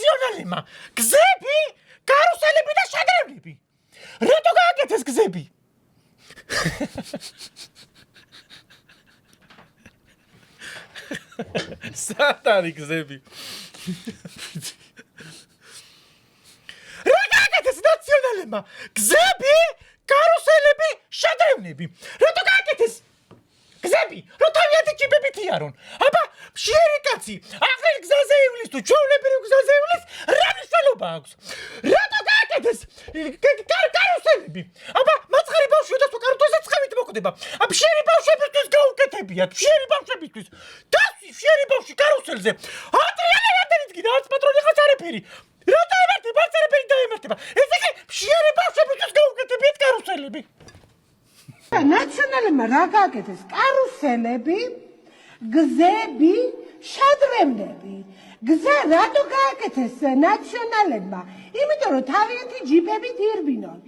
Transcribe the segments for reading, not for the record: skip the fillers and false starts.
ნაციონალებმა გზები, კარუსელები და შადრევნები. რატო გააკეთეს გზები? სათარი გზები. რა გააკეთეს ნაციონალებმა გზები, კარუსელები, შადრევნები. რატო გააკეთეს გზები, რო თავიანთი ჭიბებით იარონ. აბა, მშიერი კაცი, აღარ გზაზე ივლის თუ ჩვეულებრივ გზაზე ივლის, რა მნიშვნელობა აქვს? რატო გააკეთეს კარუსელები? აბა, მაცხარი ბავშვი და თუ კარუსელზე ცხევით მოკვდება. აბა, მშიერი ბავშვებისთვის გაუკეთებიათ, მშიერი ბავშვებისთვის. დასვი მშიერი ბავშვი კარუსელზე. ატრიალე რამდენიც გიდა, არც პატრონი ხარ არაფერი. რატო ემართება, არც არაფერი დაემართება. ეს იგი მშიერი ბავშვებისთვის გაუკეთებიათ კარუსელები. ნაციონალებმა რა გააკეთეს? კარუსელები, გზები, შადრევნები. გზა რატო გააკეთეს ნაციონალებმა? იმიტომ რომ თავიანთი ჯიპებით ირბინონ.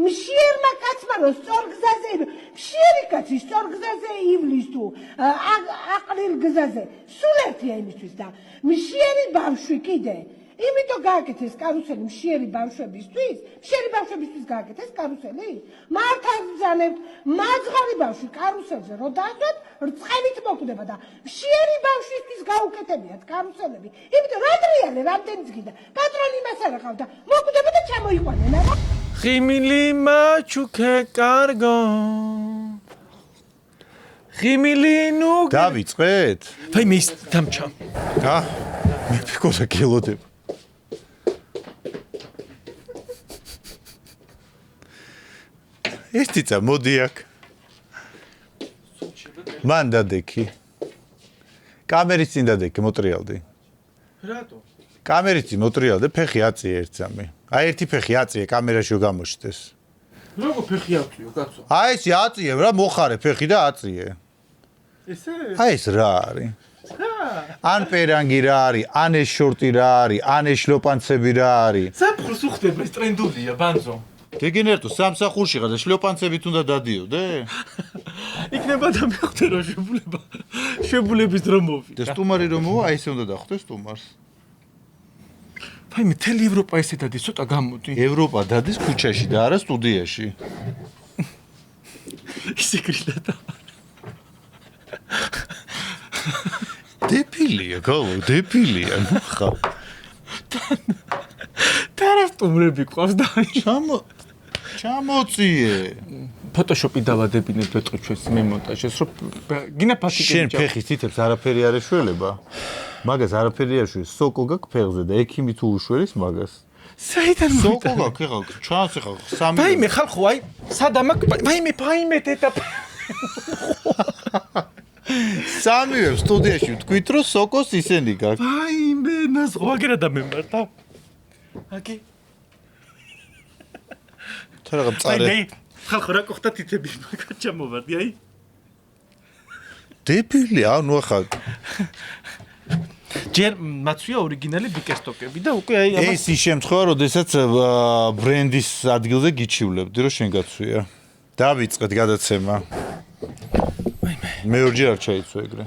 მშიერმა კაცმა რომ სწორ გზაზე მშიერი კაცი სწორ გზაზე ივლის თუ აყრილ გზაზე სულ ერთია იმისთვის და მშიერი ბავშვი კიდე იმიტომ გააკეთეს კარუსელი მშიერი ბავშვებისთვის, გააკეთეს კარუსელი. მართავ ბრძანებთ, მაძღარი ბავშვი კარუსელზე რო დაასვათ, რწყევით მოკვდება და მშიერი ბავშვისთვის გაუკეთებიათ კარუსელები. იმიტომ რა ტრიალე, რამდენიც გიდა, პატრონი მას არ ახავდა, მოკვდება და ჩამოიყვანენ, არა? ხიმილი მაჩუქე კარგო. ხიმილი ნუ დავიწყეთ? ფაი მის დამჩა. მე ფიქრობ გელოდებ. ესტიცა მოდი აქ. მან დადექი. კამერის წინ დადექი, მოტრიალდი. რატო? კამერის წინ მოტრიალდი, ფეხი აწიე ერთსამე. აი ერთი ფეხი აწიე კამერაში გამოჩნდეს. როგორ ფეხი აწიო, კაცო? აი ეს აწიე რა მოხარე ფეხი და აწიე. ესე? აი ეს რა არის? ან პერანგი რა არის, ან ეს შორტი რა არის, ან ეს შლოპანცები რა არის. საფხურს უხდება ეს ტრენდულია, ბანძო. გეგენერტო სამსახურში ხარ და შლოპანცებით უნდა დადიოდე? იქნება და მეხვდე რომ შებულების დრო მოვიდა. და სტუმარი რომ მოვა, აი ესე უნდა დახვდე სტუმარს. ფაი მე თელი ევროპა ესე დადის, ცოტა გამოდი. ევროპა დადის ქუჩაში და არა სტუდიაში. ისე გრილა და დეფილია, გალო, დეფილია, ნუ ხა. და სტუმრები ყავს და ჩამოწიე. ფოტოშოპი დავადებინეთ ბეტყვი ჩვენს მემონტაჟეს, რომ გინა ფასიკები შენ ფეხის თითებს არაფერი არ ეშველება? მაგას არაფერი არ ეშველება. სოკო გაქვს ფეხზე და ექიმი თუ უშველის მაგას. საიდან სოკო გაქვს, ეხლა ჩანს ეხლა სამი. ფაიმე ხალხო, აი, სადამაკ, ფაიმე დედა. სამივე სტუდიაში ვთქვით, რომ სოკოს ისენი გაქვს. ფაიმე, ნაზღვა აგერა და მემართა. აკი. თან რაღაც წარე. ხალხო რა გხდა თითები, მაგა ჩამოვარდი, აი. დებილია, ანუ ახლა ჯერ მაცვია ორიგინალი ბიკერსტოკები და უკვე აი ეს ის შემთხვევა, როდესაც ბრენდის ადგილზე გიჩივლებდი, რომ შენ გაცვია. დავიწყეთ გადაცემა. მე ორჯერ არ ჩაიცვა ეგრე.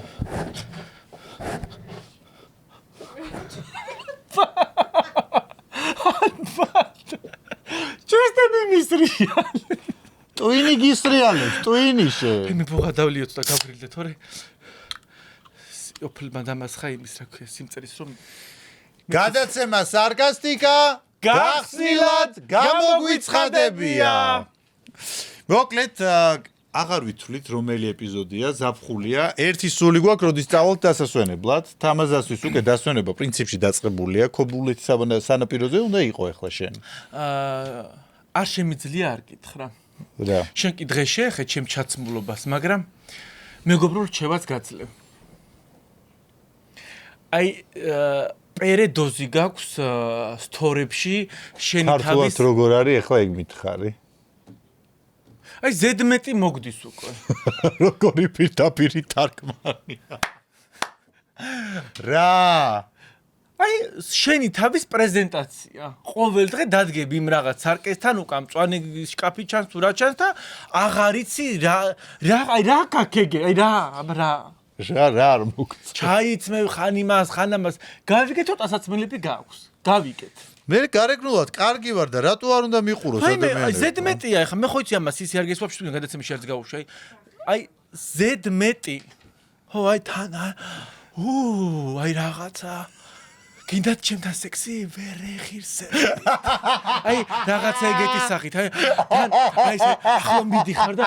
ჩვენები მისრია. ტვინი გისრიალებს, ტვინიშე. მე ბოღადავლიოთ და გავგრილდე, თორე ოფლმა დამასხა იმის რა ქვია, სიმწერის რომ გადაცემა სარკასტიკა გახსნილად გამოგვიცხადებია. მოკლედ აღარ ვითვლით რომელი ეპიზოდია, ზაფხულია. ერთი სული გვაქვს, როდის წავალთ დასასვენებლად. თამაზასთვის უკვე დასვენება პრინციპში დაწყებულია. ქობულეთის სანაპიროზე უნდა იყო ახლა შენ. არ შემიძლია არ კითხრა. რა. შენ კი დღეს შეეხე ჩემ ჩაცმულობას, მაგრამ მეგობრო რჩევაც გაძლევ. აი პერედოზი გაქვს სტორებში შენი თავის ქართულად როგორ არის ახლა ეგ მითხარი? აი ზედმეტი მოგდის უკვე. როგორი პირდაპირი თარგმანია. რა? აი შენი თავის პრეზენტაცია. ყოველ დღე დადგები იმ რაღაც სარკესთან უკან მწვანე შკაფი ჩანს თუ რა ჩანს და აღარ იცი რა გაქეგე, აი რა რა არ მოგწ. ჩაიცმევ ხან იმას, ხან ამას. გავიგე ცოტა საცმელები გაქვს. გავიკეთ. მე გარეგნულად კარგი ვარ და რატო არ უნდა მიყუროს ადამიანები? ზედმეტია, ეხლა მე ხო იცი ამას ისი არ გესვაფში თუ გადაცემის შერც გავუშვი. აი ზედმეტი. ხო, აი თან აი რაღაცა გინდათ ჩემთან სექსი ვერ ეხირსე. აი რაღაცა ეგეთი სახით, აი თან აი ესე ახლა მიდიხარ და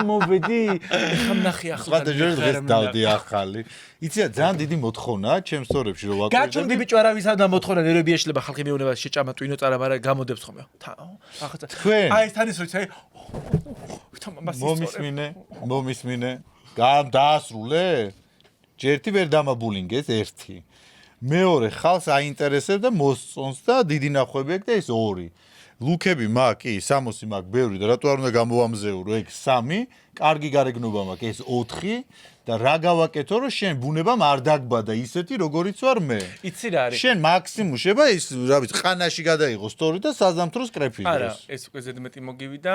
მოვედი, ეხლა ნახე ახლა. სხვა დღეს დავდი ახალი. იცი ძალიან დიდი მოთხოვნაა ჩემს სტორებში რომ ვაკეთებ. გაჩვენდი ბიჭო არავისადან მოთხოვნა ნერვები ეშლება ხალხი მეუბნება შეჭამა ტვინო წარა, მაგრამ გამოდებს ხოლმე. ახლა აი ეს თან ის როცა აი მომისმინე. დაასრულე? ჯერთი ვერ დამაბულინგეს ერთი. მეორე ხალხს აინტერესებს და მოსწონს და დიდი ნახვები აქვს და ეს ორი. ლუკები მაქვს, კი, 60 მაქვს ბევრი და რატო არ უნდა გამოვამზეურო ეგ 3, კარგი გარეგნობა მაქვს ეს 4 და რა გავაკეთო რომ შენ ბუნებამ არ დაგბადა ისეთი როგორიც ვარ მე. იცი რა არის? შენ მაქსიმუმ შეება ის რა ვიცი ყანაში გადაიღო სტორი და საზამთროს კრეფი არა, ეს უკვე ზედმეტი მოგივიდა.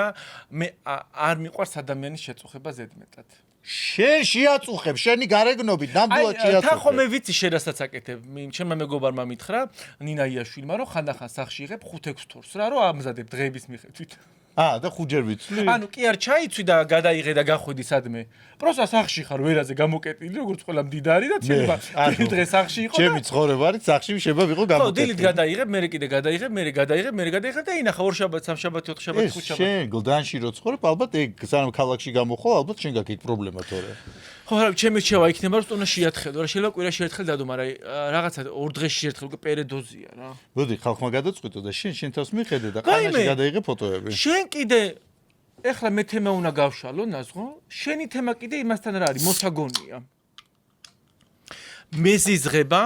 მე არ მიყვარს ადამიანის შეწუხება ზედმეტად. შენ შეაწუხებ, შენი გარეგნობით ნამდვილად შეაწუხებ. თან ხომ მე ვიცი შენ რასაც აკეთებ. ჩემმა მეგობარმა მითხრა, ნინა იაშვილმა, რომ ხანდახან სახში იღებ 5-6 თორს რა, რომ ამზადებ დღეების მიხედვით. და 5 ჯერ ვიცვლი? ანუ კი არ ჩაიცვი და გადაიღე და გახვედი სადმე. პროსტა სახში ხარ ვერაზე გამოკეტილი, როგორც ყველა მდიდარი და ცნება. დღე სახში იყო და ჩემი ცხოვრება არის სახში შეება ვიყო გამოკეტილი. ხო, დილით გადაიღებ, მერე კიდე გადაიღებ, მერე გადაიღებ და ინახა 2 შაბათ, 3 შაბათი, 4 შაბათი, 5 შაბათი. შენ გლდანში რო ცხოვრებ, ალბათ ეგ სანამ ქალაქში გამოხვალ, ალბათ შენ გაქვს ეგ პრობლემა თორე. ხო, რა ჩემი შევა იქნება რომ სტონა შეათხედო, რა შეიძლება კვირაში ერთხელ დადო, მაგრამ რაღაცა 2 დღეში ერთხელ უკვე პერედოზია რა. მოდი ხალხმა გადაწყვიტო და შენ თავს მიხედე და ყანაში გადაიღე ფოტოები. შენ კიდე ეხლა მე თემა უნდა გავშალო ნაზღო, შენი თემა კიდე იმასთან რა არის, მოსაგონია. მეზიზღება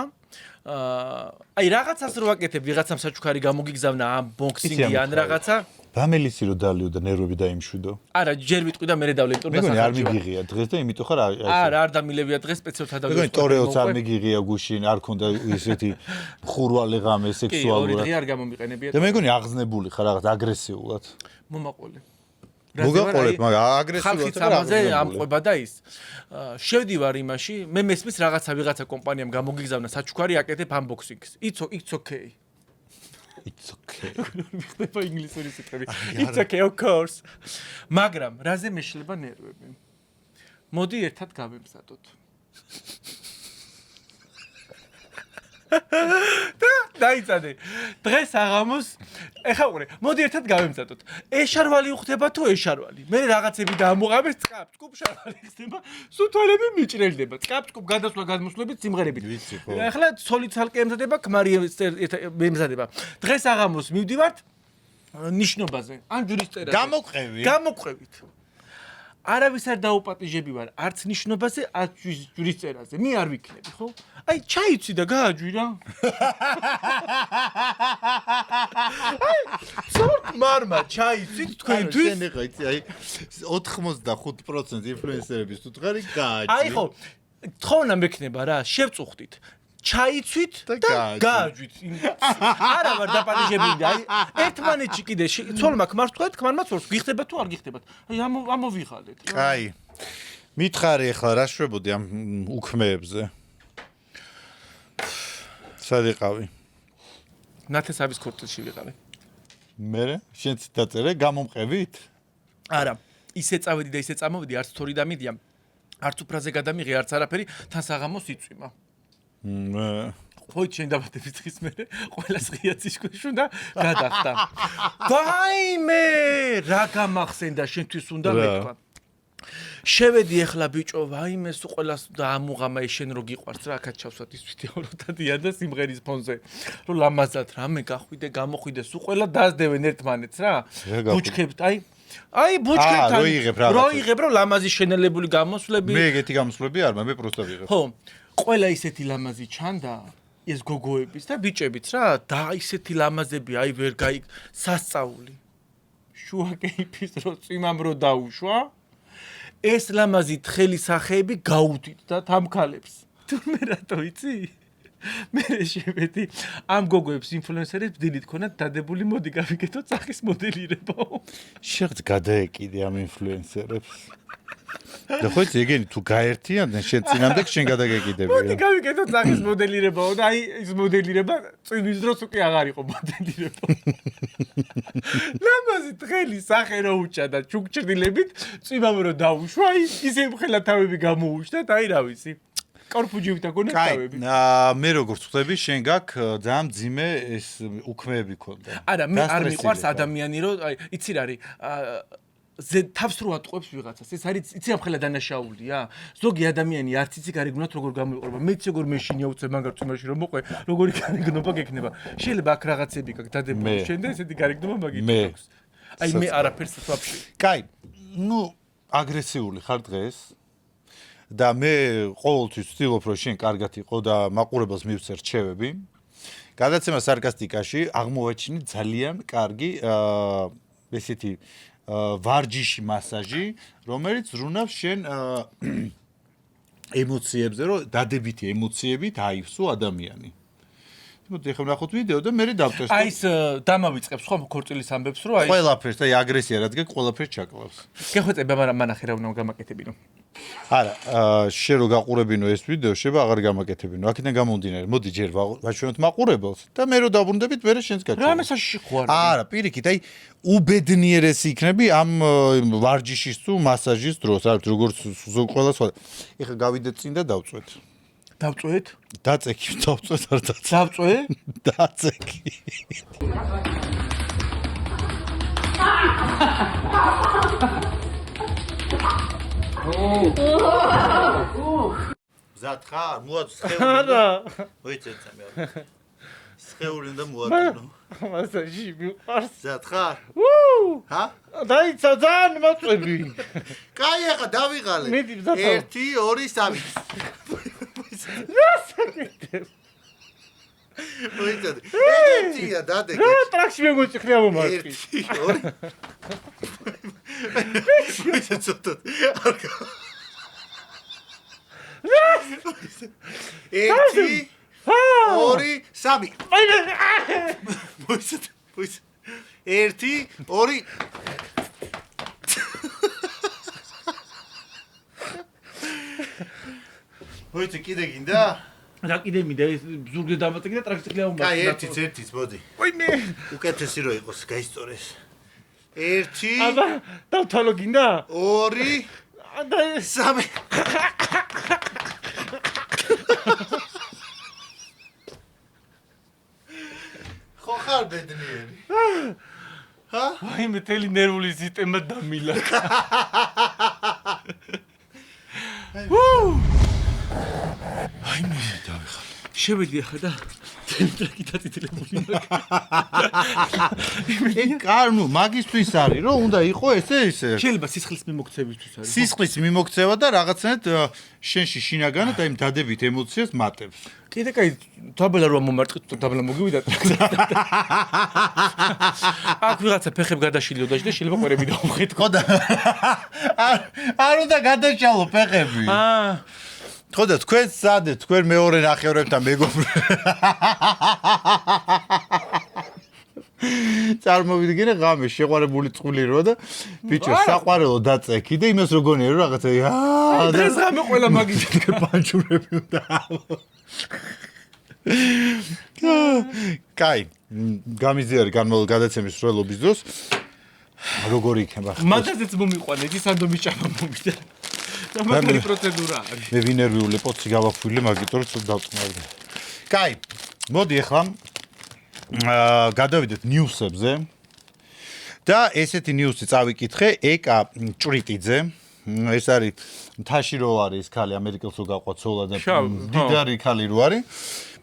აი რაღაცას რო ვაკეთებ, ვიღაცამ საჩუქარი გამოგიგზავნა ამ ბოქსინგი ან რაღაცა ბამელისი რო დალიო და ნერვები დაიმშვიდო. არა, ჯერ ვიტყვი და მერე დავლე, იმიტომ რომ მეგონი არ მიგიღია დღეს და იმიტომ ხარ არა, არ დამილებია დღეს სპეციალურად დავიწყო. მეგონი ტორეოც არ მიგიღია გუშინ, არ ქონდა ისეთი ხურვალე ღამე სექსუალურად. კი, 2 დღე არ გამომიყენებია. და მეგონი აღზნებული ხარ რაღაც აგრესიულად. მომაყოლე. მოგაყოლებ, მაგრამ აგრესიულად ხალხი ამაზე ამყვება და ის. შევდივარ იმაში, მე მესმის ვიღაცა კომპანიამ გამოგიგზავნა საჩუქარი აკეთებ unboxing-ს. It's okay. It's okay. მიხდება ინგლისური სიტყვები. It's okay, of course. მაგრამ რაზე მეშლება ნერვები? მოდი ერთად გავემზადოთ. დაიცადე. დღეს აღამოს ეხა უყურე, მოდი ერთად გავემზადოთ. ეშარვალი უხდება თუ ეშარვალი? მე რაღაცები დაამოღამეს წკაპ შარვალი ხდება, სუთვალები მიჭრელდება. წკაპ გადასვლა გადმოსვლებით სიმღერებით. ეხლა ცოლი ცალკე ემზადება, ქმარი ემზადება. დღეს აღამოს მივდივართ ნიშნობაზე, ან ჯურისწერაზე. გამოყევით. არავის არ დაუპატიჟები ვარ, არც ნიშნობაზე, არც ჯურისწერაზე. მე არ ვიქნები, ხო? აი, ჩაიცი და გააჯვი რა. სორტ მარმა ჩაიცით თქვენთვის. შენ ეხა იცი, აი 85% ინფლუენსერების თუ თქვარი გააჯვი. აი ხო, თხოვნა მექნება რა, შევწუხდით. ჩაიცვით და გააჯვით. არა ვარ დაპატიჟებინდა. აი, ერთმანეთში კიდე ცოლმა ქმარს თქვა, ქმარმა ცოლს გიხდება თუ არ გიხდებათ. აი, ამოვიღალეთ. კაი. მითხარი ახლა რა შვებოდი ამ უქმეებზე? სად იყავი? ნათესავის ქორწილში ვიყავი. მერე შენც დაწერე გამომყევით? არა, ისე წავედი და ისე წამოვედი, არც თორი დამიდია. არც უფრაზე გადამიღე, არც არაფერი, თან საღამოს იწვიმა. ხო, შენ დაბადების დღის მერე ყველას ღია ციშქვეშ უნდა გადახდა. ვაიმე, რა გამახსენდა შენთვის უნდა მეთქვა. შევედი ახლა ბიჭო, ვაიმე, სულ ყველას და ამუღამა შენ რო გიყვარს რა, აქაც ჩავსვათ ის ვიდეო რო დადიან და სიმღერის ფონზე. რომ ლამაზად რამე გახვიდე, გამოხვიდე, სულ ყველა დაძდევენ ერთმანეთს რა. ბუჩქებთ, აი ბუჩქებთან. რო იღებ რომ ლამაზი შენელებული გამოსვლები. მე ეგეთი გამოსვლები არ მაქვს, მე პროსტა ვიღებ. ხო. ყველა ისეთი ლამაზი ჩანდა ეს გოგოების და ბიჭებიც რა და ისეთი ლამაზები აი ვერ სასწაული შუა კეიფის რო წვიმამ რო დაუშვა ეს ლამაზი თხელი სახეები გაუდით და თამქალებს თურმე რატო იცი მე შევედი ამ გოგოებს ინფლუენსერებს დილით ქონათ დადებული მოდი გავიკეთოთ სახის მოდელირებო შეგ გადაეკიდე ამ ინფლუენსერებს და ხო იცი ეგენი თუ გაერთიანდნენ შენ წინამდე შენ მოდი გადაგეკიდებია. გავიკეთოთ ნახის მოდელირებაო და აი ის მოდელირება წინის დროს უკვე აღარ იყო მოდელირება. ლამაზი დღელი სახე რო უჭა და ჩუქჩრდილებით წვიმამ რო დაუშვა ისე მხელა თავები გამოუშვა და აი რა ვიცი. კორფუჯივით აგონებს თავები. მე როგორც ხვდები შენ გაქვს ძალიან ძიმე ეს უქმეები ქონდა. არა მე არ მიყვარს ადამიანი რო აი იცი რა არის თავს რო ატყვევს ვიღაცას ეს არის იცი ამხელა დანაშაულია ზოგი ადამიანი არც იცი გარეგნულად როგორ გამოიყურება მეც როგორ მეშინია უცებ მაგარ წვიმაში რომ მოყვე როგორი გარეგნობა გექნება შეიძლება აქ რაღაცები გაქვს დადებული შენ და ესეთი გარეგნობა მაგით აქვს აი მე არაფერს ვაფშე კაი ნუ აგრესიული ხარ დღეს და მე ყოველთვის ვცდილობ რომ შენ კარგად იყო და მაყურებელს მივცე რჩევები გადაცემა სარკასტიკაში აღმოვაჩინე ძალიან კარგი ესეთი ვარჯიში მასაჟი, რომელიც ზრუნავს შენ ემოციებზე, რომ დადებითი ემოციებით აივსო ადამიანი. მოდი ახლა ვნახოთ ვიდეო და მე დავტესტო. აი ეს დამავიწყებს ხო ქორწილის ამბებს რომ აი ყველაფერს და აგრესია რადგან ყველაფერს ჩაკლავს. გეხვეწება მაგრამ მანახე რა უნდა გამაკეთებინო. არა, შენ რო გაყურებინო ეს ვიდეო, შეიძლება აღარ გამაკეთებინო. აქედან გამომდინარე, მოდი ჯერ ვაჩვენოთ მაყურებელს და მე რო დაბრუნდებით, მე შენს გაჩვენე. რა მესაში ხო არა? არა, პირიქით, აი უბედნიერესი იქნები ამ ვარჯიშის თუ მასაჟის დროს, არ როგორც ყველა სხვა. ეხლა გავიდეთ წინ და დავწვეთ. დავწვეთ? დაწექი, დავწვეთ არ დაწექი. დავწვე? დაწექი. ზად ხარ? მოაწევ. არა. მოიწევ მე. სხეული უნდა მოაწევ. მასაჟი მიყვარს. ზად ხარ? ჰა? დაიცა ძალიან მოწვევი. კაი, ახლა დავიღალე. 1 2 3. რასაკეთებ? მოიწევ. ეგეთია დადეგე. რა ტრაქში მეგოჭიქნია მომარტყი. მოიწევ კიდე გინდა? რა კიდე მინდა ეს ზურგზე დამატეკი და ტრაქში ჭიქნია მომარტყი. კაი, 1 მოდი. ვაიმე. უკეთესი რო იყოს, გაისწორეს. 1 აბა, დავთვალო გინდა? 2 და 3 ხო ხარ ბედნიერი? ჰა? ვაიმე, მთელი ნერვული სისტემა დამილა. ვაიმე, დავიხარ. შევედი ახლა და ტრეკი დაწითლებული მაქვს. კარნუ მაგისთვის არის, რომ უნდა იყო ესე. შეიძლება სისხლის მიმოქცევისთვის არის. სისხლის მიმოქცევა და რაღაცნაირად შენში შინაგანად აი დადებით ემოციას მატებს. კიდე კაი, დაბლა რო მომარტყით, დაბლა მოგივიდა. აქ ვიღაცა ფეხებ გადაშილიო და შეიძლება ყვერები დავუხეთ. ხო და არ უნდა გადაშალო ფეხები. ხო და თქვენ სადე, თქვენ მეორე ნახევრებთან მეგობრები. წარმოვიდგინე ღამე შეყვარებული წყვილი რო და ბიჭო საყვარელო დაწექი და იმას როგონია რომ რაღაცა დღეს ღამე ყველა მაგიჩე პანჩურები უნდა. კაი, გამიზიარი გადაცემის სრულობის დროს როგორი იქნება? მაგაზეც მომიყვანე, ის ანდომი ჭამა მომიდა. და მაგარი პროცედურა არის. მე ვინერვიული პოცი გავაფუილე მაგიტო რომ ცოტა დავწყნავდი. კაი, მოდი ახლა გადავიდეთ ნიუსებზე. და ესეთი ნიუსი წავიკითხე ეკა ჭვრიტიძე. ეს არის მთაში რო არის ქალი ამერიკელს რო გაყვაცოლა და დიდარი ქალი რო არის.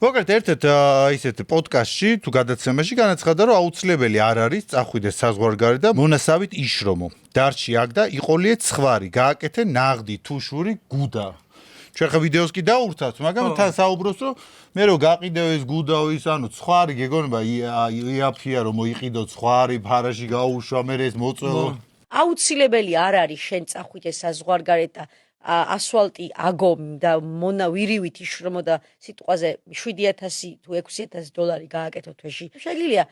მოკლედ ერთ-ერთ ისეთ პოდკასტში თუ გადაცემაში განაცხადა რომ აუცილებელი არ არის წახვიდეს საზღვარგარეთ და მონასავით იშრომო. დარჩი აქ და იყოლიეთ ხვარი, გააკეთე ნაღდი, თუშური, გუდა. ჩვენ ხა ვიდეოს კი დაურთავთ, მაგრამ თან საუბრობს რომ მე რო გაყიდევ ეს გუდაო ის ანუ ხვარი გეგონება იაფია რომ მოიყიდო ხვარი, ფარაში გაუშვა, მე ეს მოწელო. აუცილებელი არ არის შენ წახვიდე საზღვარგარეთ და ასფალტი აგო და მონა ვირივით იშრომო და სიტყვაზე 7000 თუ $6000 გააკეთო თვეში. შეიძლება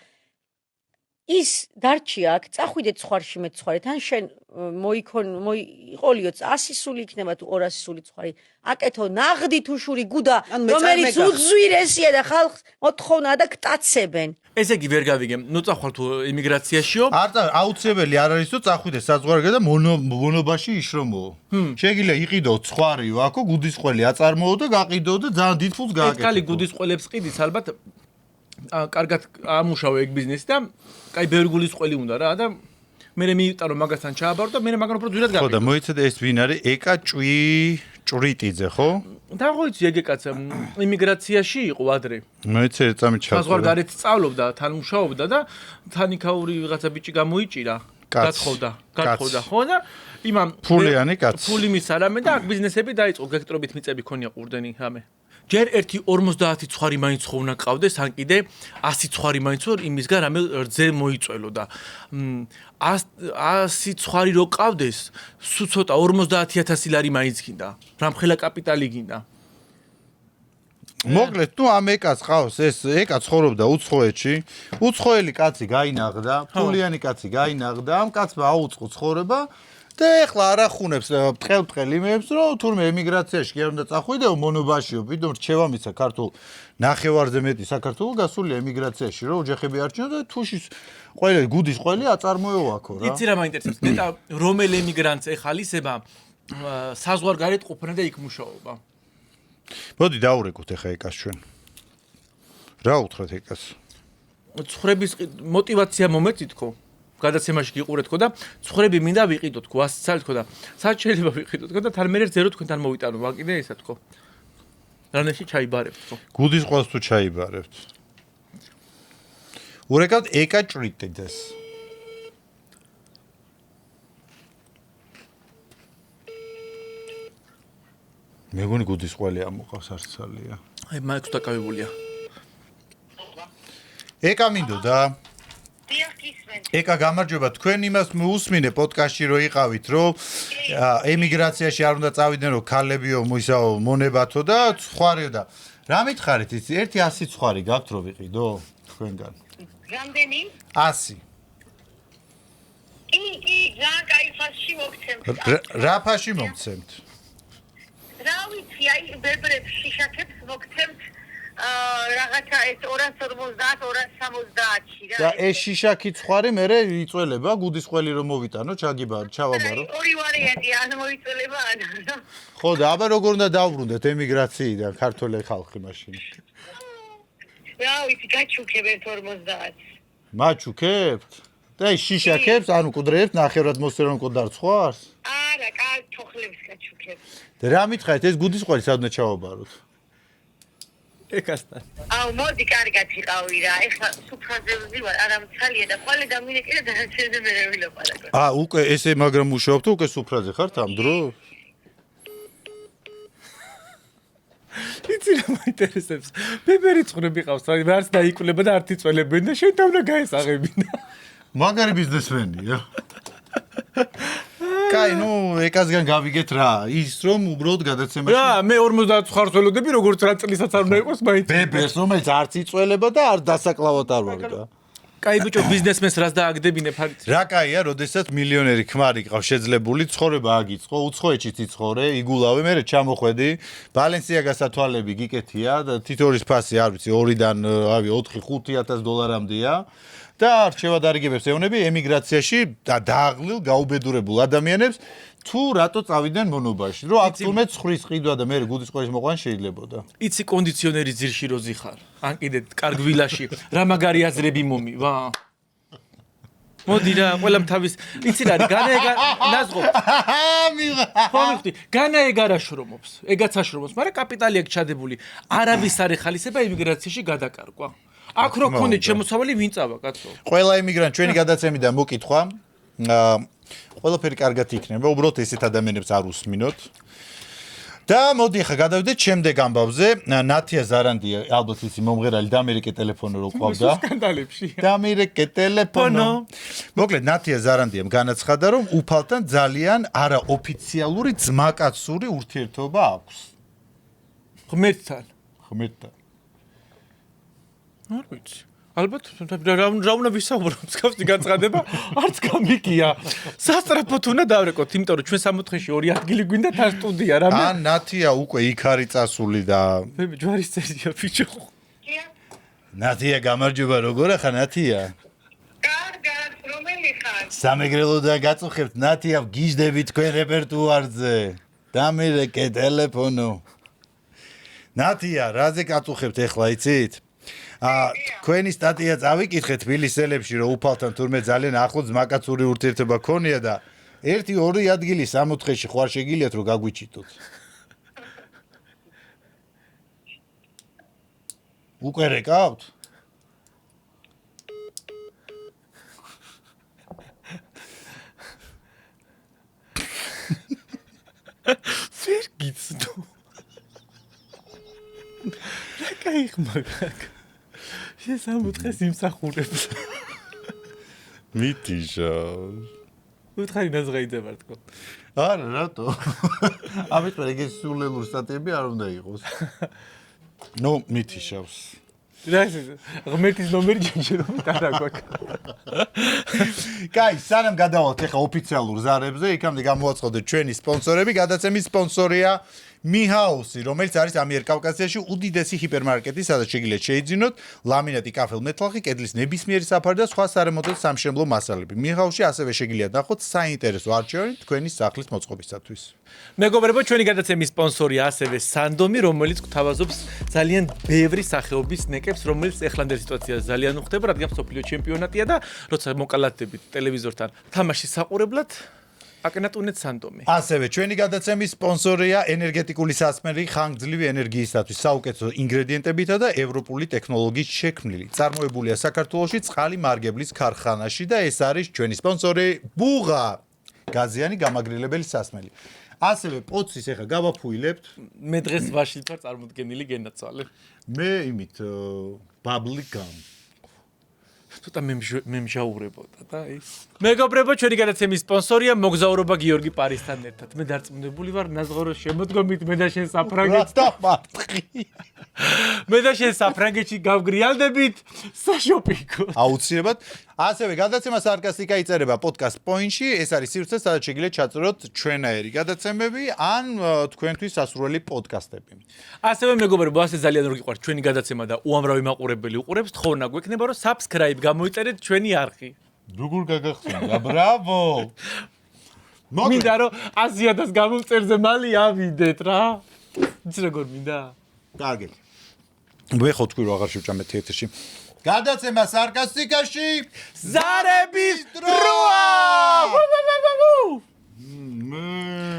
ის დარჩია აქ, წახვიდეთ ცხარში მე ცხარი, თან შენ მოიყოლიო 100 სული იქნება თუ 200 სული ცხარი. აკეთო ნაღდი თუ შური გუდა, რომელიც უძვირესია და ხალხს მოთხოვნა და გტაცებენ. ესე იგი ვერ გავიგე. ნუ წახვალ თუ იმიგრაციაშიო. აუცილებელი არ არის თუ წახვიდე საზღვარგარეთ და მონობაში იშრომო. შეგიძლია იყიდო ცხარი აქო გუდის ყველი აწარმოო და გაყიდო და ძალიან დიდ ფულს გააკეთო. ეს კალი გუდის ყველებს ყიდიც ალბათ კარგად ამუშავე ეგ ბიზნესი და კაი ბევრი გულის ყველი უნდა რა და მე მიიტარო მაგასთან ჩააბარო და მე მაგან უფრო ძვირად გავიგე. ხო და მოიცადე ეს ვინ არის? ეკა ჭვრიტიძე, ხო? დაღოიცი ეგ კაცი იმიგრაციაში იყო ადრე. მოიცადე წამი ჩავწერ. საზღვარგარეთ სწავლობდა, თან მუშაობდა და თანიქაური ვიღაცა ბიჭი გამოიჭირა. გათხოვდა, ხო და იმამ ფულიანი კაცი. ფული მის არამე და აქ ბიზნესები დაიწყო, გექტრობით მიწები ქონია ყურდენი რამე. ჯერ ერთი 50 ცხარი მაინც ხოვნა ყავდეს, ან კიდე 100 ცხარი მაინც որ იმისგან რამე რძე მოიწველო და 100 ცხარი რო ყავდეს, სულ ცოტა 50000 ლარი მაინც გინდა. რამხელა კაპიტალი გინდა. მოკლედ, თუ ამ ეკას ყავს, ეს ეკა ცხოვრობდა უცხოეთში, უცხოელი კაცი გაინაღდა, ფულიანი კაცი გაინაღდა, ამ კაცმა აუწყო ცხოვრება და ეხლა არ ახუნებს ბრწყელ იმებს, რომ თურმე ემიგრაციაში კი არ უნდა წახვიდეო მონობაშიო, ვიდრე რჩევა მისცა ქართულ ნახევარზე მეტი საქართველო გასულია ემიგრაციაში, რომ ოჯახები არჩინა და თუშის ყველა გუდის ყველი აწარმოეო აქო რა. იცი რა მაინტერესებს? ნეტა რომელი ემიგრანტს ეხალისება საზღვარგარეთ ყოფნა და იქ მუშაობა. მოდი დაურეკოთ ეხა ეკას ჩვენ. რა უთხრეთ ეკას? ცხოვრების мотиваცია მომეწითქო. გადაცემაში გიყურეთქო და ცხოვრები მინდა ვიყიდოთქო 100 წელი თქო და სად შეიძლება ვიყიდოთქო და თან მე ზერო თქვენთან მოვიტანო ვაკიდე ესა თქო. რანეში ჩაიბარებთ თქო. გუდის ყველს თუ ჩაიბარებთ. ურეკავთ ეკა ჭვრიტიძეს. მეგონი გუდის ყველი ამოყავს არცალია. აი მაიქვს დაკავებულია. ეკა მინდოდა. ეკა გამარჯობა, თქვენ იმას მოусმინე პოდკასტში რო იყავით, რომ ემიგრაციაში არ უნდა წავიდნენ, რომ ქალებიო ისაო მონებათო და ცხარიო და რა მითხარით იცი? ერთი 100 ცხარი გაქვთ რო ვიყიდო თქვენგან. რამდენი? 100. კი, ძალიან კაი ფასში მოგცემთ. რა ფაში მომცემთ? რა ვიცი, აი ბებრებს შიშაკებს მოგცემთ რაღაცა ეს 250-270-ში რა. და ეს შიშაკი ცხარი მე იწველება გუდის ყველი რომ მოვიტანო, ჩავაბარო. ორი ვარიანტი, ან მოიწველება ან. ხო და აბა როგორ უნდა დავბრუნდეთ ემიგრაციიდან ქართველი ხალხი მაშინ? რა ვიცი, გაჩუქებთ 50. მაჩუქებთ? და ეს შიშაკებს, ანუ კუდრეებს ნახევრად მოსერონ კოდარ ცხარს? არა, თოხლებს გაჩუქებთ. და რა მითხარით, ეს გუდის ყველი სად უნდა ჩავაბაროთ? ეკასთან. აუ, მოდი კარგად იყავი რა. ეხლა სუფრაზე ვზივარ, არამცალია და ყოლე გამინეკიდა და შეიძლება მე ვილაპარაკო. უკვე ესე მაგრამ მუშაობთ, უკვე სუფრაზე ხართ ამ დროს? იცი რა მაინტერესებს? ბებერი წვრები ყავს, არც დაიკვლება და არც იწველებენ და შენ თავნა გაესაღებინა. მაგარი ბიზნესმენია. კაი, ნუ ეკასგან გავიგეთ რა, ის რომ უბრალოდ გადაცემაში რა, მე 50 ხარცველოდები, როგორც რა წლისაც არ უნდა იყოს, მაინც. ბებერს, რომელიც არც იწველება და არ დასაკლავად არ ვარ და. კაი ბიჭო, ბიზნესმენს რას დააგდებინებ არის? რა კაია, როდესაც მილიონერი ქმარი ყავს შეძლებული, ცხოვრება აგიწყო, უცხოეთში ციცხოვრე, იგულავე, მე ჩამოხვედი, ბალენსიაგას ათვალები გიკეთია და თითორის ფასი არ ვიცი 2-დან 4-5,000 დოლარამდეა. და რჩევა დარიგებებს ეუბნები ემიგრაციაში და დააღლილ გაუბედურებულ ადამიანებს თუ რატო წავიდნენ მონობაში რომ აქ თურმე ცხრის ყიდვა და მე გუდის ყოლის მოყვანა შეიძლებოდა იცი კონდიციონერი ძირში რო ზიხარ ან კიდე კარგ ვილაში რა მაგარი აზრები მომი ვა მოდი რა ყველამ თავის იცი რა განაეგა ნაზღობ ხო მიხდი განაეგარა შრომობს ეგაც აშრომობს მაგრამ კაპიტალი აქვს ჩადებული არავის არ ეხალისება ემიგრაციაში გადაკარგვა აქ რო ქონდეთ შემოსავალი ვინ წავა კაცო ყველა ემიგრანტ ჩვენი გადაცემიდან მოკითხვა ყველაფერი კარგად იქნება უბრალოდ ესეთ ადამიანებს არ უსმინოთ და მოდი ახლა გადავიდეთ შემდეგ ამბავზე ნათია ზარანდია ალბათ ისი მომღერალი და ამერიკე ტელეფონო რო ყავდა სკანდალებში და ამერიკე ტელეფონო მოკლედ ნათია ზარანდიამ განაცხადა რომ უფალთან ძალიან არაოფიციალური ძმაკაცური ურთიერთობა აქვს ღმერთთან ღმერთთან არ ვიცი ალბათ რა უნდა ვისაუბრო მსგავსი განცხადება არც გამიგია სასტრაფოდ უნდა დავრეკოთ იმიტომ რომ ჩვენ 64-ში ორი ადგილი გვინდა თან სტუდია რამე ან ნათია უკვე იქ არის წასული და მე ჯვარის წერია ბიჭო ნათია გამარჯობა როგორ ახლა ნათია კარგად, რომელი ხარ? სამეგრელო და გაწუხებთ ნათია გიждები თქვენ რეპერტუარზე დამირეკე ტელეფონო ნათია რაზე გაწუხებთ ახლა იცით თქვენი სტატია წავიკითხეთ თბილისელებში რომ უფალთან თურმე ძალიან ახლო ძმაკაცური ურთიერთობა ქონია და 1-2 ადგილი 64-ში ხوار შეგიძლიათ რომ გაგვიჩიტოთ უკვე რეკავთ ვერ გიცნო რა кайხმაგა შესამუთხეს იმსახურებს მითიშა უთხარი ნაზღაიძე ვარ თქო არა რატო ამით მე ეგ სულელურ სტატიები არ უნდა იყოს ნუ მითიშავს რა ეს ღმერთის ნომერი ჯერჯერობით არ აგვაქვს კაი სანამ გადავალთ ახლა ოფიციალურ ზარებზე იქამდე გამოაცხადეთ ჩვენი სპონსორები გადაცემის სპონსორია მიჰაუსი, რომელიც არის ამიერკავკასიაში უდიდესი ჰიპერმარკეტი, სადაც შეგიძლიათ შეიძინოთ ლამინატი, კაფელ, მეტალხი, კედლის ნებისმიერი საფარი და სხვა სარემონტო სამშენებლო მასალები. მიჰაუსში ასევე შეგიძლიათ ნახოთ საინტერესო არჩევანი თქვენი სახლის მოწყობისათვის. მეგობრებო, ჩვენი გადაცემის სპონსორია ასევე სანდომი, რომელიც გვთავაზობს ძალიან ბევრი სახეობის ნეკებს, რომელიც ეხლანდელ სიტუაციაზე ძალიან უხდება, რადგან მსოფლიო ჩემპიონატია და როცა მოკალათდებით ტელევიზორთან თამაშის საყურებლად აკნატუნეთ სანდომი. ასევე ჩვენი გადაცემის სპონსორია ენერგეტიკული სასმელი ხანგრძლივი ენერგიისათვის საუკეთესო ინგრედიენტებითა და ევროპული ტექნოლოგიით შექმნილი. წარმოებულია საქართველოში წყალი მარგებლის ქარხანაში და ეს არის ჩვენი სპონსორი ბუღა გაზიანი გამაგრილებელი სასმელი. ასევე პოცის ახლა გავაფუილებთ. მე დღეს ვაშილ ვარ წარმოდგენილი გენაცვალე. მე იმით ბაბლი გამ ცოტა მემჟაურებოდა და ის. მეგობრებო, ჩვენი გადაცემის სპონსორია მოგზაურობა გიორგი პარისთან ერთად. მე დარწმუნებული ვარ ნაზღაუროს შემოდგომით მე და შენ საფრანგეთში. მე და შენ საფრანგეთში გავგრიალდებით საშოპინგო. აუცილებლად. ასევე გადაცემა სარკასტიკა იწერება პოდკასტ პოინტში. ეს არის სივრცე, სადაც შეგიძლიათ ჩაწეროთ ჩვენაერი გადაცემები ან თქვენთვის სასურველი პოდკასტები. ასევე მეგობრებო, ასე ძალიან რო გიყვართ ჩვენი გადაცემა და უამრავი მაყურებელი უყურებს, თხოვნა გვექნება რომ subscribe გამოიწერეთ ჩვენი არხი. როგორ გაგახსენდა? ბრავო! მინდა რომ აზიადას გამომწერზე მალი ავიდეთ რა. იცი როგორ მინდა? კარგი. მე ხო თქვი რომ აღარ შევჭამეთ ეთერში. გადაცემა სარკასტიკაში ზარების დროა!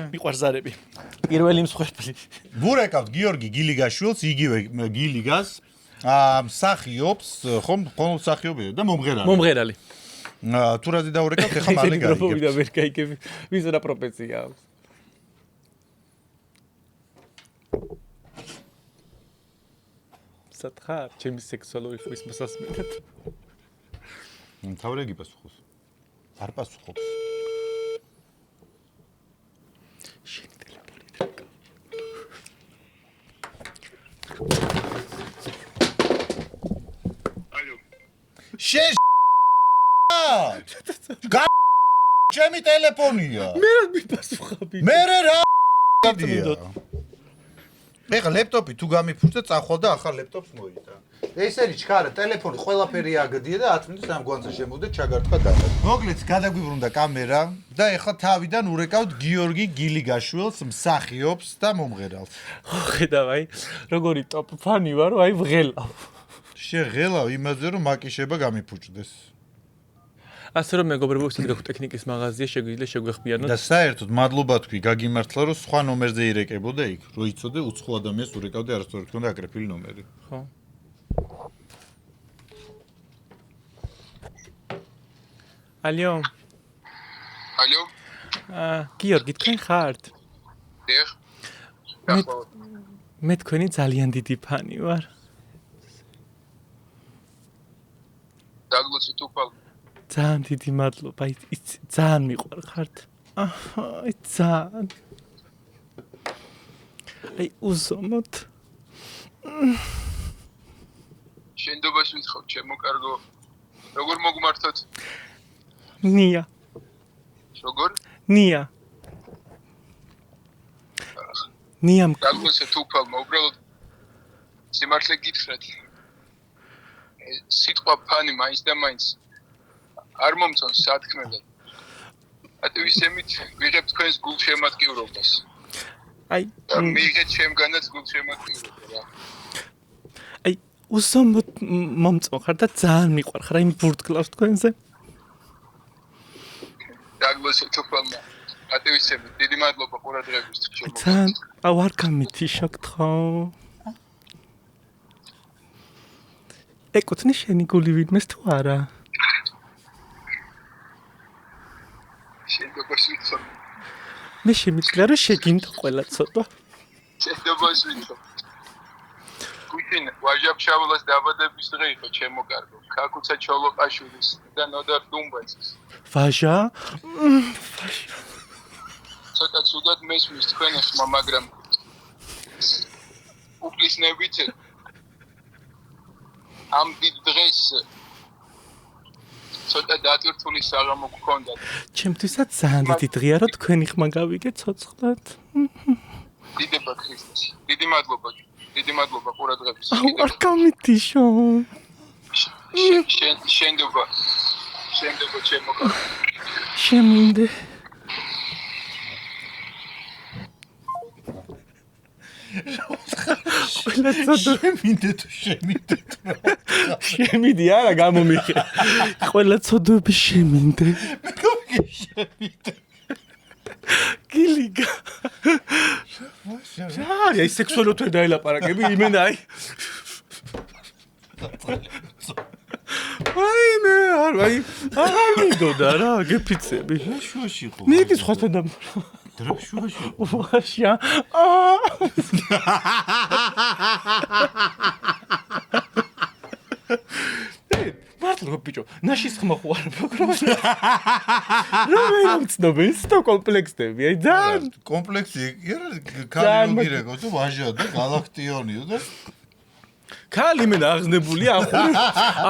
მიყვარს ზარები. პირველი მსხვერპლი. ვურეკავთ გიორგი გილიგაშვილს, იგივე გილიგას. მსახიობს, ხომ მსახიობია და მომღერალი. მომღერალი. თუ რაზე დაურეკავთ, ეხლა მალე გაიგებთ. და ვერ გაიგები. ვის რა პროფესია აქვს? სათხარ, ჩემი სექსუალური ხმის მოსასმენად. თავრე გიპასუხოს. არ პასუხობს. შენი ტელეფონი დაკა. ალო. შენ ჩემი ტელეფონია. მე რა მიპასუხები? მე რა ეხა ლეპტოპი თუ გამიფურდა წახვალ და ახალ ლეპტოპს მოიტა. ეს არის ჩქარა ტელეფონი ყველაფერი აგდია და 10 მინუტს ამ გვანძა შემოვიდა ჩაგარტყა დადა. მოკლედ გადაგვიბრუნდა კამერა და ეხლა თავიდან ურეკავთ გიორგი გილიგაშვილს, მსახიობს და მომღერალს. ხო ხედავ აი როგორი ტოპ ფანი ვარ, აი ვღელავ. შეღელავ იმაზე რომ მაკიშება გამიფუჭდეს. ასე რომ მეგობრებო, ისეთ გახ ტექნიკის მაღაზია შეგვიძლია შეგვეხმიანოთ. და საერთოდ მადლობა თქვი გაგიმართლა რომ სხვა ნომერზე ირეკებოდა იქ, რომ იცოდე უცხო ადამიანს ურეკავდე არასდროს თქონდა აკრეფილი ნომერი. ხო. ალო. ალო. გიორგი, თქვენ ხართ? დიახ. მე თქვენი ძალიან დიდი ფანი ვარ. დაგლოცი თუფალ. ძალიან დიდი მადლობა. ძალიან მიყვარხართ. აი ძალიან. აი უზომოთ. შენდობას ვითხოვ, ჩემო კარგო. როგორ მოგმართოთ? ნია. როგორ? ნია. ნიამ გაგმოსეთ უფალმა, უბრალოდ სიმართლე გითხრათ. სიტყვა ფანი მაინც და მაინც არ მომწონს სათქმელად. ატვისემით ვიღებ თქვენს გულშემატკივრობას. აი მიიღეთ ჩემგანაც გულშემატკივრობა რა. აი უსამოდ მომწონხარ და ძალიან მიყვარხარ აი ბურთკლავს თქვენზე. გაგმოსეთ უფალმა. ატვისემით დიდი მადლობა ყურადღებისთვის. ძალიან ვარ გამითიშა გთხოვ. ეკუთვნის შენი გული ვინმეს თუ არა? შენდობას ვითხოვ. მე შემიძლია რომ შეგინდა ყველა ცოტა. შენდობას ვითხოვ. გუშინ ვაჟაფშაველას დაბადების დღე იყო ჩემო კარგო. ქაკუცა ჩოლოყაშვილის და ნოდარ დუმბაძის. ვაჟა? ცოტა ცუდად მესმის თქვენ ახლა, მაგრამ უფლისნებით ამ დიდ დღეს ცოტა დატვირთული საღამო გქონდათ. ჩემთვისაც ძალიან დიდი დღეა რომ თქვენი ხმა გავიგე ცოცხლად. დიდება ქრისტეს. დიდი მადლობა. დიდი მადლობა ყურადღებისთვის. ვარ გამითიშა. შენდობა ჩემო კარგო. შემინდე. ყველა ცოტა შემინდე თუ შემინდე. შემინდი არა გამომიხე. ყველა ცოდები შემინდე. მე გოგე შემინდე. გილიგა. აი სექსუალურად ვერ დაელაპარაკები იმენ აი. აი მე აი აღარ მიდოდა რა გეფიცები. შუაში ხო? მიდი სხვათან და დრა შუაში. ვაშა. მართლა ბიჭო, ნაშის ხმა ხო არ მოგროვას. რა მე ამცნობენ სიტო კომპლექსები, აი ძალიან კომპლექსი კალი მოგირეკო თუ ვაჟა და galaktionio და ქალი მე აღზნებულია,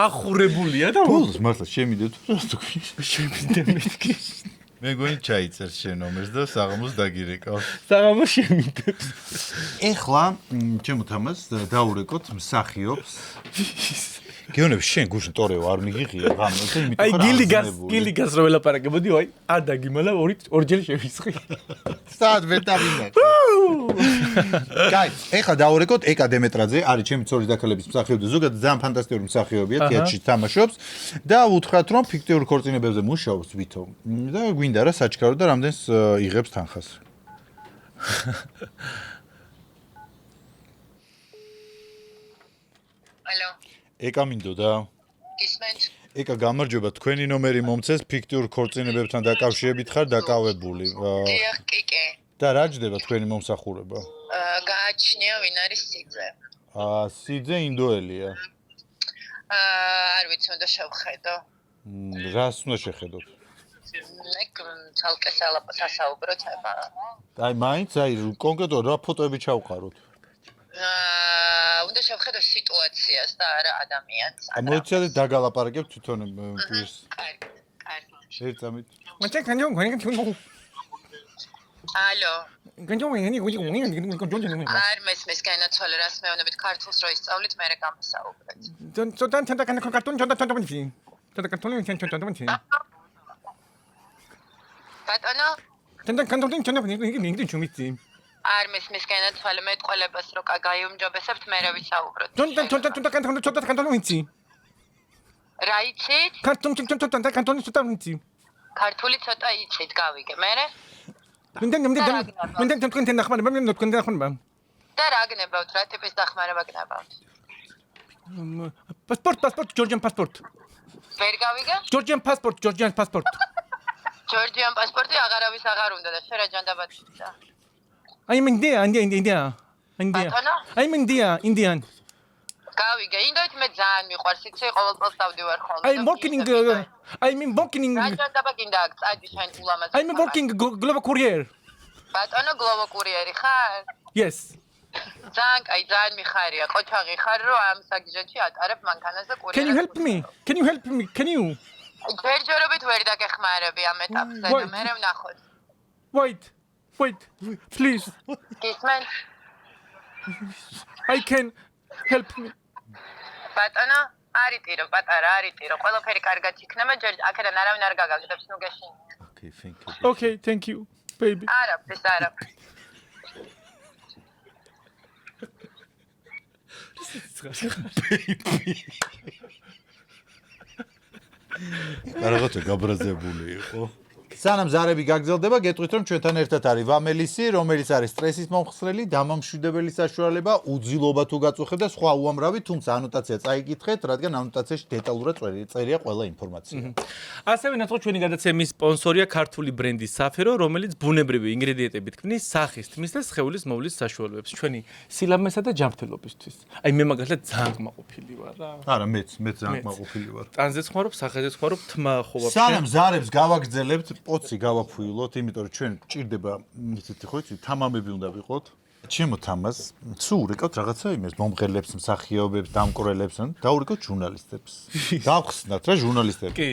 ახურებულია და ბოლოს მართლა შემიდე თუ რა თქვი? შემიდე მეთქი. მე გონი ჩაიწერს შენ ნომერს და საღამოს დაგირეკავს. საღამო შემიდებს. ეხლა ჩემო თამას დაურეკოთ მსახიობს. გეონებ შენ გუშინ ტორეო არ მიგიღია ღამე და იმიტომ აი გილიგას რო ველაპარაკებოდი, აი არ დაგიმალა ორჯერ შევისხი. სად ვერ დავინდა. კაი, ეხლა დაურეკოთ ეკა დემეტრაძე, არის ჩემი ცოლის დაქალების მსახიობი, ზოგადად ძალიან ფანტასტიკური მსახიობია, თეატრში თამაშობს და უთხრათ რომ ფიქტიურ ქორწინებებზე მუშაობს ვითომ და გვინდა რა საჩქარო და რამდენს იღებს თანხას. ალო ეკა მინდოდა. გისმენთ ეკა გამარჯობა, თქვენი ნომერი მომცეს ფიქტიურ ქორწინებებთან დაკავშირებით ხარ დაკავებული. დიახ კიკე და რა ჯდება თქვენი მომსახურება? გააჩნია ვინ არის სიძე სიძე ინდოელია. არ ვიცი უნდა შევხედო რას უნდა შეხედოთ? მე ცალკე სასაუბროთ ება აი მაინც აი კონკრეტულად რა ფოტოები ჩავყაროთ? უნდა შევხედო სიტუაციას და არა ადამიანს. მოიცადეთ დაგალაპარაკებ თვითონ პირს. კარგი. ერთამით. მაშინ კანჯო გონი ალო. კანჯო გონი არ მესმის განაცვალე რას მეუბნებით ქართულს რო ისწავლით მე გამოსაუბრეთ. ცოტა კარტონი ბატონო არ მესმის განაცვალე მეტყოლებას რო გაიუმჯობესებთ მე რა ვისაუბროთ. რა იცით? ქართული ცოტა იცით გავიგე მე და რა გნებავთ რა ტიპის დახმარება გნებავთ? პასპორტ ჯორჯიან პასპორტ ვერ გავიგე? ჯორჯიან პასპორტ ჯორჯიან პასპორტი აღარავის აღარ უნდა და შენ რა ჯანდაბადია? I'm India. ბატონო? I'm Indian. გავიგე, ინდოეთ მე ძალიან მიყვარს, იცი ყოველწელს დავდივარ ხოლმე. I'm working რა ჯანდაბა გინდა აქ წადი შენ ულამაზ. I'm working global courier. ბატონო გლობო კურიერი ხარ? Yes. ძალიან კაი, ძალიან მიხარია. ყოჩაღი ხარ, რომ ამ საგიჟეთში ატარებ მანქანას და კურიერს. Can you help me? Can you help me? Can you? ჯერჯერობით ვერ დაგეხმარები ამ ეტაპზე და მე ვნახოთ. Wait. Please. გისმენ? I can help me. ბატონო, არიტირო, პატარა, არიტირო. ყველაფერი კარგად იქნება, ჯერ აქედან არავინ არ გაგაგდებს, ნუ გეშინია. Okay, thank you. Okay, thank you, baby. არაფრის. რაღაცა გაბრაზებული იყო. სანამ ზარები გაგრძელდება, გეტყვით რომ ჩვენთან ერთად არის ვამელისი, რომელიც არის სტრესის მომხსნელი, დამამშვიდებელი საშუალება, უძილობა თუ გაწუხებთ და სხვა უამრავი, თუმცა ანოტაცია წაიკითხეთ, რადგან ანოტაციაში დეტალურად წერია ყველა ინფორმაცია. ასევე ნახოთ ჩვენი გადაცემის სპონსორია ქართული ბრენდი საფერო, რომელიც ბუნებრივი ინგრედიენტებით ქმნის სახის, თმის და სხეულის მოვლის საშუალებებს. ჩვენი სილამესა და ჯანმრთელობისთვის. აი მე მაგალითად ძალიან კმაყოფილი ვარ რა. არა, მეც ძალიან კმაყოფილი ვარ. ტანზეც ხმარობ, სახეზეც ხმარობ, თმა ხო ვაფშე. სანამ ზარებს გავაგრძელებთ, პოცი გავაფუილოთ, იმიტომ რომ ჩვენ ჭირდება, იცით ხო იცი, თამამები უნდა ვიყოთ. ჩემო თამას, სულ ურეკავთ რაღაცა იმეს, მომღერლებს, მსახიობებს, დამკვრელებს, დაურეკავთ ჟურნალისტებს. დავხსნათ რა ჟურნალისტები. კი.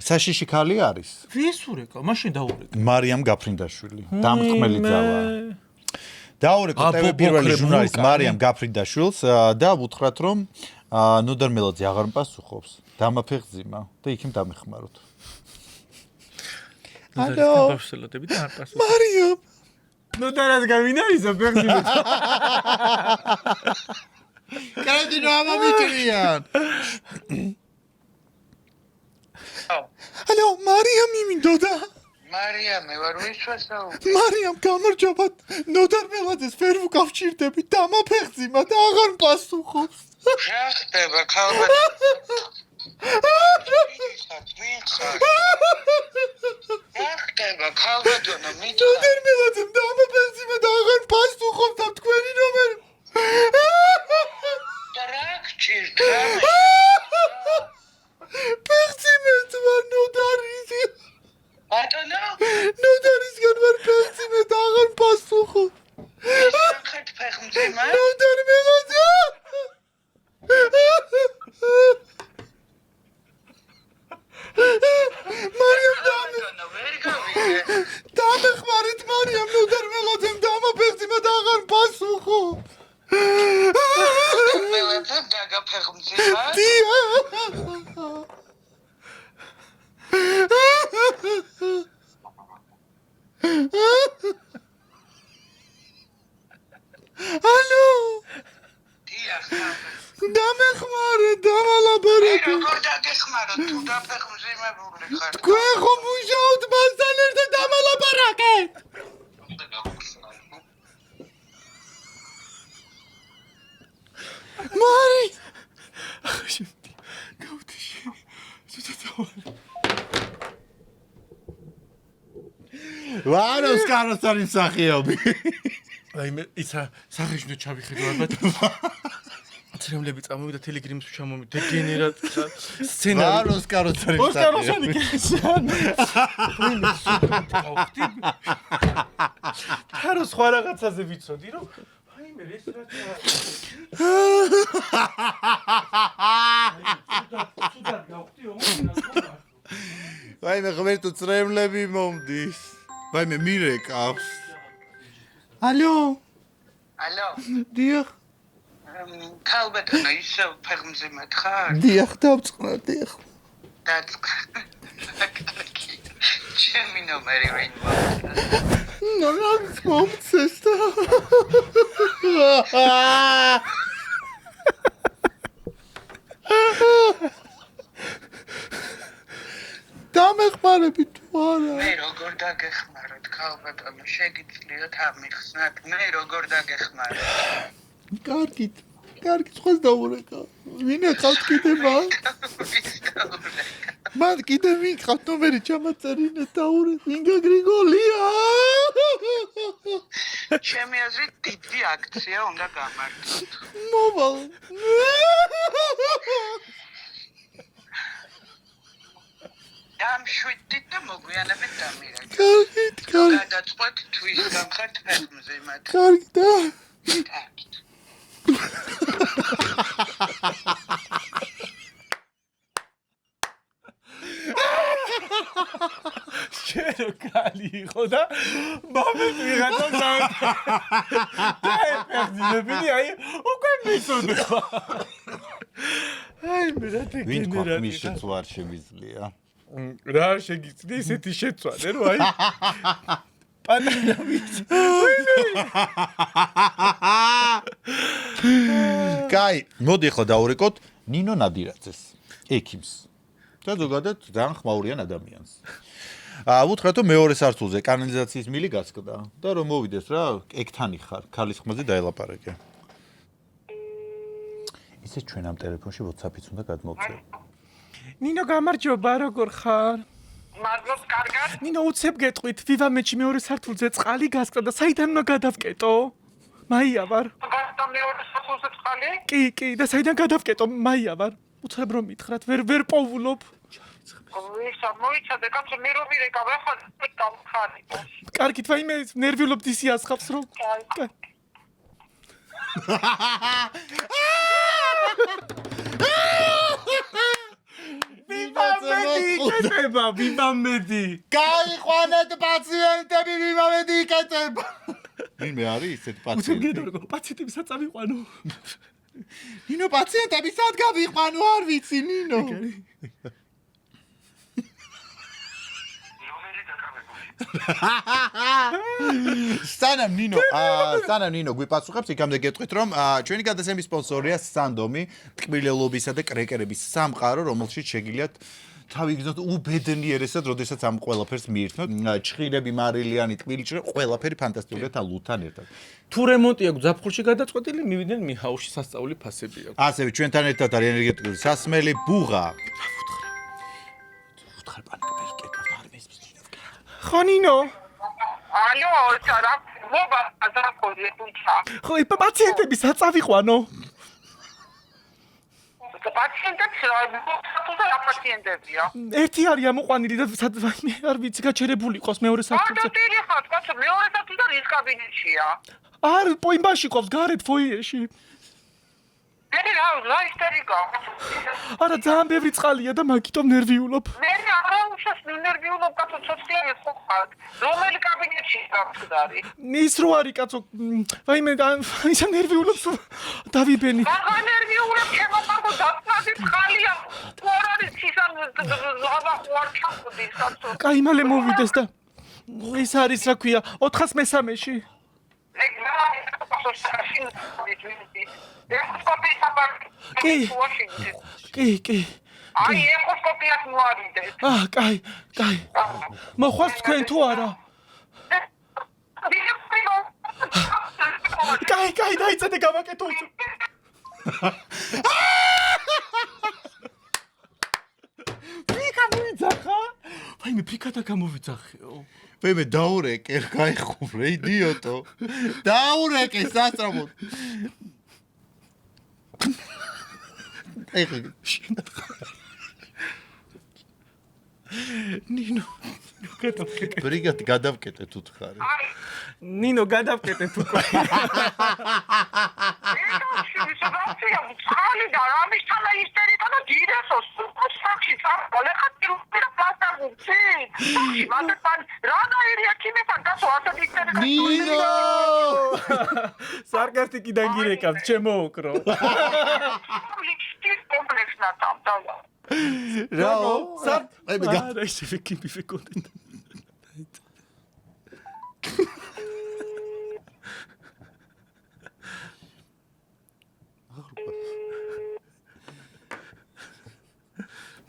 საშიში ქალი არის. ვის ურეკავ? მაშინ დაურეკავ. მარიამ გაფრინდაშვილი, დამწყმელი ძალა. დაურეკავ TV პირველი ჟურნალისტ მარიამ გაფრინდაშვილს და ვუთხრათ რომ ნოდარ მელოძე აღარ მპასუხობს. დამაფეხზიმა და იქიმ დამეხმაროთ. ალო. მარიამ. ნუ დარას გავინაიზა ფეხზიმე. კარტინო ამომიჭრიან. ალო, მარიამ იმინდოდა. მარიამ, მე ვარ ვისვასო. მარიამ, გამარჯობა. ნოდარ მელოძეს ვერ ვუკავშირდები, დამაფეხზიმა და აღარ მპასუხობს. რა ხდება, ქალბატონო? ნოდარ მელოძემ დამაფეხზიმა და აღარ მპასუხობს და თქვენი რომელი. რა გჭირდა? ფეხზიმეთ ვარ ნოდარიზი. ბატონო? ნოდარისგან ვარ ფეხზიმე და აღარ მპასუხობს. ხეთ ფეხმძიმა? ნოდარ მელოძე. მარიამ ბატონო, ვერ გავიგე. დამეხმარეთ მარიამ ნოდარ მელოძემ დამაფეხზიმა და აღარ მპასუხობს. მელოძე დაგაფეხმძიმა? ალო. დიახ. დამეხმარე, დავალაბარაკე. როგორ დაგეხმარო თუ დაფეხმძიმებული ხარ? თქვენ ხომ მუშაობთ მასთან ერთად დავალაბარაკეთ. მარი. გავთიში. ვაროს კაროსარი მსახიობი. აი მე ისა სახეშნო ჩავიხედო ალბათ. ცრემლები წამოვიდა ტელეგრამს ჩამომიდა დეგენერატ სცენარი. ვაროს კაროსარი მსახიობი. თარო სხვა რაღაცაზე ვიცოდი რომ აი მე ეს რა სუდად გავხდი ომი. ვაი მე ღმერთო წრემლები მომდის. ვაი მე მირეკავს. ალო. ალო. დიახ. ქალბატონო, ისევ ფეხმძიმედ ხარ? დიახ, დავწყნა, დიახ. დაწყნა. ჩემი ნომერი ვინ მომწეს? ნორმალს მომწეს და. დამეხმარები თუ არა? მე როგორ დაგეხმაროთ, ქალბატონო, შეგიძლიათ ამიხსნათ, მე როგორ დაგეხმაროთ? კარგით, სხვას დაურეკავ. ვინ ეხავთ კიდე მან? მან კიდე ვინ ხავთ ნომერი ჩამაწერინე დაურეკ. ინგა გრიგოლია. ჩემი აზრით დიდი აქცია უნდა გამართოთ. მოვალ. დამშვიდით და მოგვიანებით დამირეკეთ. კარგით. გადაწყვეტ თუ ის გამხართ ფეხმძიმად. კარგი და შერო კალი იყო და მომენტ ვიღაცა დაეფერდინებინი აი უკვე მისოდება აი მე რა ვინ თქვა დეგენერატი მის შეცვლა არ შემიძლია რა შეგიძლია ისეთი შეცვალე რომ აი პატარა კაი მოდი ახლა დავურეკოთ ნინო ნადირაძეს ექიმს და ზოგადად ძალიან ხმაურიან ადამიანს უთხრათ რომ მეორე სართულზე კანალიზაციის მილი გასკდა და რომ მოვიდეს რა ეკთანი ხარ ქალის ხმაზე დაელაპარაკე ისე ჩვენ ამ ტელეფონში WhatsApp-იც უნდა გადმოვწერო ნინო გამარჯობა როგორ ხარ მადლობს კარგად. ნინო უცებ გეტყვით ვივამეთში მეორე სართულზე წყალი გასკდა და საიდან უნდა გადავკეტო მაია ვარ გასტა მეორე სართულზე წყალი? კი და საიდან გადავკეტო მაია ვარ უცებ რომ მითხრათ ვერ პოვულობ ვისა მოიცადე კაცო მე რომ მირეკავ ახლა დავხარი. კარგით ვაიმე ნერვიულობ ისი ასხავს რომ ვივამედი გაიყვანეთ პაციენტები ვივამედი იკეთება ვინმე არის ისეთ პაციენტი პაციენტები საწავიყვანო ნინო პაციენტები სად გავიყვანო არ ვიცი ნინო სანამ ნინო გვიპასუხებს იქამდე გეტყვით რომ ჩვენი გადაცემის სპონსორია სანდომი ტკბილელობისა და კრეკერების სამყარო რომელშიც შეგიძლიათ თავი გზნოთ უბედნიერესად როდესაც ამ ყველაფერს მიირთმევთ ჩხირები მარილიანი ტკბილჭრე ყველაფერი ფანტასტიკურია თან ლუდთან ერთად თუ რემონტი აქვს ზაფხულში გადაწყვეტილი მივიდნენ მიჰაუსში სასწაული ფასები აქვს ასევე ჩვენთან ერთად არის ენერგეტიკული სასმელი ბუღა უთხარ პანიკა ვერ კეთებ არ მესმის ხო ნინო ალო სარა მობა ზაფხულზე თუჩა. ხო პაციენტები საწავიყვანო პაციენტებს რა პაციენტებია? ერთი არის ამოყვანილი და ვაიმე არ ვიცი გაჩერებული იყოს მეორე სართულზე დირი ხარ კაცო მეორე სართულზე რის კაბინეტშია? არ პოიმბაში ყავს გარეთ ფოიეში მე რა ისტერიკა? არა ძალიან ბევრი წყალია და მაგიტომ ნერვიულობ მე არა უშავს ნერვიულობ კაცო ცოცხლები ხო ხარ? რომელი კაბინეტში გავხდარი? ის რო არის კაცო ვაიმე ისე ნერვიულობს დავიბენი რა ნერვიულობ შემოყავ დაწნადი წყალია თუ არ არის ცისარ ზაბა ხوار ჩახუდის კაცო კაი მალე მოვიდეს და ის არის რა ქვია 403-ში კი აი ეკოსკოპიას მოარიდეს კაი მოხვალთ თქვენ თუ არა კაი დაიცადე გავაკეთო ფიკა მივიძახა ვაიმე ფიკა და გამოვიძახეო ვაიმე დაურეკე გაიხურე იდიოტო დაურეკე სასწრაფოდ ნინო გადავკეტე ბრიგად გადავკეტე თუ თხარი ნინო გადავკეტე თუ ყვა წყალი და რამის თანა ისტერიკა და დიდესოს სახში წარყოლე ხატი რა პლასტაგუცი სახში მანდან რანაირია ქიმეთან გასო ასეთ ისტერიკა ნინო სარკასტიკიდან გირეკავ ჩემო უკრო ლიქშტის კომპლექს ნატამ დავა რაო სად აი მე არა ისე ვიკიმი ვიკონდენ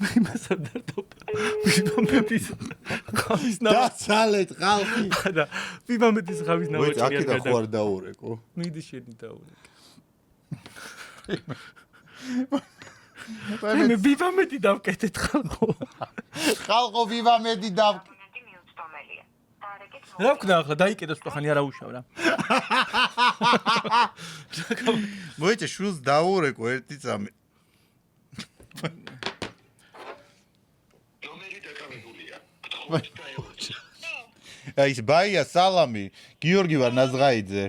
მე მასადარტობ ვიბამეთის ხავის დაცალეთ ხალხი არა ვიბამეთის ხავის ნავაჭი არ აქედან ხო არ დაურეკო მიდი შენი დაურეკე მე ვიბამეთი დავკეთეთ ხალხო ვიბამეთი რა ვქნა ახლა დაიკეტოს ხანი არა უშავ რა მოიცა შულს დაურეკო ერთი წამი აი ის ბაია სალამი გიორგი ვარ ნაზღაიძე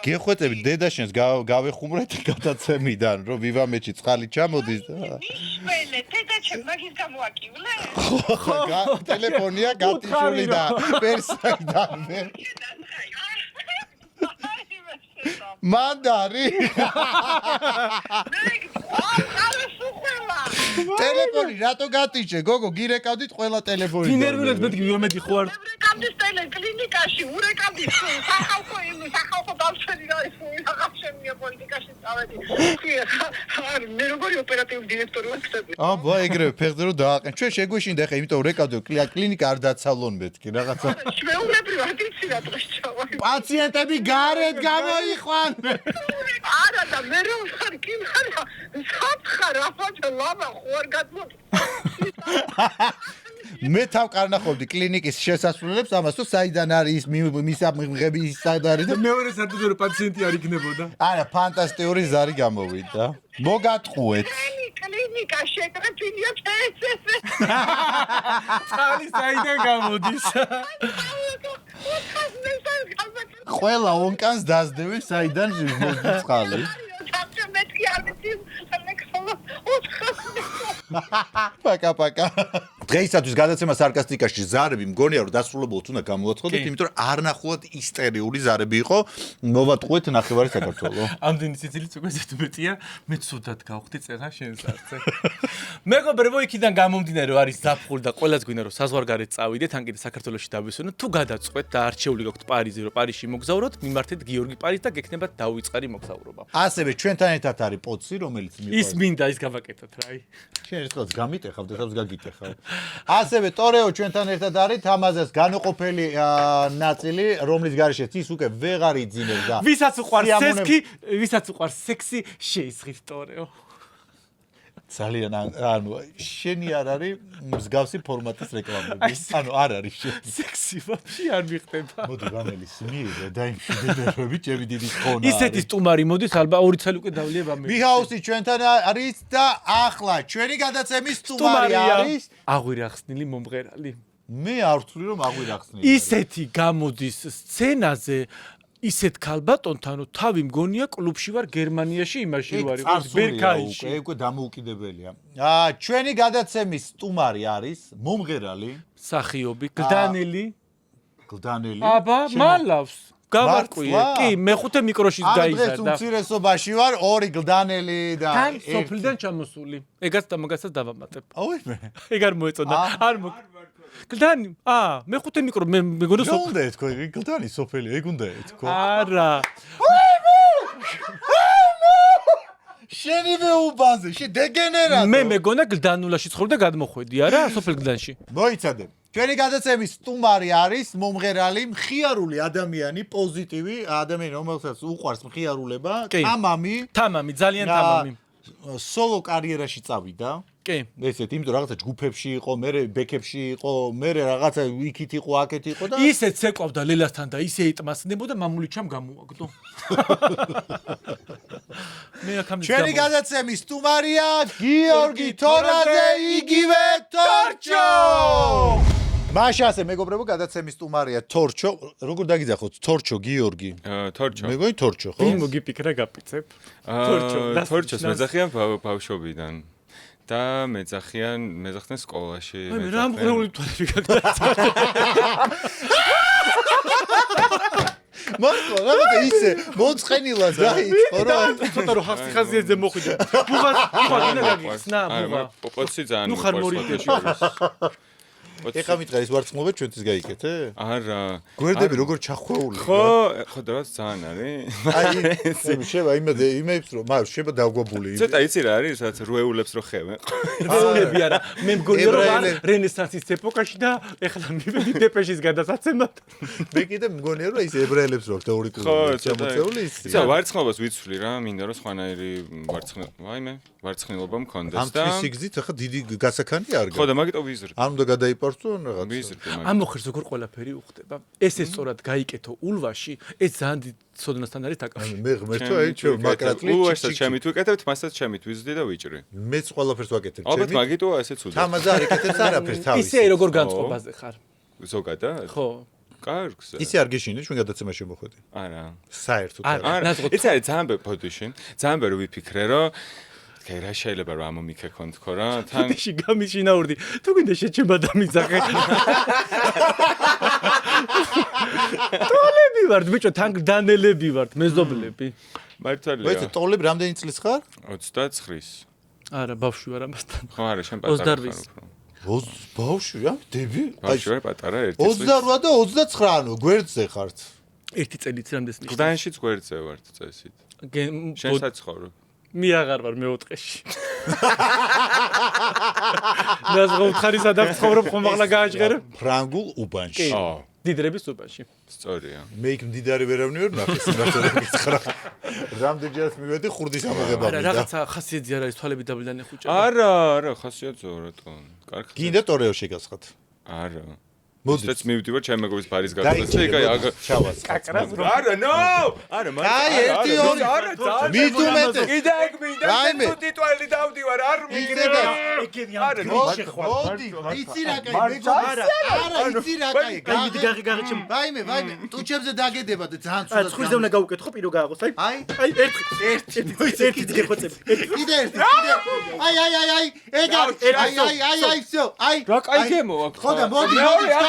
გეხვეწები დედაშენს გავეხუმრეთ გადაცემიდან რომ ვივამეთში წყალი ჩამოდის და მიშველე დედაჩემ მაგის გამოაკივლე ხო ტელეფონია გატიშული და პერსაიდანვე მანდარი ტელეფონი რატო გატიჭე გოგო გირეკავდით ყველა ტელეფონი ვინერვილებს მეთქი ვიომედი ხო არ ურეკავდის კლინიკაში ურეკავდის სახალხო დავშვენი რა ის რაღაცემია პოლიტიკაში წავედი არ მე როგორი ოპერატიული დირექტორი ვარ ხსები აბა ეგრევე ფეხზე რომ დააყენ ჩვენ შეგვეშინდა ხა იმიტომ რეკავდო კლინიკა არ დაცალონ მეთქი რაღაცა ჩვეულებრივ ათიცი რა დღეს ჩავა პაციენტები გარეთ გამოიყვან არა და მე რომ ვარ კიმარა საფხარ აფათა ლამა ხო არ გადმოდი მე თავ კარნახობდი კლინიკის შესასრულებს ამას თუ საიდან არის მისა მიღები საიდან და მეორე სათუძე რომ პაციენტი არ იქნებოდა არა ფანტასტიკური ზარი გამოვიდა მოგატყუეთ კლინიკა შეკრეფილია ფესზე წალი საიდან გამოდის ყველა ონკანს დაძდევენ საიდან მოდის წყალი პაკა დღეისათვის გადაცემა სარკასტიკაში ზარები მგონია რომ დასრულებულად უნდა გამოვაცხადოთ იმიტომ რომ არნახულად ისტერიული ზარები იყო მოვატყუეთ ნახევარი საქართველო ამდენი სიცილიც უკვე ზეთმეტია მე ცუდად გავხდი წერა შენს არცე მეგობრებო იქიდან გამომდინარე რომ არის ზაფხული და ყველას გვინდა რომ საზღვარგარეთ წავიდეთ ან კიდე საქართველოში დავისვენოთ თუ გადაწყვეტ და არჩეული გაქვთ პარიზი რომ პარიზში მოგზაუროთ მიმართეთ გიორგი პარიზს და გექნებათ დაუვიწყარი მოგზაურობა ასევე ჩვენთან ერთად არის პოცი რომელიც ის მინდა ის გავაკეთოთ რაი შენ ერთხელ გამიტეხავ და თავს გაგიტეხავ ასევე ტორეო ჩვენთან ერთად არის თამაზეს განუყოფელი ნაწილი რომლის გარეშეც ის უკვე ვეღარ იძინებს და ვისაც უყვარს სესკი ვისაც უყვარს სექსი შეისხით ტორეო ძალიან ანუ შენი არ არის მსგავსი ფორმატის რეკლამები ანუ არ არის შენი სექსი ვაფშე არ მიხდება მოდი რამელი სიმიერია დაიმშვიდობები ჩემი დიდი ხონა ისეთი სტუმარი მოდის ალბათ 2 წელი უკვე დავლია ბამე მიჰაუსი ჩვენთან არის და ახლა ჩვენი გადაცემის სტუმარი არის აღვირახსნილი მომღერალი მე არ ვთვლი რომ აღვირახსნილი ისეთი გამოდის სცენაზე ისეთ ქალბატონთან რომ თავი მგონია კლუბში ვარ გერმანიაში იმაში ვარ ბერკაინში უკვე დამოუკიდებელია ჩვენი გადაცემის სტუმარი არის მომღერალი სახიობი გლდანელი აბა მალავს გავარკვიე კი მეხუთე მიკროშიც გაიზარდა დღეს უმცირესობაში ვარ ორი გლდანელი და თან სოფლიდან ჩამოსული ეგაც და მაგასაც დავამატებ აუი მე ეგ არ მოეწონა არ გლდანი მეხუთე მიკრო მე მეგონა სოფლი უნდა ეთქო გლდანი სოფელი ეგ უნდა ეთქო არა შენივე უბანზე შე დეგენერატო მე მეგონა გლდანულაში ცხოვრ და გადმოხვედი არა სოფელ გლდანში მოიცადე ჩვენი გადაცემის სტუმარი არის მომღერალი მხიარული ადამიანი პოზიტივი ადამიანი რომელსაც უყვარს მხიარულება თამამი ძალიან თამამი სოლო კარიერაში წავიდა კი ესეთ იმიტომ რაღაცა ჯგუფებში იყო მე ბექებში იყო მე რაღაცა იქით იყო აქეთ იყო და ისე ცეკვავდა ლელასთან და ისე იტმასნებოდა მამული ჩამ გამოაგდო მე აქამდე ჩვენი გადაცემის სტუმარია გიორგი თორაძე იგივე თორჩო მაშასე მეგობრებო გადაცემის სტუმარია თორჩო როგორ დაგიძახოთ თორჩო გიორგი თორჩო მეგონი თორჩო ხო ვინ მოგიფიქრა გაპიცებ თორჩოს მეძახიან ბავშვობიდან და მეძახდნენ სკოლაში მე რა მყრეული თვალები გაგდაცა მარკო რაღაცა ისე მოწყენილა დაიწყო რომ ცოტა რო ხაზიაზე მოხვიდა ბუღა გინდა გაგიხსნა ბუღა პოპოცი ძალიან ნუ ხარ მორიდეში ეხა მითხარ ის ვარცხმობა ჩვენთვის გაიკეთე? არა. გვერდები როგორ ჩახვეული? ხო, დროც ძალიან არის. აი, შევა იმებს რომ მაგ შევა დაგვაბული. ცოტა იცი რა არის, რაც რუეულებს რო ხევენ. რუეულები არა, მე მგონია რომ რენესანსის ეპოქაში და ეხლა მივედი დეპეშის გადასაცემად. მე კიდე მგონია რომ ის ებრაელებს რო თეორიკულად შემოწეული ის. იცი, ვარცხნილობას ვიცვლი რა, მინდა რომ სხვანაირი ვარცხნილობა მქონდეს და ამ სიგზით ახლა დიდი გასაქანი არ გაქვს. ხო და მაგიტო ვიზრდი. არ უნდა გადაიპარწო რაღაც. ვიზრდი. ამ მოხერს როგორ ყველაფერი უხდება. ეს სწორად გაიკეთო ულვაში, ეს ძალიან დიდ სოდნასთან არის დაკავშირებული. მე ღმერთო აი ჩვენ მაკრატლი ულვასაც ჩემით ვიკეთებთ, მასაც ჩემით ვიზრდი და ვიჭრი. მეც ყველაფერს ვაკეთებ ჩემით. ალბათ მაგიტოა ესეც უდო. თამაზე არ იკეთებს არაფერს თავის. ისე როგორ განწყობაზე ხარ? ზოგადად? ხო. კარგს. ისე არ გეშინე ჩვენ გადაცემაში მოხვედი. არა. საერთოდ არა. არა. არა. იცი არის ძალიან პოდიშინ. ძალიან ბევრი ვიფიქრე, რომ კაი რა შეიძლება რომ ამომიქეკონ თქო რა. თან ში გამიშინაურდი. თუ გინდა შეჩება დამიძახე. ტოლები ვართ, ბიჭო, თან გდანელები ვართ, მეზობლები. მართალია. ვეცე ტოლები რამდენი წლის ხარ? 29-ის. არა, ბავშვი ვარ ამასთან. ხო არა, შენ პატარა ხარ უფრო. ბავშვი რა, დები? ბავშვი ვარ პატარა 1 წლის. 28 და 29 ანუ გვერდზე ხართ. ერთი წელიც რამდენს ნიშნავს? გდანშიც გვერდზე ვარ წესით. შენ საცხოვრებ. მე აღარ ვარ მეოთხეში. ნაზღობ ხარი სადაც ცხოვრობ ხომ ახლა გააჟღერებ? ფრანგულ უბანში. ო, დიდრების უბანში. სწორია. მე იქ მდიდარი ვერავნი ვერ ნახე სიმართლე გითხრა. რამდენჯერაც მივედი ხურდის ამაღება არა, მინდა. რაღაცა ხასიათი არა ის თვალები დაბლიდან ეხუჭა. არა, ხასიათზეა რატომ? კარგი. გინდა ტორეო შეგასხათ. არა. მოდი. მოდით მივდივარ ჩემ მეგობის ბარის გადასასწრაფო. კაი, ჩავას. არა, ნო! არა, მაგრამ კაი, ერთი ორი. არა, ძალიან. მიდუმეთე. კიდე ეგ მინდა რაიმე. თუ ტიტველი დავდივარ, არ მიგრება. არა, მოდი, იცი რა კაი, მეგობარ. არა, იცი რა კაი. გაღი ჩემ. ვაიმე, ტუჩებზე დაგედება და ძალიან ცუდად. ცხვრზე უნდა გავუკეთო, პირო გააღოს, აი. აი, ერთი გეხოცები. კიდე ერთი. აი, ეგ აი, всё. აი. რა კაი გემო აქ. ხო და მოდი,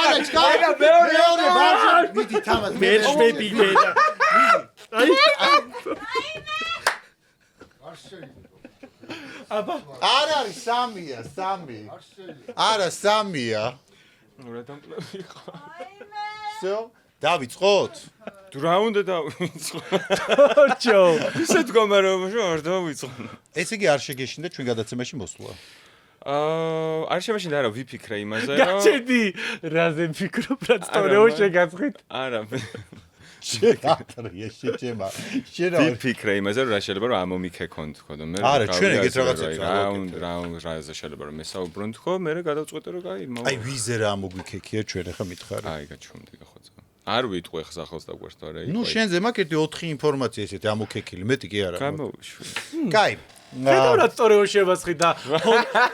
ჩკარა. მეორე ბაჟი. მიდი თამად. მე შვები მე და. აი. აბა, არ არის სამია, სამი. არა, სამია. რა დამკლავი ხო? всё. დავიწყოთ? თუ რა უნდა დავიწყო? ორჩო. ისე მდგომარეობაში არ დავიწყო. ესე იგი არ შეგეშინდა ჩვენ გადაცემაში მოსვლა. არ შემაშინდა არა ვიფიქრე იმაზე რომ გაჩედი რაზე ფიქრობ რა სწორეო შეგაცხით. არა შეგატრია შეჭემა. შენ ვიფიქრე იმაზე რომ რა შეიძლება რომ ამომიქეკონ თქო და მე არა, ჩვენ ეგეთ რაღაცებს არ რაზე შეიძლება რომ მესაუბრონ თქო მე გადავწყვეტე რომ აი აი ვიზე რა მოგვიქეკია ჩვენ ახლა მითხარი. აი გაჩვენდი გახოცა. არ ვიტყვე ხსახელს და გვერდ არა ნუ შენზე მაქვს ერთი 4 ინფორმაცია ესეთი ამოქეკილი, მეტი კი არა. გამოვიშვი. კაი. რა სწორეო შევასხი და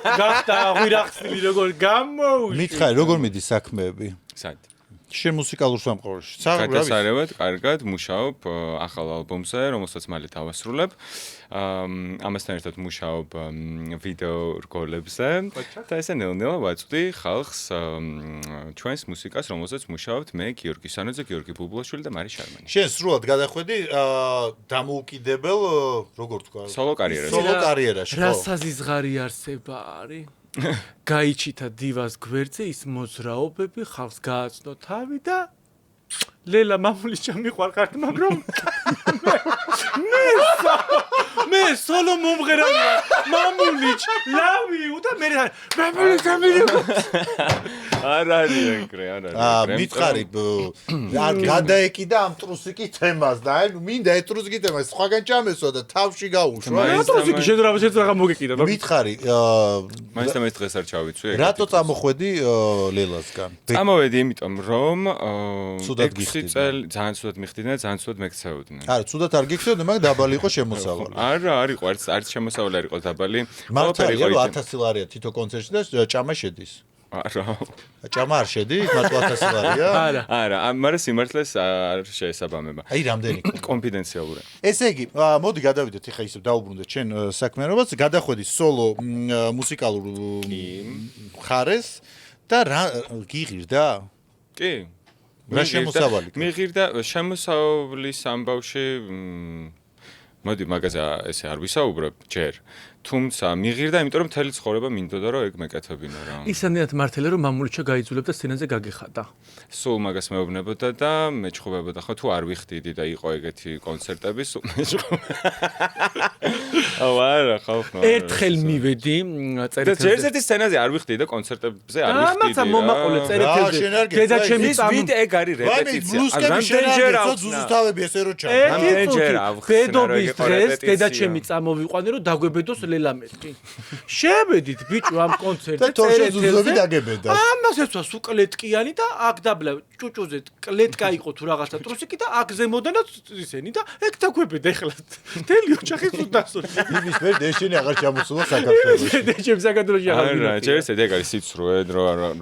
გახდა ღვირახსნილი როგორ გამოვიშვი. მითხარი როგორ მიდის საქმეები? სად? შენ მუსიკალურ სამყაროში. გადასარევად, კარგად მუშაობ ახალ ალბომზე, რომელსაც მალე დავასრულებ. ამასთან ერთად მუშაობ ვიდეო რგოლებზე და ესე ნელ-ნელა ვაწვდი ხალხს ჩვენს მუსიკას, რომელზეც მუშაობთ მე, გიორგი სანოძე, გიორგი ბუბლაშვილი და მარი შარმანი. შენ სრულად გადახვედი დამოუკიდებელ, როგორ თქვა? სოლო კარიერაში. სოლო კარიერაში, ხო? რა საზიზღარი არსება არის? გაიჩითა დივას გვერდზე ის მოძრაობები, ხალხს გააცნო თავი და ლელა მამული ჩამიყვარხარ, მაგრამ მე სოლო მომღერალია, მამულიჩ, ლავი და მე მამული ჩამიყვარხარ. არ არის ეგრე, არ არის. მითხარი არ გადაეკიდა ამ ტრუსიკი თემას და აი მინდა ეს ტრუსიკი თემა სხვაგან ჩამესვა და თავში გაუშვა. ტრუსიკი შეძრაღა მოგეკიდა. მითხარი მაინც და მე დღეს არ ჩავიცვი. რატო წამოხვედი ლელასგან? წამოვედი იმიტომ რომ ცუდად 6 წელი ძალიან ცუდად მიხდიდნენ, ძალიან ცუდად მეკცეოდნენ. არა, ცუდად არ გიქცეოდნენ, მაგრამ დაბალი იყო შემოსავალი. არა, არ იყო, არც შემოსავალი არ იყო დაბალი. მართალია, 1000 ლარია თითო კონცერტში და ჭამა შედის. არა. ჭამა არ შედის, მარტო 1000 ლარია? არა, მაგრამ სიმართლეს არ შეესაბამება. აი, რამდენი? კონფიდენციალურია. ესე იგი, მოდი გადავიდეთ ახლა ისე დაუბრუნდეთ შენ საქმიანობას, გადახვედი სოლო მუსიკალურ მხარეს და რა გიღირდა? კი. რა შემოსავალი? მიღირდა შემოსავლის ამბავში მოდი მაგაზე ესე არ ვისაუბრებ ჯერ. თუმცა მიღირდა, იმიტომ რომ მთელი ცხოვრება მინდოდა რომ ეგ მეკეთებინა რა. ისანიათ მართალია რომ მამულიჩა გაიძულებდა სცენაზე გაგეხადა. სულ მაგას მეუბნებოდა და მეჩხუბებოდა ხო თუ არ ვიხდიდი და იყო ეგეთი კონცერტები სულ არა ხალხო ერთხელ მივედი წერეთელზე. ერთ-ერთი სცენაზე არ ვიხდიდი და კონცერტებზე არ ვიხდიდი. ამაცა მომაყოლე წერეთელზე. დედა ჩემი ვიდ ეგ არის რეპეტიცია. რამდენჯერ ზუზუთავები ესე რო ჩა. ბედობის დღეს დედა ჩემი წამოვიყვანე რომ დაგვებედოს ლელამეთი. შევედით ბიჭო ამ კონცერტზე. და თოშო ზუზები დაგებედა. ამას ეცვა სულ კლეტკიანი და აქ დაბლა ჭუჭუზე კლეტკა იყო თუ რაღაცა ტრუსიკი და აქ ზემოდანაც ისენი და ეგ დაგვებედა ეხლა. მთელი ოჯახი სულ დასწორდა. იმის ვერ დეშენი აღარ ჩამოსულა საქართველოში. დეჩემ საქართველოში აღარ არა, ჯერ ეგ არის სიცრუე,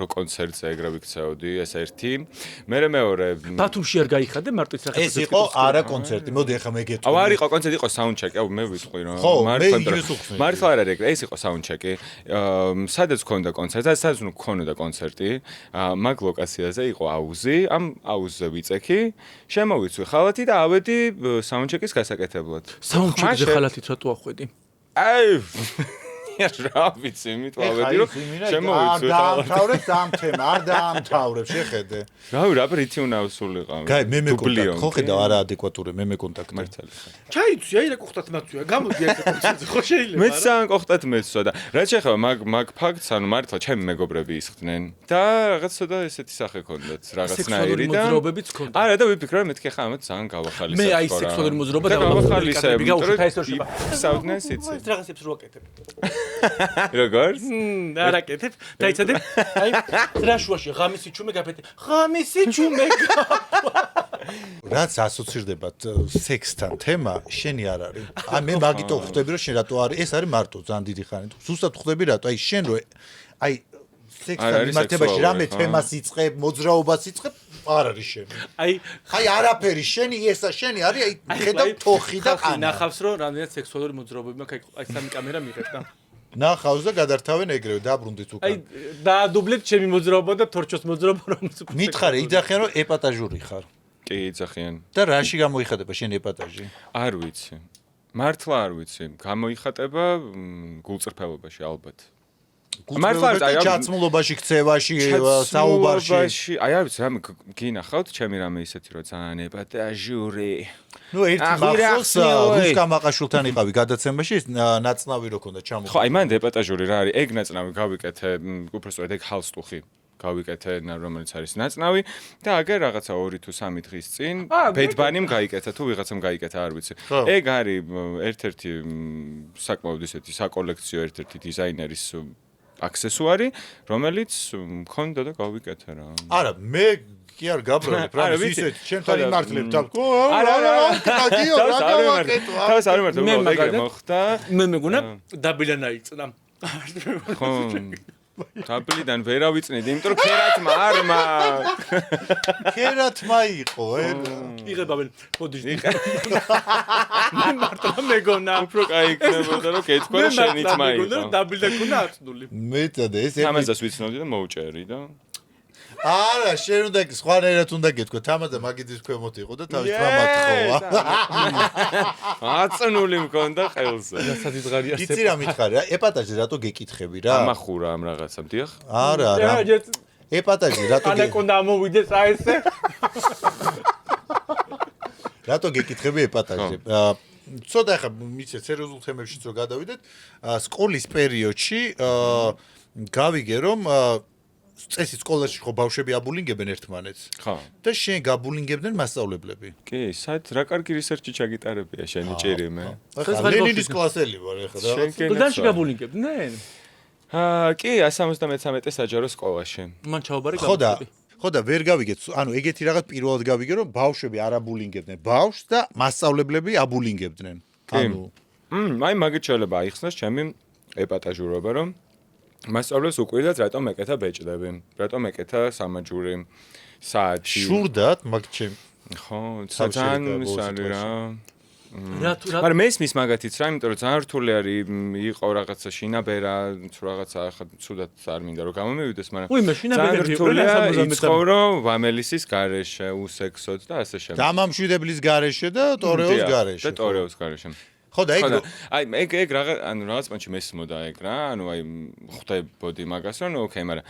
რო კონცერტზე ეგრე ვიქცეოდი, ეს ერთი. მე მეორე ბათუმში არ გაიხადე მარტო ის რაღაც ეს იყო არა კონცერტი, მოდი ახლა მე გეტყვი. აუ არ იყო კონცერტი, იყო საუნდჩეკი, აუ მე ვიტყვი რომ მართლა არ არის ეგრე, ეს იყო საუნდჩეკი. სადაც ქონდა კონცერტი, სადაც ნუ ქონოდა კონცერტი, მაგ ლოკაციაზე იყო აუზი, ამ აუზზე ვიწექი, შემოვიცვი ხალათი და ავედი საუნდჩეკის გასაკეთებლად. საუნდჩეკზე ხალათით რატო ახვედი? აი რა ვიცი, იმით ავედი რომ შემოვიცვი ხალათი. დაამთავრებ ამ თემა, არ დაამთავრებ, შეხედე. რავი, რა პრიტი უნდა ვსულიყავ. გაი, მე მეკონტაქტ, ხო ხედავ არა ადეკვატური, მე მეკონტაქტ. მართალი. ჩაიცვი, აი რა კუხტად მაცვია, გამოდი აი კონცერტზე, ხო შეიძლება? მეც სან კოხტად მეცვა და რაც შეხება მაგ ფაქტს, ანუ მართლა ჩემი მეგობრები ისხდნენ და რაღაც ცოტა ესეთი სახე ქონდათ, რაღაცნაირი და მოძრაობებიც ქონდა. არა და ვიფიქრე რომ მეთქე ხა ამათ ძალიან გავახალისებ. მე აი სექსუალური მოძრაობა და გავახალისებ. გავუშვით აი ეს რო შევა. საუდნენ სიცი. ეს რაღაცებს რო აკეთებ. როგორც? არა კეთებ, დაიცადებ. აი რა შუაში ღამისი ჩუმე გაფეთე. ღამისი ჩუმე. რაც ასოცირდებათ სექსთან თემა, შენი არ არის. აი მე მაგითო ხვდები რომ შენ რატო არის, ეს არის მარტო ძალიან დიდი ხანი. ზუსტად ხვდები რატო, აი შენ რო აი სექსთან მიმართებაში რამე თემას იწყებ, მოძრაობას იწყებ, არ არის შენი. აი არაფერი შენი ესა შენი არის, აი ხედავ თოხი და ყანა. ნახავს რომ რამდენად სექსუალური მოძრაობები მაქვს, აი სამი კამერა მიღებ და ნახავს და გადართავენ ეგრევე, დაბრუნდით უკან. აი დაადუბლეთ ჩემი მოძრაობა და თორჩოს მოძრაობა რომ მითხარე, იძახიან რომ ეპატაჟური ხარ. კი, იძახიან. და რაში გამოიხატება შენ ეპატაჟი? არ ვიცი. მართლა არ ვიცი. გამოიხატება გულწრფელობაში ალბათ. მართლა ჩაცმულობაში, ქცევაში, საუბარში. აი არ ვიცი, რამე გინახავთ, ჩემი რამე ისეთი რომ ძალიან ეპატაჟური. ნუ ერთი მახსოვს რუსკა მაყაშვილთან იყავი გადაცემაში, ნაცნავი რო ქონდა ჩამოყალიბებული. ხო, აი მან ეპატაჟური რა არის? ეგ ნაცნავი გავიკეთე, უბრალოდ ეგ ჰალსტუხი გავიკეთე, რომელიც არის ნაცნავი და აგერ რაღაცა 2 თუ 3 დღის წინ ბედბანიმ გაიკეთა თუ ვიღაცამ გაიკეთა, არ ვიცი. ეგ არის ერთ-ერთი საკმაოდ ისეთი საკოლექციო ერთ-ერთი დიზაინერის აქსესუარი, რომელიც მქონდა და გავიკეთე რა. არა, მე კი არ გაბრალებ რა, ისეთ ჩემთან იმართლებ და არა, კაგიო რა გავაკეთო. თავს არ იმართლებ, ეგრე მოხდა. მე მეგონა დაბილანა იწნა. ხო. დაბილიდან ვერ ავიწნიდი, იმიტომ რომ ქერათმა არ მაქვს. ქერათმა იყო, იღებავენ ბოდიში. მე მარტო მეგონა. უფრო კაი იქნებოდა რომ კეთქვა და შენი თმა იყო. მეგონა დაბილდა ქონა აწნული. მეტად ეს თამაზას ვიცნობდი და მოუჭერი და არა, შენ უნდა სხვანაირად უნდა გეთქვა, თამაზა მაგიდის ქვემოთ იყო და თავის თმა მოთხოვა. აწნული მქონდა ხელზე. რასაც ღარია სეპა. იცი რა მითხარი რა, ეპატაჟი რატო გეკითხები რა? ამახურა ამ რაღაცა, დიახ? არა, ეპატაჟი რატო ანაკონდა ამოვიდეს აი ესე. რატო გეკითხები ეპატაჟი? ცოტა ახლა მიცეთ სერიოზულ თემებშიც რო გადავიდეთ, სკოლის პერიოდში გავიგე რომ წესი სკოლაში ხო ბავშვები აბულინგებენ ერთმანეთს. ხო. და შენ გაბულინგებდნენ მასწავლებლები. კი, საერთოდ რა კარგი რისერჩი ჩაგიტარებია შენი ჭირი მე. ახლა ლენინის კლასელი ვარ ახლა და სტუდენტში გაბულინგებდნენ? კი, 173 საჯარო სკოლაში. მან ჩაუბარი გაბულინგები. ხო და ვერ გავიგეთ, ანუ ეგეთი რაღაც პირველად გავიგე რომ ბავშვები არ აბულინგებდნენ ბავშვს და მასწავლებლები აბულინგებდნენ. ანუ აი მაგით შეიძლება აიხსნას ჩემი ეპატაჟურობა რომ მასწავლებს უკვირდათ რატომ ეკეთა ბეჭდები, რატომ ეკეთა სამაჯური, საათი. შურდათ მაგ ჩემ. ხო, ძალიან მისალი რა. რა მაგრამ მესმის მაგათიც რა, იმიტომ რომ ძალიან რთული არის იყო რაღაცა შინაბერა, თუ რაღაცა ახლა ცუდად არ მინდა რომ გამომივიდეს, მაგრამ უიმე შინაბერები იცხოვრო ვამელისის გარეშე, უსექსოდ და ასე შემდეგ. დამამშვიდებლის გარეშე და ტორეოს გარეშე. და ტორეოს გარეშე. ხო და აი ეგ რაღაც პონჩი მესმოდა ეგ რა, ანუ აი ხვდებოდი მაგას რომ ოკეი, მაგრამ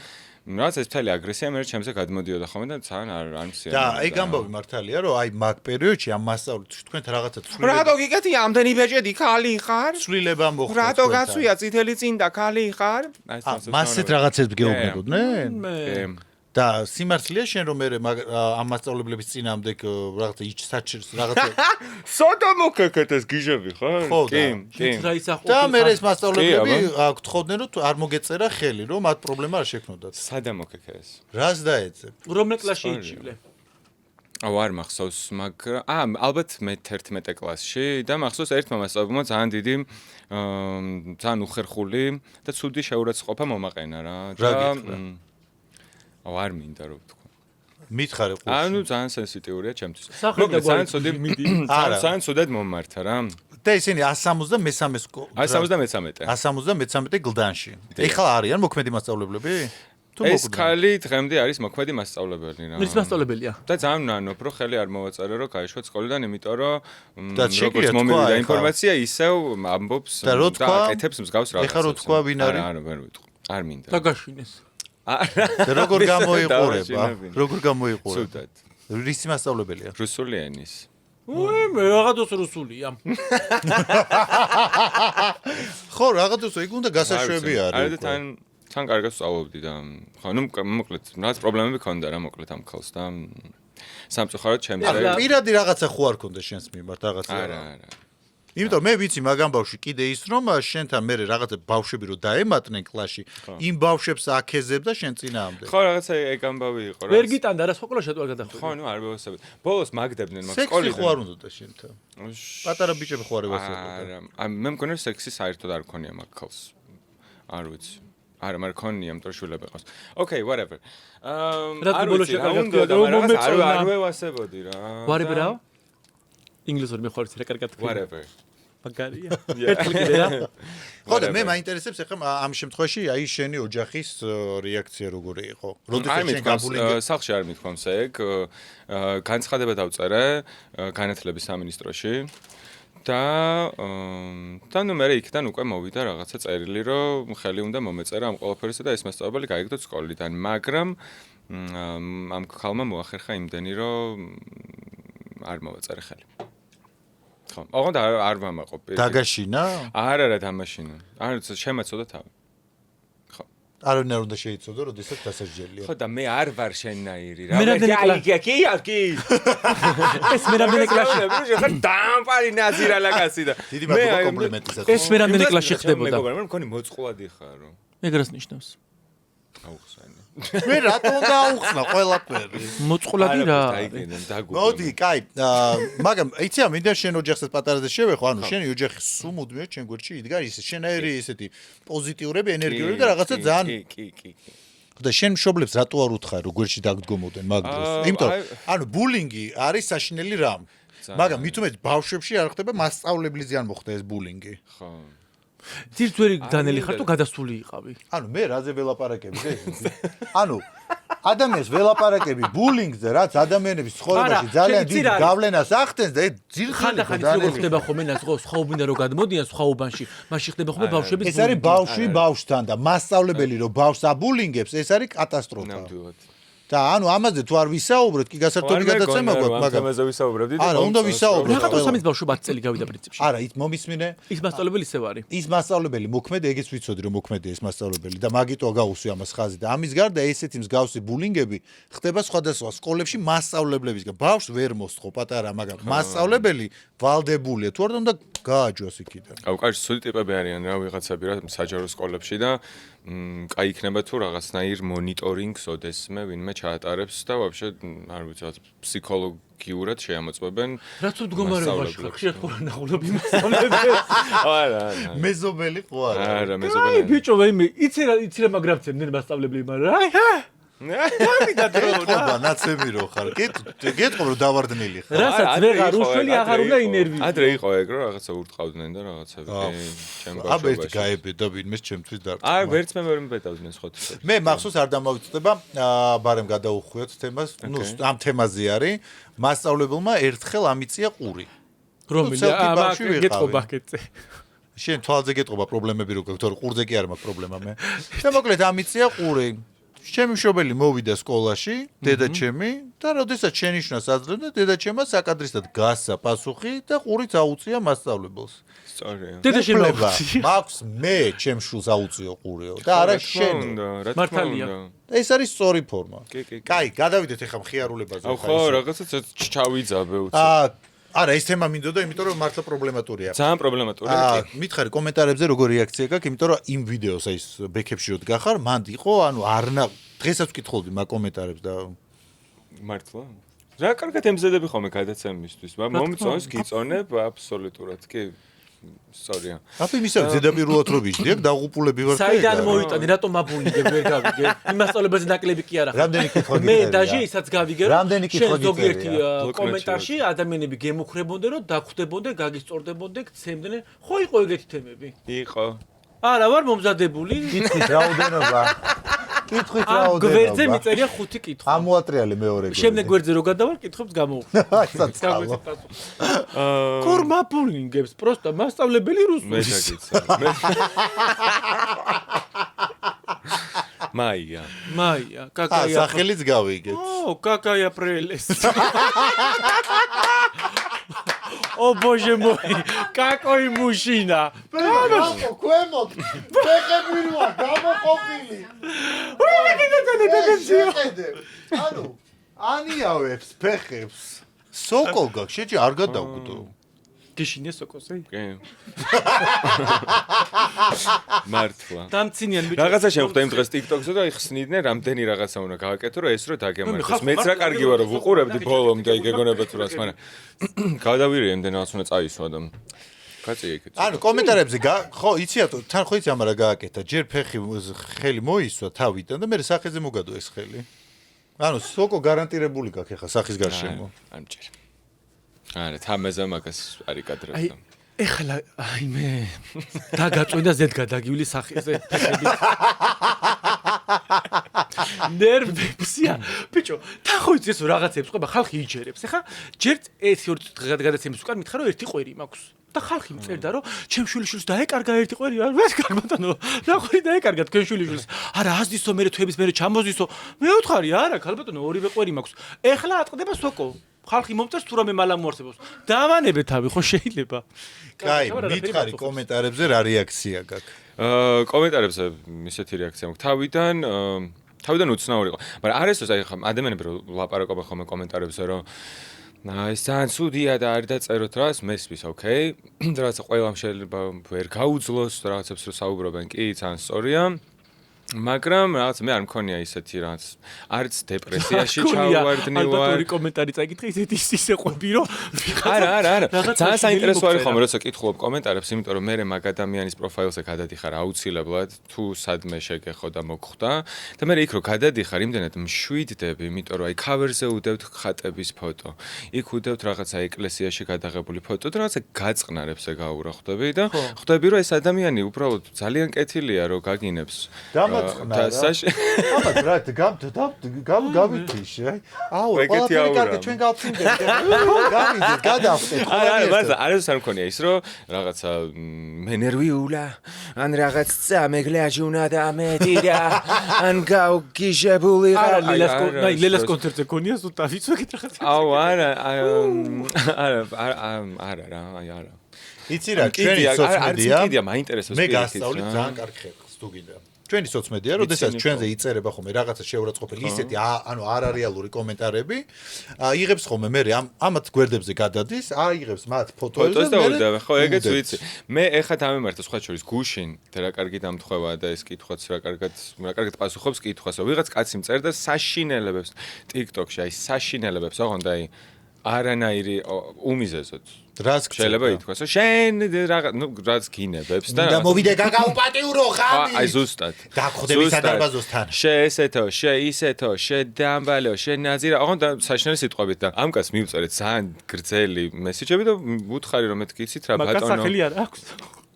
რაც ეს მთელი აგრესია მე ჩემზე გადმოდიოდა ხოლმე და ძალიან არ მისია. და ეგ ამბავი მართალია რომ აი მაგ პერიოდში ამ მასწავლებლებს თქვენ რაღაცა ცვლილება. რატო გიგეთი ამდენი ბეჭედი ქალი ხარ? ცვლილება მოხდა. რატო გაცვია წითელი წინდა ქალი ხარ? მასეთ რაღაცებს გეუბნებოდნენ? და სიმართლეა შენ რომ მე ამ მასწავლებლების წინამდე რაღაცა იჩსაჩერს რაღაცა სოდა მოკეკეთ ეს გიჟები ხარ? ხო, კი, კი. რა ისახო და მე ეს მასწავლებლები კი, გთხოვდნენ რომ არ მოგეწერა ხელი რომ მათ პრობლემა არ შექმნოდათ. სადა მოკეკე ეს? რას დაეწებ? რომელ კლასში იჭილე? აუ არ მახსოვს, მაგრამ ალბათ მე 11 კლასში და მახსოვს ერთმა მასწავლებელმა ძალიან დიდი ძალიან უხერხული და ცუდი შეურაცხყოფა მომაყენა რა. რა გითხრა? აუ არ მინდა რომ ვთქვა. მითხარე ყურს. ანუ ძალიან სენსიტიურია ჩემთვის. სახლი და ძალიან ცუდი არა. ძალიან ცუდად მომმართა რა. და ისინი 173 173. 173 გლდანში. ეხლა არიან მოქმედი მასწავლებლები? თუ ეს მოკვდნენ? ქალი დღემდე არის მოქმედი მასწავლებელი რა. მის მასწავლებელია. და ძალიან ნანობ რომ ხელი არ მოვაწერე რომ გაიშვა სკოლიდან, იმიტომ რომ და შეგვიძლია თქვა მომივიდა ეხლა. ინფორმაცია ისევ ამბობს და რო თქვა, აკეთებს მსგავს რაღაცას. ეხლა რო თქვა, ვინ არის? არა, ვერ ვიტყვი. არ მინდა. და გაშინეს. და როგორ გამოიყურება? დავაშინებინე. როგორ გამოიყურება? ცუდად. რის მასწავლებელია? რუსული ენის. მე რაღაცას რუსულია. ხო, რაღაცა იქ უნდა გასაშვები არა და არის. თან კარგად სწავლობდი და ხო, ნუ მოკლედ რაღაც პრობლემები ქონდა რა მოკლედ ამ ქალს და სამწუხაროდ ჩემზე პირადი რაღაცა ხო არ ქონდა შენს მიმართ რაღაცა? არა, არა. იმიტომ მე ვიცი მაგამ ბავშვი კიდე ის რომ შენთან მე რაღაცა ბავშვები რო დაემატნენ კლასში, იმ ბავშვებს აკეზებ და შენ წინაამდე. ხო, რაღაცა ეგ ამბავი იყო რა. ვერ გიტანდა რა სკოლა შეტყვა გადახდა. ხო, ნუ არ ვევასებდი. ბოლოს მაგდებდნენ მაგ სექსი სკოლიდან. ხო არ უნდა შენთან. პატარა ბიჭები ხო არ ევასებდნენ. არა, მე მგონია სექსი საერთოდ არ ქონია მაგ ქალს. არ ვიცი. არა, მაგრამ ქონია, იმიტომ შვილები ყავს. Okay, whatever. რა ბოლოს შეკარგა არ ვევასებოდი რა. Whatever რა? ინგლისური მეხორცი რა კარგად თქვი. Whatever. მაგარია. ერთხელ კიდე რა? ხო და მე მაინტერესებს ახლა ამ შემთხვევაში აი შენი ოჯახის რეაქცია როგორი იყო? როდესაც შენ გაბულინგე სახლში არ მithქვამს ეგ, განცხადება დავწერე განათლების სამინისტროში. და ნუ მე იქიდან უკვე მოვიდა რაღაცა წერილი, რომ ხელი უნდა მომეწერა ამ ყველაფერისა და ეს მასწავლებელი გაიგდოთ სკოლიდან, მაგრამ ამ ხალმა მოახერხა იმდენი, რომ არ მოვაწერე ხელი. ხო, ოღონდ არ ვამაყობ. დაგაშინა? არა, დამაშინა. არ შემეცოდა თავი. ხო. არავინ არ უნდა შეიცოდო, როდესაც დასაჯელია. ხო და მე არ ვარ შენნაირი რა. მე რამდენი კი. ეს მე რამდენი კლასში ხა დამპარი ნაზირალაკასი და დიდი მადლობა კომპლიმენტისათვის. ეს მე რამდენი კლასში ხდებოდა. მე მგონი მოწყვლადი ხარო. ეგრას ნიშნავს. აუხსანი. მე რატომ დაუხსნა ყველაფერი? მოწყვლადი რა. მოდი, კაი, მაგრამ იცი ამ მინდა შენ ოჯახსაც პატარაზე შევეხო, ანუ შენი ოჯახი სუმუდმიერ ჩემ გვერდში იდგა ისე შენაირი ესეთი პოზიტიურები, ენერგიურები და რაღაცა ძალიან კი. და შენ მშობლებს რატო არ უთხარ რომ გვერდში დაგდგომოდნენ მაგ დროს? იმიტომ ანუ ბულინგი არის საშინელი რამ. მაგრამ მით უმეტ ბავშვებში არ ხდება მასწავლებლიზი არ მოხდა ეს ბულინგი. ხო. ძირთვერი დანელი ხარ თუ გადასული იყავი? ანუ მე რაზე ველაპარაკები ანუ ადამიანს ველაპარაკები ბულინგზე, რაც ადამიანების ცხოვრებაში ძალიან დიდ გავლენას ახდენს და ეს ძირითადად ხანდახან ხდება ხოლმე ნაზღავს, ხაუბინდა რომ გადმოდიან სხვაუბანში, მაშინ ხდება ხოლმე ბავშვების ეს არის ბავშვი ბავშვთან და მასწავლებელი რომ ბავშვს აბულინგებს, ეს არის კატასტროფა. ნამდვილად. და ანუ ამაზე თუ არ ვისაუბროთ, კი გასართობი გადაცემა გვაქვს, მაგრამ ამაზე ვისაუბრებდი და არა, უნდა ვისაუბროთ. რაღაცა სამის ბავშვი 10 წელი გავიდა პრინციპში. არა, ის მომისმინე. ის მასწავლებელი ისევ არის. ის მასწავლებელი მოქმედი, ეგეც ვიცოდი რომ მოქმედი ეს მასწავლებელი და მაგიტოა გაუსვი ამას ხაზი და ამის გარდა ესეთი მსგავსი ბულინგები ხდება სხვადასხვა სკოლებში მასწავლებლებისგან. ბავშვს ვერ მოსწყო პატარა, მაგრამ მასწავლებელი ვალდებულია. თუ არ უნდა გააჯოს იქიდან. აუ, კაი, სული ტიპები არიან რა, ვიღაცები რა, საჯარო სკოლებში და კაი იქნება თუ რაღაცნაირ მონიტორინგს ოდესმე ვინმე ჩაატარებს და ვაფშე არ ვიცი, რაღაც ფსიქოლოგიურად შეამოწმებენ. რაც მდგომარეობაში ხარ, ხშირად ხო ნახულობ იმასწავლებს. არა. მეზობელი ხო არა? არა, მეზობელი. აი ბიჭო, მე იცი რა მაგრამცემდნენ მასწავლებლები, მაგრამ აი გამიდა დრო რა. გეტყობა ნაცემი რო ხარ. გეტყობა რომ დავარდნილი ხარ. რასაც ვეღარ უშველი აღარ უნდა ინერვიო. ადრე იყო ეგ რომ რაღაცა ურტყავდნენ და რაღაცები ჩემ ბავშვობაში. აბერტ გაებედა ვინმეს ჩემთვის დარწმუნა. არ ვერც მე ვერ მბედავდნენ სხვა თვისად. მე მახსოვს არ დამოვიწყდება, ბარემ გადაუხვიოთ თემას, ნუ ამ თემაზე არის, მასწავლებელმა ერთხელ ამიწია ყური. რომელი გეტყობა კეთე. შენ თვალზე გეტყობა პრობლემები რო გაქვს, თორე ყურზე კი არ მაქვს პრობლემა მე. და მოკლედ ამიწია ყური. ჩემი მშობელი მოვიდა სკოლაში, დედაჩემი და როდესაც შენიშნას აძლევდა, დედაჩემმა საკადრისად გასცა პასუხი და ყურით აუწია მასწავლებელს. სწორია. დედაჩემმა მაქვს მე ჩემ შულს აუწიო ყურიო და არა შენ. მართალია. ეს არის სწორი ფორმა. კი. კაი, გადავიდეთ ახლა მხიარულებაზე. აუ ხო, რაღაცა ჩავიძაბე უცებ. არა, ეს თემა მინდოდა, იმიტომ რომ მართლა პრობლემატურია. ძალიან პრობლემატურია. მითხარი კომენტარებზე როგორ რეაქცია გაქვს, იმიტომ რომ იმ ვიდეოს აი ბექებში რო დგახარ, მანდ იყო, ანუ არნა დღესაც ვკითხულდი მაგ კომენტარებს და მართლა? რა კარგად ემზადები ხოლმე გადაცემისთვის, მომწონს გიწონებ აბსოლუტურად, კი. სწორია. აბი მისავ ზედაპირულად რო ვიждიაკ დაღუპულები ვარ. საიდან მოიტანე, რატომ აბუნიგებ ვერ გავიგე? იმასწავლებელზე ნაკლები კი არა. რამდენი კითხვა მე დაჟე ისაც გავიგე, რომ რამდენი კითხვა შენ ზოგიერთი გიწერია? კომენტარში ადამიანები გემუქრებოდნენ, რომ დაგხვდებოდნენ, გაგისწორდებოდნენ, გცემდნენ. ხო იყო ეგეთი თემები? იყო. არა, ვარ მომზადებული. კითხვის რაოდენობა. კითხვის ამ რაოდენობა. გვერდზე მიწერია 5 კითხვა. ამოატრიალე მეორე გვერდზე. შემდეგ გვერდზე რო გადავარ, კითხებს გამოვხდი. საცალო. კორ მაპულინგებს, პროსტა მასწავლებელი მე რუსული. დაგიცა. მაია. მაია, კაკაია. სახელიც გავიგეთ. ო, კაკაია პრელეს. ო ბოჟე მოი, კაკოი მუშინა. გამო ქვემოთ. ფეხები როა გამოყოფილი. ანუ ანიავებს ფეხებს. სოკო გაქვს, შეჭი არ გადავგდო. გიშინე სოკოსე? კი. მართლა. დამცინიან ბიჭო. რაღაცა შევხვდა იმ დღეს TikTok-ზე და იხსნიდნენ რამდენი რაღაცა უნდა გავაკეთო, რომ ეს რო დაგემართოს. მეც რა კარგი ვარო, ვუყურებდი ბოლომდე, იგეგონებათ რას, მაგრამ გადავირე იმდენ რაღაც უნდა წაისვა და კაცი ეგეთ. ანუ კომენტარებზე ხო იციათო, თან ხო იცი ამა რა გააკეთა, ჯერ ფეხი ხელი მოისვა თავიდან და მე სახეზე მოგადო ეს ხელი. ანუ სოკო გარანტირებული გაქვს ახლა სახის გარშემო. ამჯერ. არა, თამაზე მაგას არის კადრები. აი, ეხლა აი მე დაგაწვენდა ზედ გადაგივლი სახეზე ფეხებით. ნერვებსია. ბიჭო, თან ხო იცი ეს რაღაცებს ყובה ხალხი იჯერებს. ეხლა ჯერ 1-2 გადაცემის უკან მითხრა რომ ერთი ყვერი მაქვს. და ხალხი მწერდა რომ ჩემ შვილიშვილს დაეკარგა ერთი ყვერი, რა კარგ ბატონო, რა ყვერი დაეკარგა თქვენ შვილიშვილს? არა, აზდისო მე თვების მე ჩამოზისო. მე ვთხარი, არა, ქალბატონო, ორივე ყვერი მაქვს. ეხლა ატყდება სოკო. ხალხი მომწერს თუ რამე მალამ მოარსებობს. დავანებე თავი, ხო შეიძლება? კაი, მითხარი კომენტარებზე რა რეაქცია გაქვს? კომენტარებზე ისეთი რეაქცია მაქვს. თავიდან უცნაური იყო. მაგრამ არ ესოს აი ხა ადამიანები რო ლაპარაკობენ ხოლმე კომენტარებზე რომ ეს ძალიან ცუდია და არ დაწეროთ რას, მესმის, ოკეი. რაღაცა ყველამ შეიძლება ვერ გაუძლოს, რაღაცებს რო საუბრობენ, კი, ძალიან სწორია. მაგრამ რაღაც მე არ მქონია ისეთი რაღაც არც დეპრესიაში ჩავარდნი ვარ. ალბათ ორი კომენტარი წაიკითხე ისეთი ისე ყვები რომ არა. ძალიან საინტერესო არის ხოლმე როცა კითხულობ კომენტარებს, იმიტომ რომ მე მაგ ადამიანის პროფაილზე გადადიხარ აუცილებლად თუ სადმე შეგეხო და მოგხვდა და მე იქ რო გადადიხარ იმდენად მშვიდდები, იმიტომ რომ აი ქავერზე უდევთ ხატების ფოტო. იქ უდევთ რაღაცა ეკლესიაში გადაღებული ფოტო და რაღაცა გაწყნარებს ეგაურა ხვდები და ხვდები რომ ეს ადამიანი უბრალოდ ძალიან კეთილია რომ გაგინებს. აბა რა გავითიშე. აუ, ყველაფერი კარგი, ჩვენ გავფრინდებით. გავიდეთ, გადავხდეთ. არა, მართლა, არის არ მქონია ის რომ რაღაცა მე ნერვიულა, ან რაღაც წამეგლაჯუნა და მეტირა, ან გავგიჟებული არა, ლელას კონცერტზე ქონია სულ დავიცვაკეთ რაღაცა. აუ, არა რა, არა. იცი რა, ჩვენი სოციმედია. კიდია მაინტერესებს მე გასწავლით ძალიან კარგი ხელს თუ გინდა. ჩვენი სოციმედია, როდესაც ჩვენზე იწერება ხოლმე რაღაცა შეურაცხყოფელი ისეთი ანუ არარეალური კომენტარები, იღებს ხოლმე მე ამათ გვერდებზე გადადის, აიღებს მათ ფოტოებს და უდავე. ხო, ეგეც ვიცი. მე ეხლა დამემართა სხვა შორის გუშინ და რა კარგი დამთხოვაა და ეს კითხვაც რა კარგად პასუხობს კითხვას. ვიღაც კაცი მწერდა საშინელებებს TikTok-ში, აი საშინელებებს, ოღონდ აი არანაირი უმიზეზოდ. რას შეიძლება ითქვას, რომ შენ რაც გინებებს და მოვიდე გაგაუპატიურო ხამი. აი ზუსტად. გაგხვდები სადარბაზოსთან. ესეთო, ისეთო, დამბალო, ნაზირა, ოღონდ საშინელი სიტყვებით და ამ კაცს მივწერეთ ძალიან გრძელი მესიჯები და ვუთხარი რომ მეთქი იცით რა ბატონო. მაგას სახელი არ აქვს.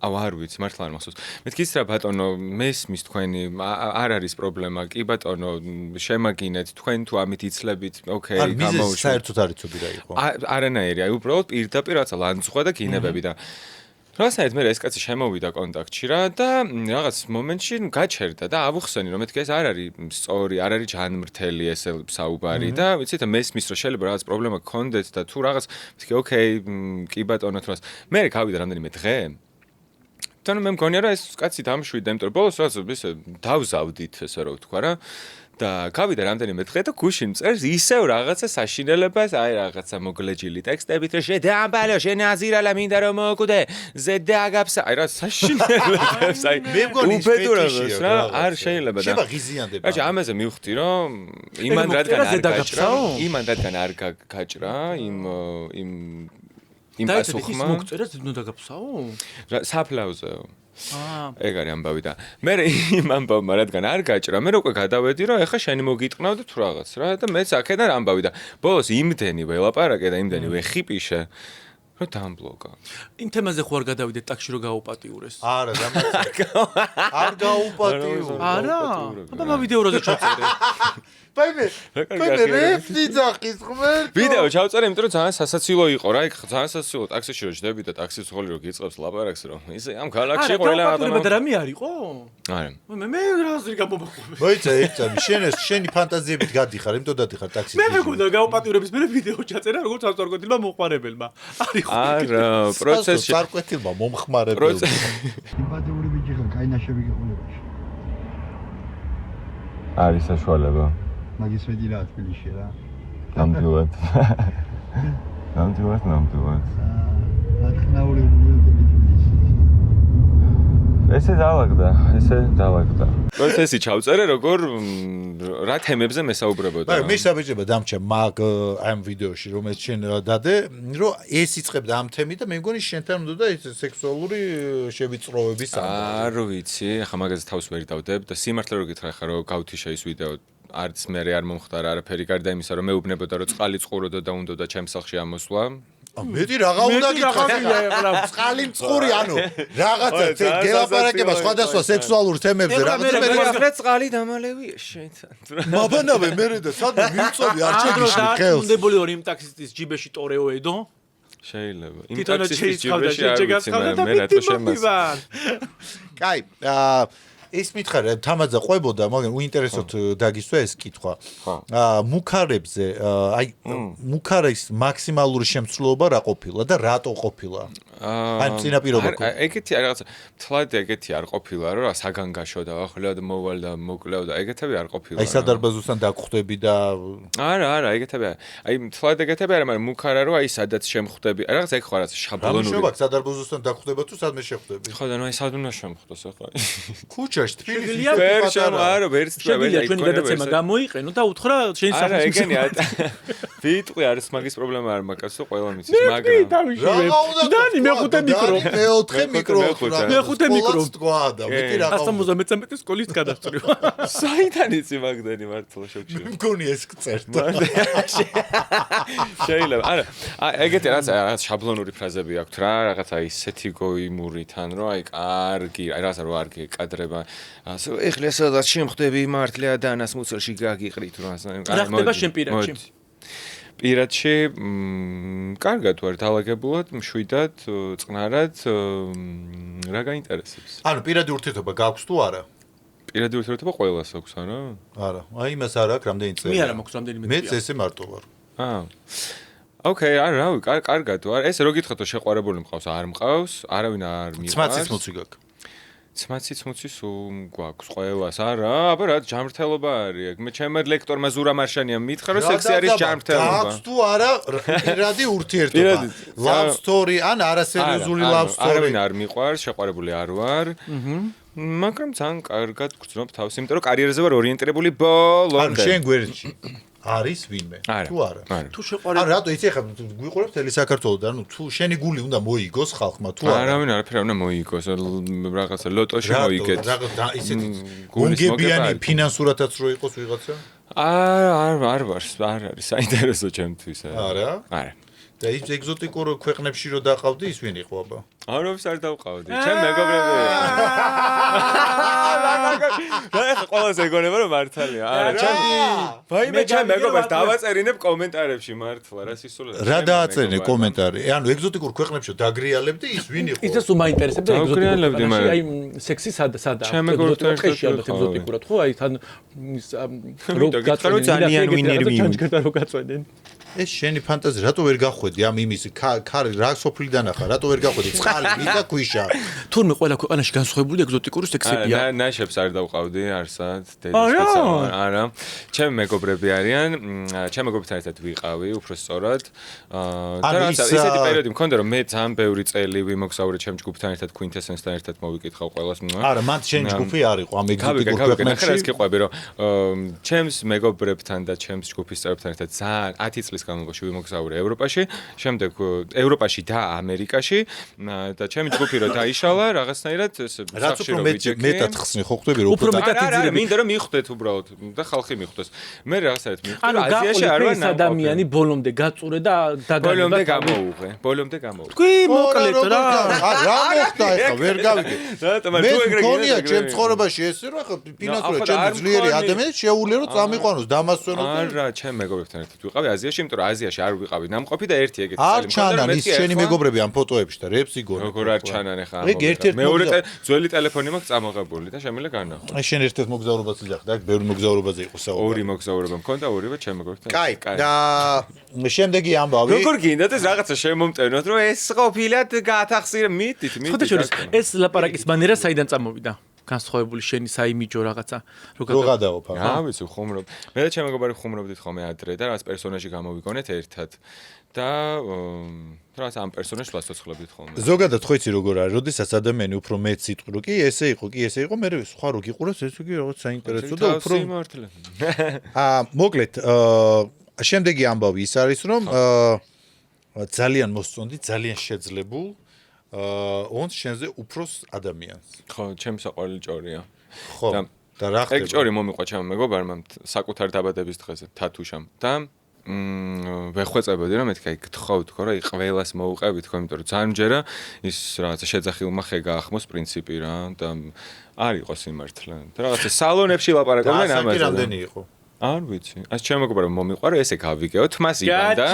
აუ არ ვიცი, მართლა არ მახსოვს. მეთქი იცით რა ბატონო, მესმის თქვენი არ არის პრობლემა, კი ბატონო, შემაგინეთ, თქვენ თუ ამით იცლებით, ოკეი, გამოუშვა. საერთოდ არ იცოდი რა იყო. არანაირი, აი უბრალოდ პირდაპირ რაცა ლანძღვა და გინებები და რასაით მე ეს კაცი შემოვიდა კონტაქტში რა და რაღაც მომენტში გაჩერდა და ავუხსენი რომ მეთქე ეს არ არის სწორი, არ არის ჯანმრთელი ეს საუბარი და ვიცით მესმის რომ შეიძლება რაღაც პრობლემა გქონდეთ და თუ რაღაც მეთქე ოკეი კი ბატონო თუ რას მე გავიდა რამდენიმე დღე და მე მგონია რომ ეს კაცი დამშვიდა იმიტომ რომ ბოლოს რაღაც ისე დავზავდით ესე რომ ვთქვა რა და გავიდა რამდენიმე დღე და გუშინ წერს ისევ რაღაცა საშინელებას, აი რაღაცა მოგლეჯილი ტექსტებით, რომ შედამბალო, შენაზირალა მინდა რომ მოკვდე, ზედაგაფსა, აი რა საშინელებას, აი მე მგონი უბედურებას რა, არ შეიძლება და შეიძლება ღიზიანდება. აი ამაზე მივხვდი რომ იმან რადგან არ გაჭრა, იმ პასუხმა მოგწერა ზედაგაფსაო? საფლავზეო. ეგ არის ამბავი და მე იმ ამბავმა რადგან არ გაჭრა მე უკვე გადავედი რომ ეხა შენი მოგიტყნავ და თუ რაღაც რა და მეც აქედან ამბავი და ბოლოს იმდენი ველაპარაკე და იმდენი ვეხიპიშე რომ დამბლოკა იმ თემაზე ხო არ გადავიდეთ ტაქსში რომ გაუპატიურეს არა არ გაუპატიურე არა აბა ვიდეო როზე ჩაწერე ბაიბე რეფლი ძახის ღმერთო ვიდეო ჩავწერე იმიტომ რომ ძალიან სასაცილო იყო რა იქ ძალიან სასაცილო ტაქსიში რომ ჯდები და ტაქსის ხოლი რომ გიწყებს ლაპარაკს რომ ისე ამ ქალაქში ყველა ადამიანი და რამე არისო არა მე რაზრი გამომაყობე მოიცა ექცამი შენი ფანტაზიებით გადიხარ იმიტომ დადიხარ ტაქსში მე მეგონა გაუპატიურების მე ვიდეო ჩაწერა როგორც ავტორკეთილმა მომხმარებელმა არის არა პროცესში ავტორკეთილმა მომხმარებელმა სიმპათიური ბიჭი ხარ კაი ნაშები გიყოლებაში არის საშუალება მაგის ვედი რა თბილისში რა ნამდვილად ათნაურებულია ტელევიზია ესე დაალაგდა პროცესი ჩავწერე როგორ რა თემებზე მესაუბრებოდა მე მისაბიჯება დამჭა მაგ ამ ვიდეოში რომელიც შენ დადე რომ ეს იწყებდა ამ თემით და მე მგონი შენთან უნდა და ეს სექსუალური შევიწროების არ ვიცი ახლა მაგაზე თავს ვერ დავდებ და სიმართლე რო გითხრა ხა რომ გავთიშა ის ვიდეო არც მე არ მომხდარა არაფერი გარდა იმისა რომ მეუბნებოდა რომ წყალი წყუროდა და უნდა და ჩემს სახლში ამოსვლა მეტი რაღა უნდა გითხრა წყალი მწყური ანუ რაღაცა გელაპარაკება სხვადასხვა სექსუალურ თემებზე რაღაცა მე გითხრა წყალი დამალევია შენთან მაბანავე მე და სადმე მივწოვი არ ჩეგიშნი ხელს უნდებული ორი იმ ტაქსისტის ჯიბეში ტორეო ედო შეიძლება იმ ტიტანა ტაქსის ჩეიცხავდა შეჯეგასხავდა და მე რატო მივარ კაი ეს მითხარ თამაძა ყვებოდა მაგრამ უინტერესოთ დაგისვა ეს კითხვა მუქარებზე აი მუქარის მაქსიმალური შემცვლელობა რა ყოფილა და რატო ყოფილა აი წინაპირობა ეგეთი რაღაცა თლად ეგეთი არ ყოფილა რომ საგანგაშო და ახლა მოვალ და მოკლევ და ეგეთები არ ყოფილა აი სადარბაზოსთან დაგხვდები და არა ეგეთები აი თლად ეგეთები არა მაგრამ მუქარა რომ აი სადაც შემხვდები რაღაც ეგ ხო რაღაცა შაბლონური რა მშობակ სადარბაზოსთან დაგხვდება თუ სადმე შეხვდები ხო და ნუ აი სად უნდა შემხვდოს ახლა ქუჩაში თბილისში არა ვერც შეგვიძლია ჩვენი გადაცემა გამოიყენო და უთხრა შენ არა ეგენი ვიტყვი არის მაგის პრობლემა არ მაკაცო ყველა მიცის მაგრამ დანი მეხუთე მიკრო მეხუთე მიკრო თქვა და მეტი რა 173 სკოლის გადასწრება საიდან იცი მაგდენი მართლა შოქში მგონი ეს გწერდა შეიძლება არა ეგეთი რაღაც შაბლონური ფრაზები აქვთ რა რაღაცა ისეთი გოიმურიდან რომ აი კარგი აი რაღაცა რო არგი კადრება ეხლა სადაც შემხვდები მართლა დანას მუცელში გაგიყრით რა ხდება შენ პირადში პირადში კარგად ვარ დაალაგებულად მშვიდად წყნარად რა გაინტერესებს ანუ პირადი ურთიერთობა გაქვს თუ არა პირადი ურთიერთობა ყველას აქვს არა არა აი იმას არ აქვს რამდენი წელი მე არა მაქვს რამდენიმე მეც ესე მარტო ვარ ოკეი არა კარგად ვარ ეს რო გითხოთ რომ შეყვარებული მყავს არ მყავს არავინ არ მიყვარს ცმაცის მოცი გაქვს ცმაცის გვაქვს ყველას არა აბა რა ჯანმრთელობა არის ეგ მე ჩემ ლექტორმა ზურა მარშანიამ მითხრა რომ სექსი არის ჯანმრთელობა გაქვს თუ არა პირადი ურთიერთობა love story ან არასერიოზული love story არავინ არ მიყვარს შეყვარებული არ ვარ მაგრამ ძალიან კარგად გრძნობ თავს იმიტომ რომ კარიერაზე ვარ ორიენტირებული ბოლომდე ანუ შენ გვერდში არის ვინმე თუ არა თუ შეყვარებული არა რატო იცი ხა გვიყურებ თელი საქართველოს და ანუ თუ შენი გული უნდა მოიგოს ხალხმა თუ არა არავინ არაფერი არ უნდა მოიგოს რაღაცა ლოტოში მოიგეთ რა ისეთი გონგებიანი ფინანსურათაც რო იყოს ვიღაცა არ არის საინტერესო ჩემთვის არა არა და ის ეგზოტიკურ ქვეყნებში რო დაყავდი ის ვინ იყო აბა? არც არ დავყავდი. ჩემ მეგობრები. და ეხლა ყველას ეგონება რომ მართალია. არა, ვაიმე ჩემ მეგობრებს დავაწერინებ კომენტარებში მართლა რა სისულელე. რა დააწერინე კომენტარი? ანუ ეგზოტიკურ ქვეყნებში დაგრიალებდი ის ვინ იყო? ისე სულ მაინტერესებდა ეგზოტიკურ ქვეყნებში, აი სექსი სადა. ჩემ მეგობრებთან ეგზოტიკურად ხო? აი თან რო გაწყვეტენ ძალიან ვინერვი. ჯანჯგერთან რო გაწყვეტენ. ეს შენი ფანტაზია რატო ვერ გახვედი ამ იმის ქარი რა სოფლიდან ახლა რატო ვერ გახვედი წყალი მიდა ქვიშა თურმე ყველა ქვეყანაში განსხვავებული ეგზოტიკური სექსებია ნაშებს არ დავყავდი არსად დედას არა ჩემ მეგობრები არიან ჩემ მეგობრებთან ერთად ვიყავი უფრო სწორად და ისეთი პერიოდი მქონდა რომ მე ძალიან ბევრი წელი ვიმოგზაურე ჩემ ჯგუფთან ერთად Quintessence-თან ერთად მოვიკითხავ ყველას არა მან შენი ჯგუფი არ იყო ამ ეგზოტიკურ ქვეყნებში ახლა ეს გიყვები რომ ჩემს მეგობრებთან და ჩემს ჯგუფის წევრებთან ერთად ძალიან 10 წლის განმავლობაში ვიმოგზაურე ევროპაში, შემდეგ ევროპაში და ამერიკაში და ჩემი ჯგუფი რო დაიშალა, რაღაცნაირად სახლში რო ვიჯექი. მეტად ხსნი ხო ხვდები რომ უფრო მეტად იძირები. მინდა რომ მიხვდეთ უბრალოდ და ხალხი მიხვდეს. მე რაღაცნაირად მიხვდი. აზიაში არ ვარ ადამიანი ბოლომდე გაწურე და ბოლომდე გამოუღე. ბოლომდე გამოუღე. თქვი მოკლედ რა. რა მოხდა ეხლა ვერ გავიგე. მე მქონია ჩემ ცხოვრებაში ესე რომ ახლა ფინანსურად ჩემ ძლიერი ადამიანები შეუძლია რომ წამიყვანოს დამასვენოს. არა, ჩემ მეგობრებთან ერთად ვიყავი აზიაში, იმიტომ რომ აზიაში არ ვიყავი ნამყოფი და ერთი ეგეთი წელი მქონდა. არ ჩანან ის შენი მეგობრები ამ ფოტოებში და რეპს იგონე. როგორ არ ჩანან ახლა ამ მეორე ძველი ტელეფონი მაქვს წამოღებული და შემიძლია განნახო. აი შენ ერთ-ერთ მოგზაურობაც იძახდა, აქ ბევრი მოგზაურობაზე იყო საუბარი. ორი მოგზაურობა მქონდა, ორივე ჩემ მეგობრებთან. კაი, და შემდეგი ამბავი. როგორ გინდათ ეს რაღაცა შემომწერნოთ, რომ ეს ყოფილად გაათახსირე მითით. ხოდა შორის ეს ლაპარაკის მანერა საიდან წამოვიდა? განსხვავებული შენი საიმიჯო რაღაცა რო გადაოფა რა ვიცი ხუმრობ მე და ჩემი მეგობარი ხუმრობდით ხოლმე ადრე და რაღაც პერსონაჟი გამოვიგონეთ ერთად და რაღაც ამ პერსონაჟს ვასოცხლებდით ხოლმე ზოგადად ხო იცი როგორ არის როდესაც ადამიანი უფრო მეც სიტყვი რო კი ესე იყო მე სხვა რო გიყურებს ეს იგი რაღაც საინტერესო და უფრო მოკლედ შემდეგი ამბავი ის არის რომ ძალიან მოსწონდი ძალიან შეძლებულ ონს შენზე უფროს ადამიანს. ხო, ჩემი საყვარელი ჭორია. ხო. და რა ხდება? ეგ ჭორი მომიყვა ჩემმა მეგობარმა საკუთარ დაბადების დღეზე, თათუშამ. და ვეხვეწებოდი რომ მეთქი აი გთხოვთ ხო რა აი ყველას მოუყევით ხო იმიტომ რომ ძალიან ჯერა ის რაღაცა შეძახილმა ხე გაახმოს პრინციპი რა და არ იყო სიმართლე. და რაღაცა სალონებში ლაპარაკობდნენ ამაზე. და რამდენი იყო? არ ვიცი. ας ჩემ მეგობარმა მომიყვა რომ ესე გავიგეო თმას იბანდა.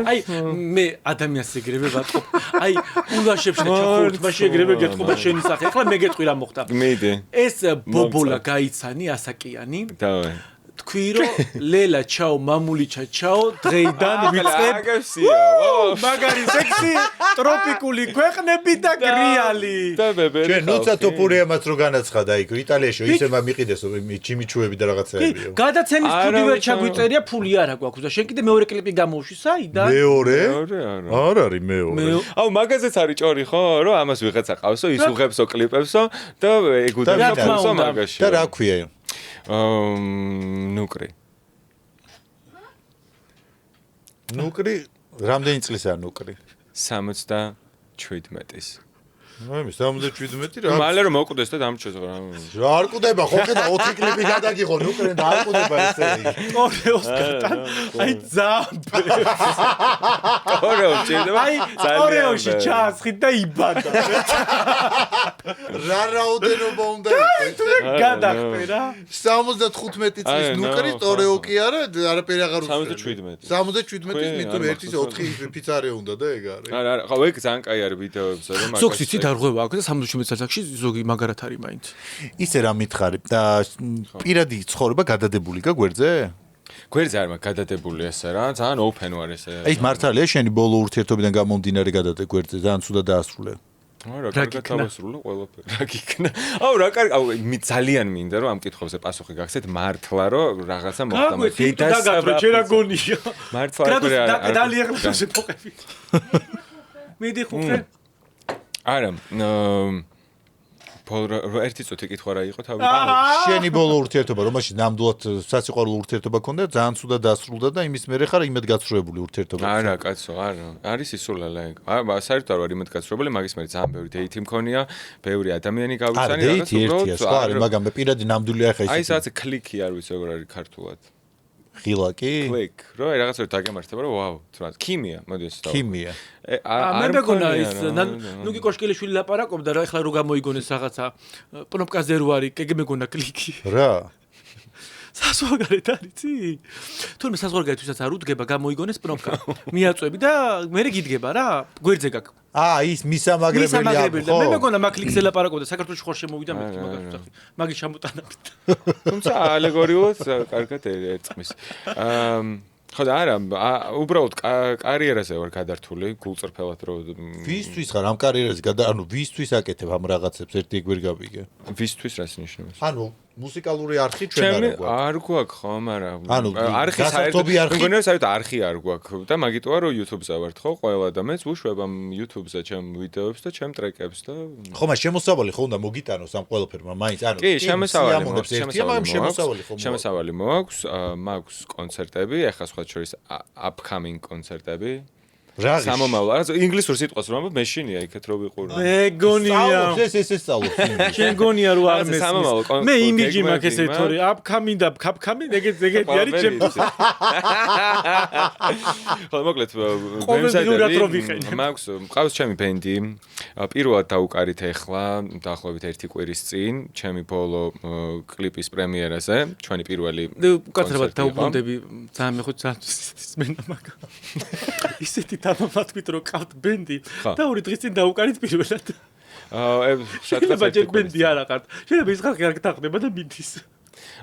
აი მე ადამიანს ეგრევე ვატყობ. აი ულაშებში და ჩახურთმაში ეგრევე გეტყობა შენი სახე. ახლა მე გეტყვი რა მოხდა. მიდი. ეს ბობოლა გაიცანი ასაკიანი. დავე. თქვი რომ ლელა ჩაო მამულიჩა ჩაო დღეიდან ვიწყებ მაგარი სექსი ტროპიკული ქვეყნები და გრიალი და ბებერი ჩვენ ნუცა ტოპურიამაც რო განაცხადა იქ იტალიაში ისე მამიყიდეს ჩიმიჩუები და რაღაცაებიო გადაცემის ფუდი ვერ ჩაგვიწერია ფული არა გვაქვს და შენ კიდე მეორე კლიპი გამოვში საიდან მეორე არ არის მეორე აუ მაგაზეც არის ჭორი ხო რომ ამას ვიღაცა ყავსო ის უღებსო კლიპებსო და ეგუდებსო მაგაში და რა ქვია ნუკრი რამდენი წლისაა ნუკრი 77-ის მე 77 რა მალე რომ მოკვდეს და დამრჩეს რა არ კვდება ხო ხედა 4 კლიპი გადაგიღო ნუკრენ და არ კვდება ესენი ორეოსკატან აი ძაბე ორეოში აი ორეოში ჩაასხით და იბანდა რა რაოდენობა უნდა იყოს გადახტე რა 75 წლის ნუკრი ორეო კი არა არაფერი აღარ უწევს 77-ის მითო ერთის 4 ფიცარია უნდა და ეგ არის არა ხო ეგ ძალიან კაი არის ვიდეოებზე რომ მაგას არღვევა აქვს და 77 წელსაკში ზოგი მაგარად არის მაინც. ისე რა მითხარი და პირადი ცხოვრება გადადებული გაგვერძე? გვერდზე არ მაქვს გადადებული ესე რა, ძალიან open ვარ ესე. აი მართალია შენი ბოლო ურთიერთობიდან გამომდინარე გადადე გვერდზე, ძალიან ცუდა დაასრულე. არა, კარგად დავასრულე ყველაფერი. რა გიქნა? აუ რა კარგი, აუ ძალიან მინდა რომ ამ კითხვებზე პასუხი გაგცეთ მართლა რომ რაღაცა მოხდა მე. დედასაბრა ჩერა გონია. მართლა არა. დალიაღებს შეფოყები. მიდი ხუხე არა ერთი წუთი კითხვა რა იყო თავი შენი ბოლო ურთიერთობა რომელშიც ნამდვილად სასიყვარულო ურთიერთობა ქონდა ძალიან ცუდა დასრულდა და იმის მერე ხარ იმედ გაცრუებული ურთიერთობა არა კაცო არა არის ისულალა საერთოდ არ ვარ იმედ გაცრუებული მაგის მერე ძალიან ბევრი დეითი მქონია ბევრი ადამიანი გავიცანი რაღაცა უბრალოდ სხვა არის მაგრამ მე პირადი ნამდვილი ახლა აი სადაც კლიკი არ ვიცი როგორ არის ქართულად ღილაკი? კლიკ. რო რაღაცა დაგემართება რომ ვაუ, თუნდაც ქიმია, მოდი ეს დავ. ქიმია. მე მეგონა ის ნუკი კოშკელიშვილი ლაპარაკობდა რა ეხლა რო გამოიგონეს რაღაცა პნოპკაზე რო არის, ეგ მეგონა კლიკი. რა? საზღვარგარეთ არიცი? თურმე საზღვარგარეთ ვისაც არ უდგება, გამოიგონეს პნოპკა. მიაწვევი და მე გიდგება რა, გვერდზე გაქვს. ის მისამაგრებელი და მე მეგონა მაგ კლიკზე ლაპარაკობდა, საქართველოში ხარ შემოვიდა მე მაგას. მაგის ჩამოტანებით. თუმცა ალეგორიულად კარგად ერწყმის. ხო და არა, უბრალოდ კარიერაზე ვარ გადართული, გულწრფელად რო ვისთვის ხარ ამ კარიერაზე ანუ ვისთვის აკეთებ ამ რაღაცებს ერთი ეგ ვერ გავიგე. ვისთვის რას ნიშნავს? ანუ მუსიკალური არხი ჩვენ არ გვაქვს ხო, მაგრამ არხი საერთოდ მგონია საერთოდ არხი არ გვაქვს და მაგიტოა რომ YouTube-ზე ვართ ხო, ყველა ადამიანს ვუშვებ ამ YouTube-ზე ჩემ ვიდეოებს და ჩემ ტრეკებს და ხო, მაგრამ შემოსავალი ხო უნდა მოგიტანოს ამ ყველაფერმა, მაინც ანუ კი, შემოსავალი მაქვს კონცერტები, ახლა სხვა შორის upcoming კონცერტები. სამომავლო, არა, ინგლისურ სიტყვას რომ ამბობ, მეშინია იქეთ რო ვიყური. მეგონია. ეს სწავლობს. შენ გონია რომ არ მესმის. მე იმიჯი მაქვს ესე თორე, upcoming და upcoming ეგეთი არის ჩემთვის. ხო, მოკლედ, მაქვს მყავს ჩემი ბენდი. პირველად დაუკარით ახლა, დაახლოებით 1 კვირის წინ, ჩემი ბოლო კლიპის პრემიერაზე, ჩვენი პირველი უკაცრავად დაუბრუნდები, ძალიან მე ხო მენა მაგა. ისეთი დამამატებით რომ ყავთ ბენდი და 2 დღის წინ დაუკარით პირველად. შეიძლება ჯერ ბენდი არ აყართ. შეიძლება ის ხალხი არ გთანხმდება და მიდის.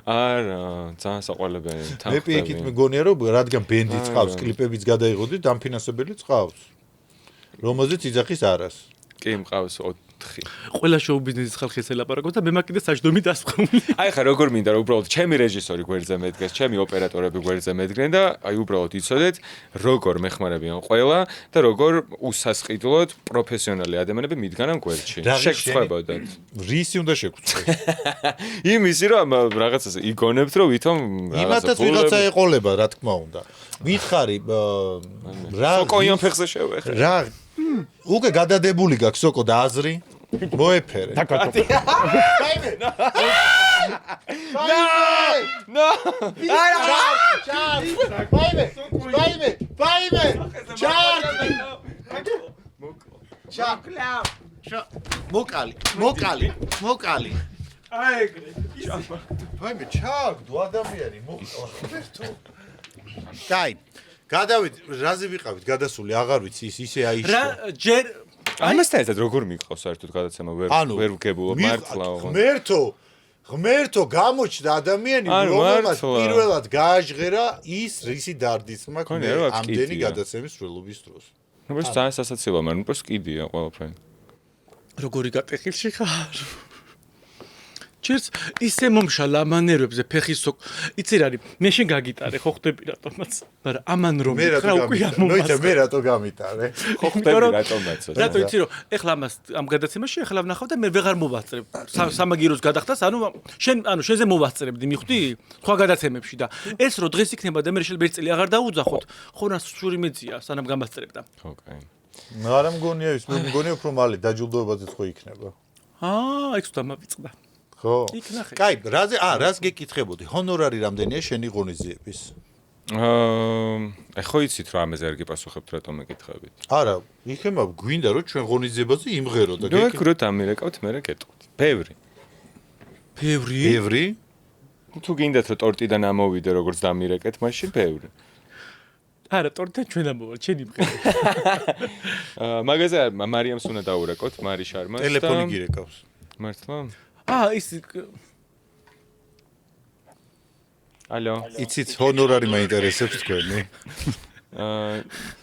არა, ძალიან საყვალებელი. მე პირიქით მეგონია რომ რადგან ბენდი წავს, კლიპებიც გადაიღოდით, დამფინანსებელი წავს. რომელზეც იძახის არას. კი, მყავს 4. ყველა შოუ ბიზნესის ხალხი ესე ლაპარაკობს და მე მაგ კიდე საჯდომი დასხმული. აი ხა როგორ მინდა რომ უბრალოდ ჩემი რეჟისორი გვერდზე მედგეს, ჩემი ოპერატორები გვერდზე მედგნენ და აი უბრალოდ იცოდეთ როგორ მეხმარებიან ყველა და როგორ უსასყიდლოდ პროფესიონალი ადამიანები მიდგანან გვერდში. შეგწყვებოდათ. რისი უნდა შეგწყვეტ? იმისი რომ რაღაცაზე იგონებთ რომ ვითომ იმათაც ვიღაცა ეყოლება რა თქმა უნდა. მითხარი რა სოკოიან ფეხზე შევეხე. რა უკვე გადადებული გაქვს სოკო და აზრი მოეფერე. ვაიმე. ნო. მოკალი. აი ეგრე. ვაიმე, ჩაგდო ადამიანი მოკლა. კაი. გადავით, რაზე ვიყავით გადასული, აღარ ვიცი ისე აიშო. რა ჯერ ამასთან ერთად როგორ მიყავს საერთოდ გადაცემა ვერ ვგებულობ მართლა. ღმერთო გამოჩნდა ადამიანი, რომელმაც პირველად გააჟღერა ის რისი დარდის მაქვს ამდენი გადაცემის სრულობის დროს. ნუ ეს ძალიან სასაცილოა, მაგრამ უბრალოდ კიდია ყველაფერი. როგორი გატეხილში ხარ? ჩერს ისე მომშალა ამანერებზე ფეხის სოკ. იცი რა არის? მე შენ გაგიტარე, ხო ხდები რატომაც? მაგრამ ამან რომ ხარ უკვე ამომასწრე. მე რატო გამიტარე? ხო ხდები რატომაც? რატო იცი რომ ეხლა ამას ამ გადაცემაში ეხლა ვნახავ და მე ვეღარ მოვასწრებ. სამაგიროს გადახდას, ანუ შენზე მოვასწრებდი, მიხვდი? სხვა გადაცემებში და ეს რო დღეს იქნება და მე შეიძლება ერთ წელი აღარ დაუძახოთ, ხო რა სული მეძია, სანამ გამასწრებდა. ხო, კაი. არა მგონია ის, მე მგონია უფრო მალე დაჯილდოებაზეც ხო იქნება. ეგ დამავიწყდა. ხო. კაი, რას გეკითხებოდი? ჰონორარი რამდენია შენი ღონისძიების? ხო იცით რა ამაზე არ გიპასუხებთ რატომ მეკითხებით? არა, იქნება გვინდა რომ ჩვენ ღონისძიებაზე იმღერო და გეკითხოთ ამირეკავთ, მე რეკეთოთ. ბევრი. თუ გინდათ რომ ტორტიდან ამოვიდე როგორც დამირეკეთ, მაშინ ბევრი. არა, ტორტი ჩვენ ამოვარ, შენ იმღერე. მაგაზე მარიამს უნდა დაურეკოთ, მარი შარმას. ტელეფონი გირეკავს. მართლა? ის ალო. იცით ჰონორარი მაინტერესებს თქვენი?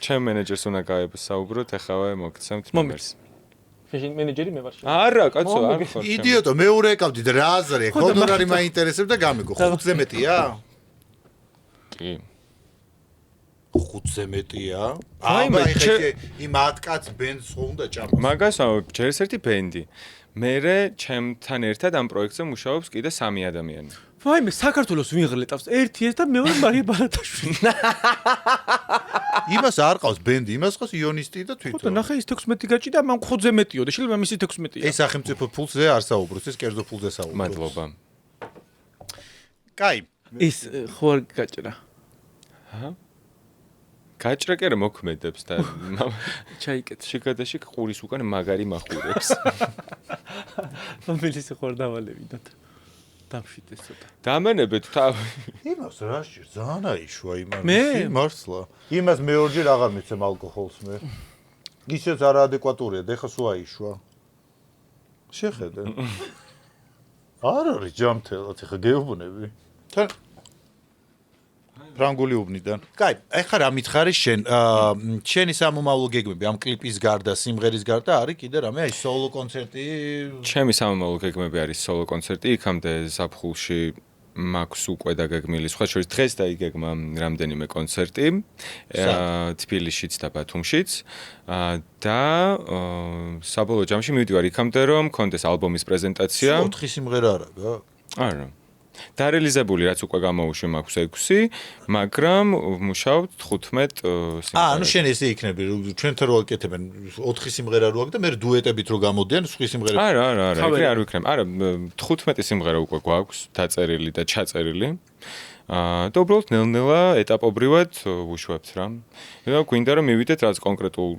ჩემ მენეჯერს უნდა გავსაუბროთ, ახლა მოგცემთ ნომერს. შენ მენეჯერი მე ვარ. არა, კაცო, არ ხარ. იდიოტო, მე ურეკავდი და რა აზრი, ჰონორარი მაინტერესებს და გამიგო, 5-ზე მეტია? კი. 5-ზე მეტია? აბა, იმ 10 კაც ბენდს ხო უნდა ჭამოს? მაგას ჯერს ერთი ბენდი. მერე ჩემთან ერთად ამ პროექტზე მუშაობს კიდე 3 ადამიანი. ვაიმე, საქართველოს ვინ ღლეტავს? ერთი ეს და მეორე მარია ბარათაშვილი. იმას არ ყავს ბენდი, იმას ყავს იონისტი და თვითონ. ხო და ნახე ის 16 გაჭიდა, მან 5-ზე მეტიო და შეიძლება მისი 16-ია. ეს სახელმწიფო ფულზე არ საუბრობს, ეს კერძო ფულზე საუბრობს. მადლობა. კაი. ის ხო არ გაჭრა. აჰა. გაჭრაკერა მოქმედებს და ჩაიკეთ. შიგადაში ყურის უკან მაგარი მახურებს. მომილის ხორდავალებინოთ. დამშვიდეს ცოტა. დამანებეთ თავი. იმას რა შეიძლება ძალიან აიშვა იმას. მე? მართლა. იმას მეორჯერ აღარ მიცემ ალკოჰოლს მე. ისეც არაადეკვატურია, ეხა სულ აიშვა. შეხედე. არ არის ჯამთელად, ეხა გეუბნები. თან ფრანგული უბნიდან. კაი, ეხა რა მითხარი შენ? შენი სამომავლო გეგმები ამ კლიპის გარდა, სიმღერის გარდა არის კიდე რამე აი სოლო კონცერტი? ჩემი სამომავლო გეგმები არის სოლო კონცერტი, იქამდე ზაფხულში მაქვს უკვე დაგეგმილი. სხვა შორის დღეს დაიგეგმა რამდენიმე კონცერტი, თბილისშიც და ბათუმშიც. და საბოლოო ჯამში მივდივარ იქამდე, რომ მქონდეს ალბომის პრეზენტაცია. 4 სიმღერა არა გაქვს? არა. დარეალიზებული რაც უკვე გამოუშვი მაქვს 6, მაგრამ ვმუშაობ 15 სიმღერაზე. ანუ შენ ესე იქნები, ჩვენთან რო აკეთებენ 4 სიმღერა რო აქვს და მე დუეტებით რო გამოდიან, სხვა სიმღერები. არა, ეგრე არ ვიქნებ. არა, 15 სიმღერა უკვე გვაქვს დაწერილი და ჩაწერილი. და უბრალოდ ნელ-ნელა ეტაპობრივად ვუშვებთ რა. და გვინდა რომ მივიდეთ რაც კონკრეტულ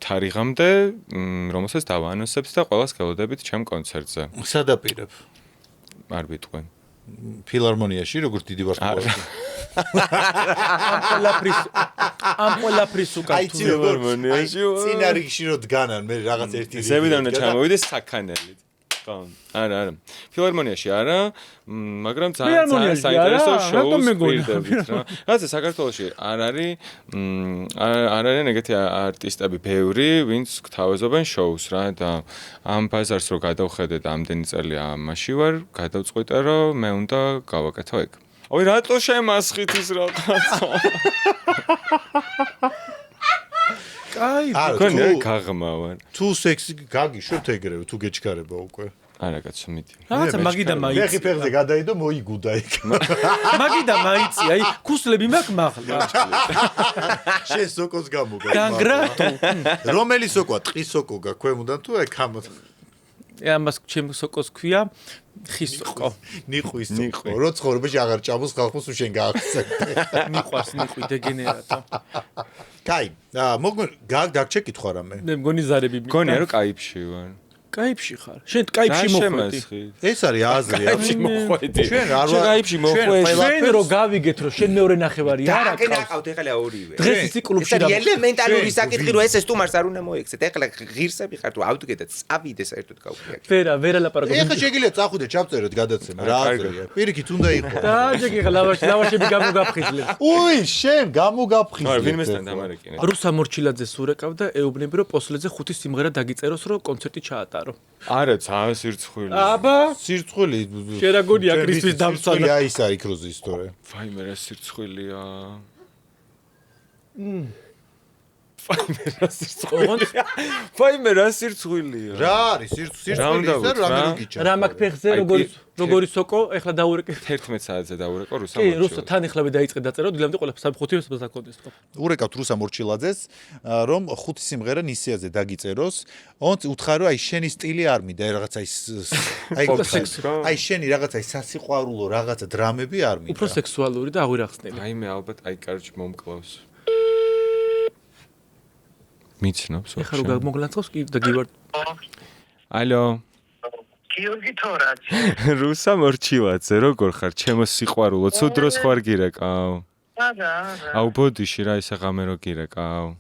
თარიღამდე, რომელსაც დავაანონსებთ და ყველას გელოდებით ჩემ კონცერტზე. სადაპირებ. არ ვიტყვი. ფილარმონიაში როგორც დიდი ვარსკვლავი. ამ ყველაფრის უკან აი წინა რიგში რო დგანან მე რაღაც ერთი რიგი. ზევიდან უნდა ჩამოვიდეს საქანელით. ხო. არა. ფილარმონიაში არა, მაგრამ ძალიან საინტერესო შოუს ვირდებით რა. რადგან საქართველოში არ არის ეგეთი არტისტები ბევრი, ვინც გთავაზობენ შოუს რა და ამ ბაზარს რო გადავხედე და ამდენი წელი ამაში ვარ, გადავწყვიტე რომ მე უნდა გავაკეთო ეგ. ой, რატო შემასხით ის რაღაცა? კაი, თქვენ გაღმა ვარ. თუ სექსი გაგიშვებთ ეგრევე, თუ გეჩქარება უკვე. არა კაცო, მიდი. რაღაცა მაგიდა მაიცი. მე ხიფერზე გადაიდო, მოიგუდა იქ. მაგიდა მაიცი, აი, ქუსლები მაქვს მაღლა. შენ სოკოს გამოგა. განგრატო. რომელი სოკოა? ტყის სოკო გაქვემოდან თუ აი კამოთ? ამას ჩემ სოკოს ქვია ხის სოკო. ნიყვის სოკო. რო ცხოვრებაში აღარ ჭამოს ხალხს უშენ გაახსენე. მიყვარს ნიყვი დეგენერატო. კაი, დაგჭე კითხვა რამე. მე მგონი ზარები მგონია რომ კაიფში ვარ. კაიფში ხარ. შენ კაიფში მოხვედი. ეს არის აზრი. კაიფში მოხვედი. შენ არ ვარ კაიფში მოხვედი. შენ რო გავიგეთ რომ შენ მეორე ნახევარი არ აქვს. დაგენაყავთ ეხლა ორივე. დღეს ისი კლუბში და ელემენტარული საკითხი რომ ეს სტუმარს არ უნდა მოიქცეთ. ეხლა ღირსები ხარ თუ ავტოგედად წავიდე საერთოდ გავხიაკე. ვერა ლაპარაკობ. ეხლა შეგიძლია წახვიდე ჩავწეროთ გადაცემა რა აზრია. პირიქით უნდა იყოს. და ჯეგი ხა ლავაშები გამოგაფხიზლებს. უი, შენ გამოგაფხიზლებ. არა, ვინმესთან დამარეკინე. რუსა მორჩილაძეს ურეკავ და ეუბნები რომ პოსლეზე 5 სიმღერა დაგიწეროს რომ კონცერტი ჩაატარო. არა, ძალიან სირცხვილი. აბა, სირცხვილი. შენ რა გონია კრისტის დამცვანა? აი ის არის კრუზის ისტორია. ვაიმე რა სირცხვილია. ვაიმე რა სირცხვილია. რა არის სირცხვილი და რამე როგიჭა. რა მაქვს ფეხზე როგორი სოკო, ეხლა დაურეკე 11 საათზე დაურეკო რუსა კი, რუსა თან ეხლა დაიწყე დაწერო, დილამდე ყველა სამხუთი დასაკონდეს თქო. ურეკავთ რუსა მორჩილაძეს, რომ 5 სიმღერა ნისიაზე დაგიწეროს. უთხარო აი შენი სტილი არ მინდა, რაღაცა ის აი შენი რაღაცა ის სასიყვარულო რაღაცა დრამები არ მინდა. უფრო სექსუალური და აღვირახსნელი. აიმე ალბათ აი კარჩ მომკლავს. მიცნობს. ეხლა რო გამოგლანწყავს კი და გივარ. ალო. გიორგი თორაძე. რუსა მორჩილაძე, როგორ ხარ? ჩემო სიყვარულო, ცუდ დროს ხარ გირეკავ. არა. აუ ბოდიში რა ისა ღამე რო გირეკავ.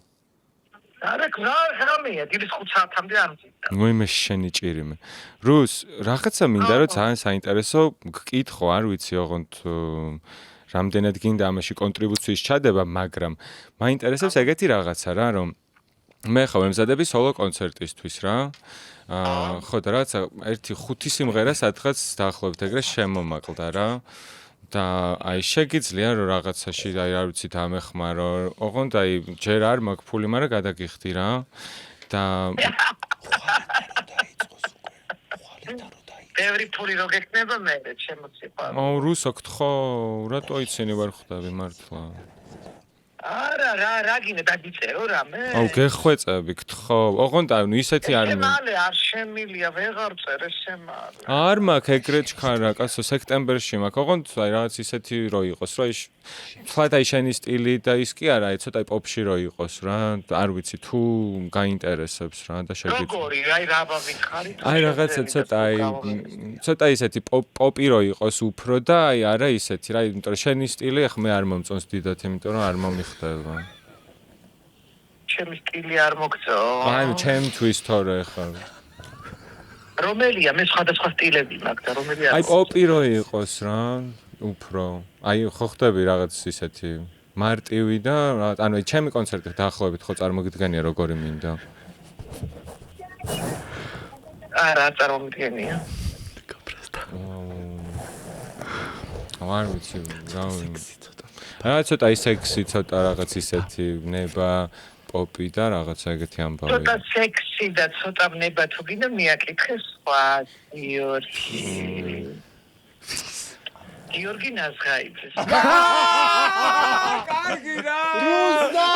არა, ხრამია, დილის 5 საათამდე არ მძიდა. მოიმე შენი ჭირიმე. რუს, რაღაცა მინდა რომ ძალიან საინტერესო გკითხო, არ ვიცი ოღონდ რამდენად გინდა ამაში კონტრიბუციის ჩადება, მაგრამ მაინტერესებს ეგეთი რაღაცა რა, რომ მე ხავ ემზადები სოლო კონცერტისთვის რა. ხო და რაღაცა ერთი 5 სიმღერა სადღაც დაახლოებით ეგრე შემომაყლდა რა. და აი შეგიძლია რომ რაღაცაში აი არ ვიცი დამეხმარო. ოღონდ აი ჯერ არ მაქვს ფული, მაგრამ გადაგიხდი რა. და ბევრი ფული რო გეკნება მე შემოწიფა. აუ რუსო გთხო, რატო იცინი ვარ ხვდები მართლა. არა, რა გინდა დაგიწერო რამე? აუ გეხვეწები, გთხოვ. ოღონდ ანუ ისეთი არ მე. მალე არ შემილია, ვეღარ წერ ესე მალე. არ მაქვს ეგრეთ ჩქარა, კაცო, სექტემბერში მაქვს. ოღონდ აი რაღაც ისეთი რო იყოს, რა ის თლად აი შენი სტილი და ის კი არა, აი ცოტა პოპში რო იყოს რა. არ ვიცი თუ გაინტერესებს რა და შეგიძლია. როგორი, აი რა ვიხარი? აი რაღაცა ცოტა ისეთი პოპი რო იყოს უფრო და აი არა ისეთი რა, იმიტომ რომ შენი სტილი ახ მე არ მომწონს დიდად, იმიტომ რომ არ მომიხდება. ჩემი სტილი არ მოგწო. ანუ ჩემთვის თორე ხა. რომელია? მე სხვადასხვა სტილები მაქვს და რომელი არის? აი პოპი რო იყოს რა, უფრო. აი ხო ხდები რაღაც ისეთი მარტივი და ანუ აი ჩემი კონცერტი დაახლოებით ხო წარმოგიდგენია როგორი მინდა. არა, წარმოგიდგენია. არ ვიცი რა. რა ცოტა სექსი, ცოტა რაღაც ისეთი ნება პოპი და რაღაცა ეგეთი ამბავი. ცოტა სექსი და ცოტა ნება თუ გინდა მიაკითხე სხვა გიორგი ნაზღაიძეს. კარგი რა. რუსა!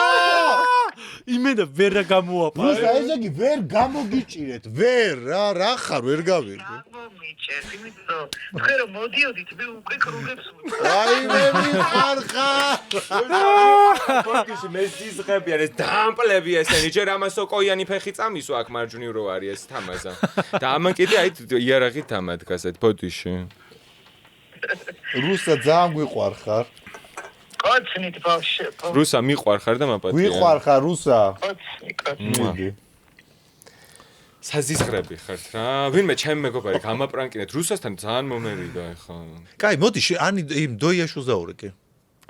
იმენა ვერ გამოაპარე. რუსა, ესე იგი ვერ გამოგიჭირეთ, ვერ რა ხარ, ვერ გავიგე. გამომიჭერთ, იმიტომ თქვენ რომ მოდიოდით, მე უკვე კრუგებს ვუწევ. აი მე მიხარხარ. ფორკისი მესიზღები არის დამპლები ესენი, ჯერ ამას ოკოიანი ფეხი წამისო აქ მარჯვნივ რო არის ეს თამაზა. და ამან კიდე აი იარაღით ამადგას այդ ბოდიში. რუსა ძალიან გვიყვარხარ. კოცნით ბავშვი. რუსა მიყვარხარ და მაპატია. გვიყვარხარ რუსა. კოცნი. საზიზღრები ხართ რა. ვინმე ჩემ მეგობარი გამაპრანკინეთ რუსასთან ძალიან მომერიდა ეხა. კაი, მოდი ანი იმ დოიაშოს დაურეკე.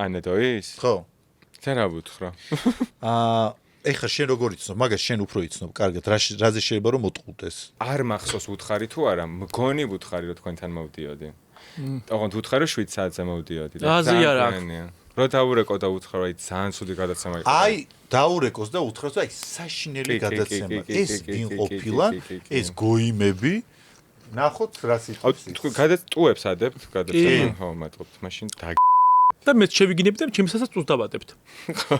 ანა დოის? ხო. თან რა ვუთხრა? ეხა შენ როგორ იცნობ? მაგას შენ უფრო იცნობ. კარგად, რაზე შეიძლება რომ მოტყუდეს? არ მახსოვს ვუთხარი თუ არა, მგონი ვუთხარი რომ თქვენთან მოვდიოდი. ოღონდ ვუთხარი რომ 7 საათზე მოვდიოდი. აზრი არ აქვს. რო დაურეკო და უთხრა აი ძალიან ცუდი გადაცემა იყო. აი დაურეკოს და უთხრას აი საშინელი გადაცემა. ეს ვინ ყოფილა? ეს გოიმები. ნახოთ რა სიტყვას. თქვენ გადაწტუებს ადებთ გადაცემა? ხო, მადლობთ. მაშინ და და მე შევიგინებთ და ჩემსაც წუს დავადებთ.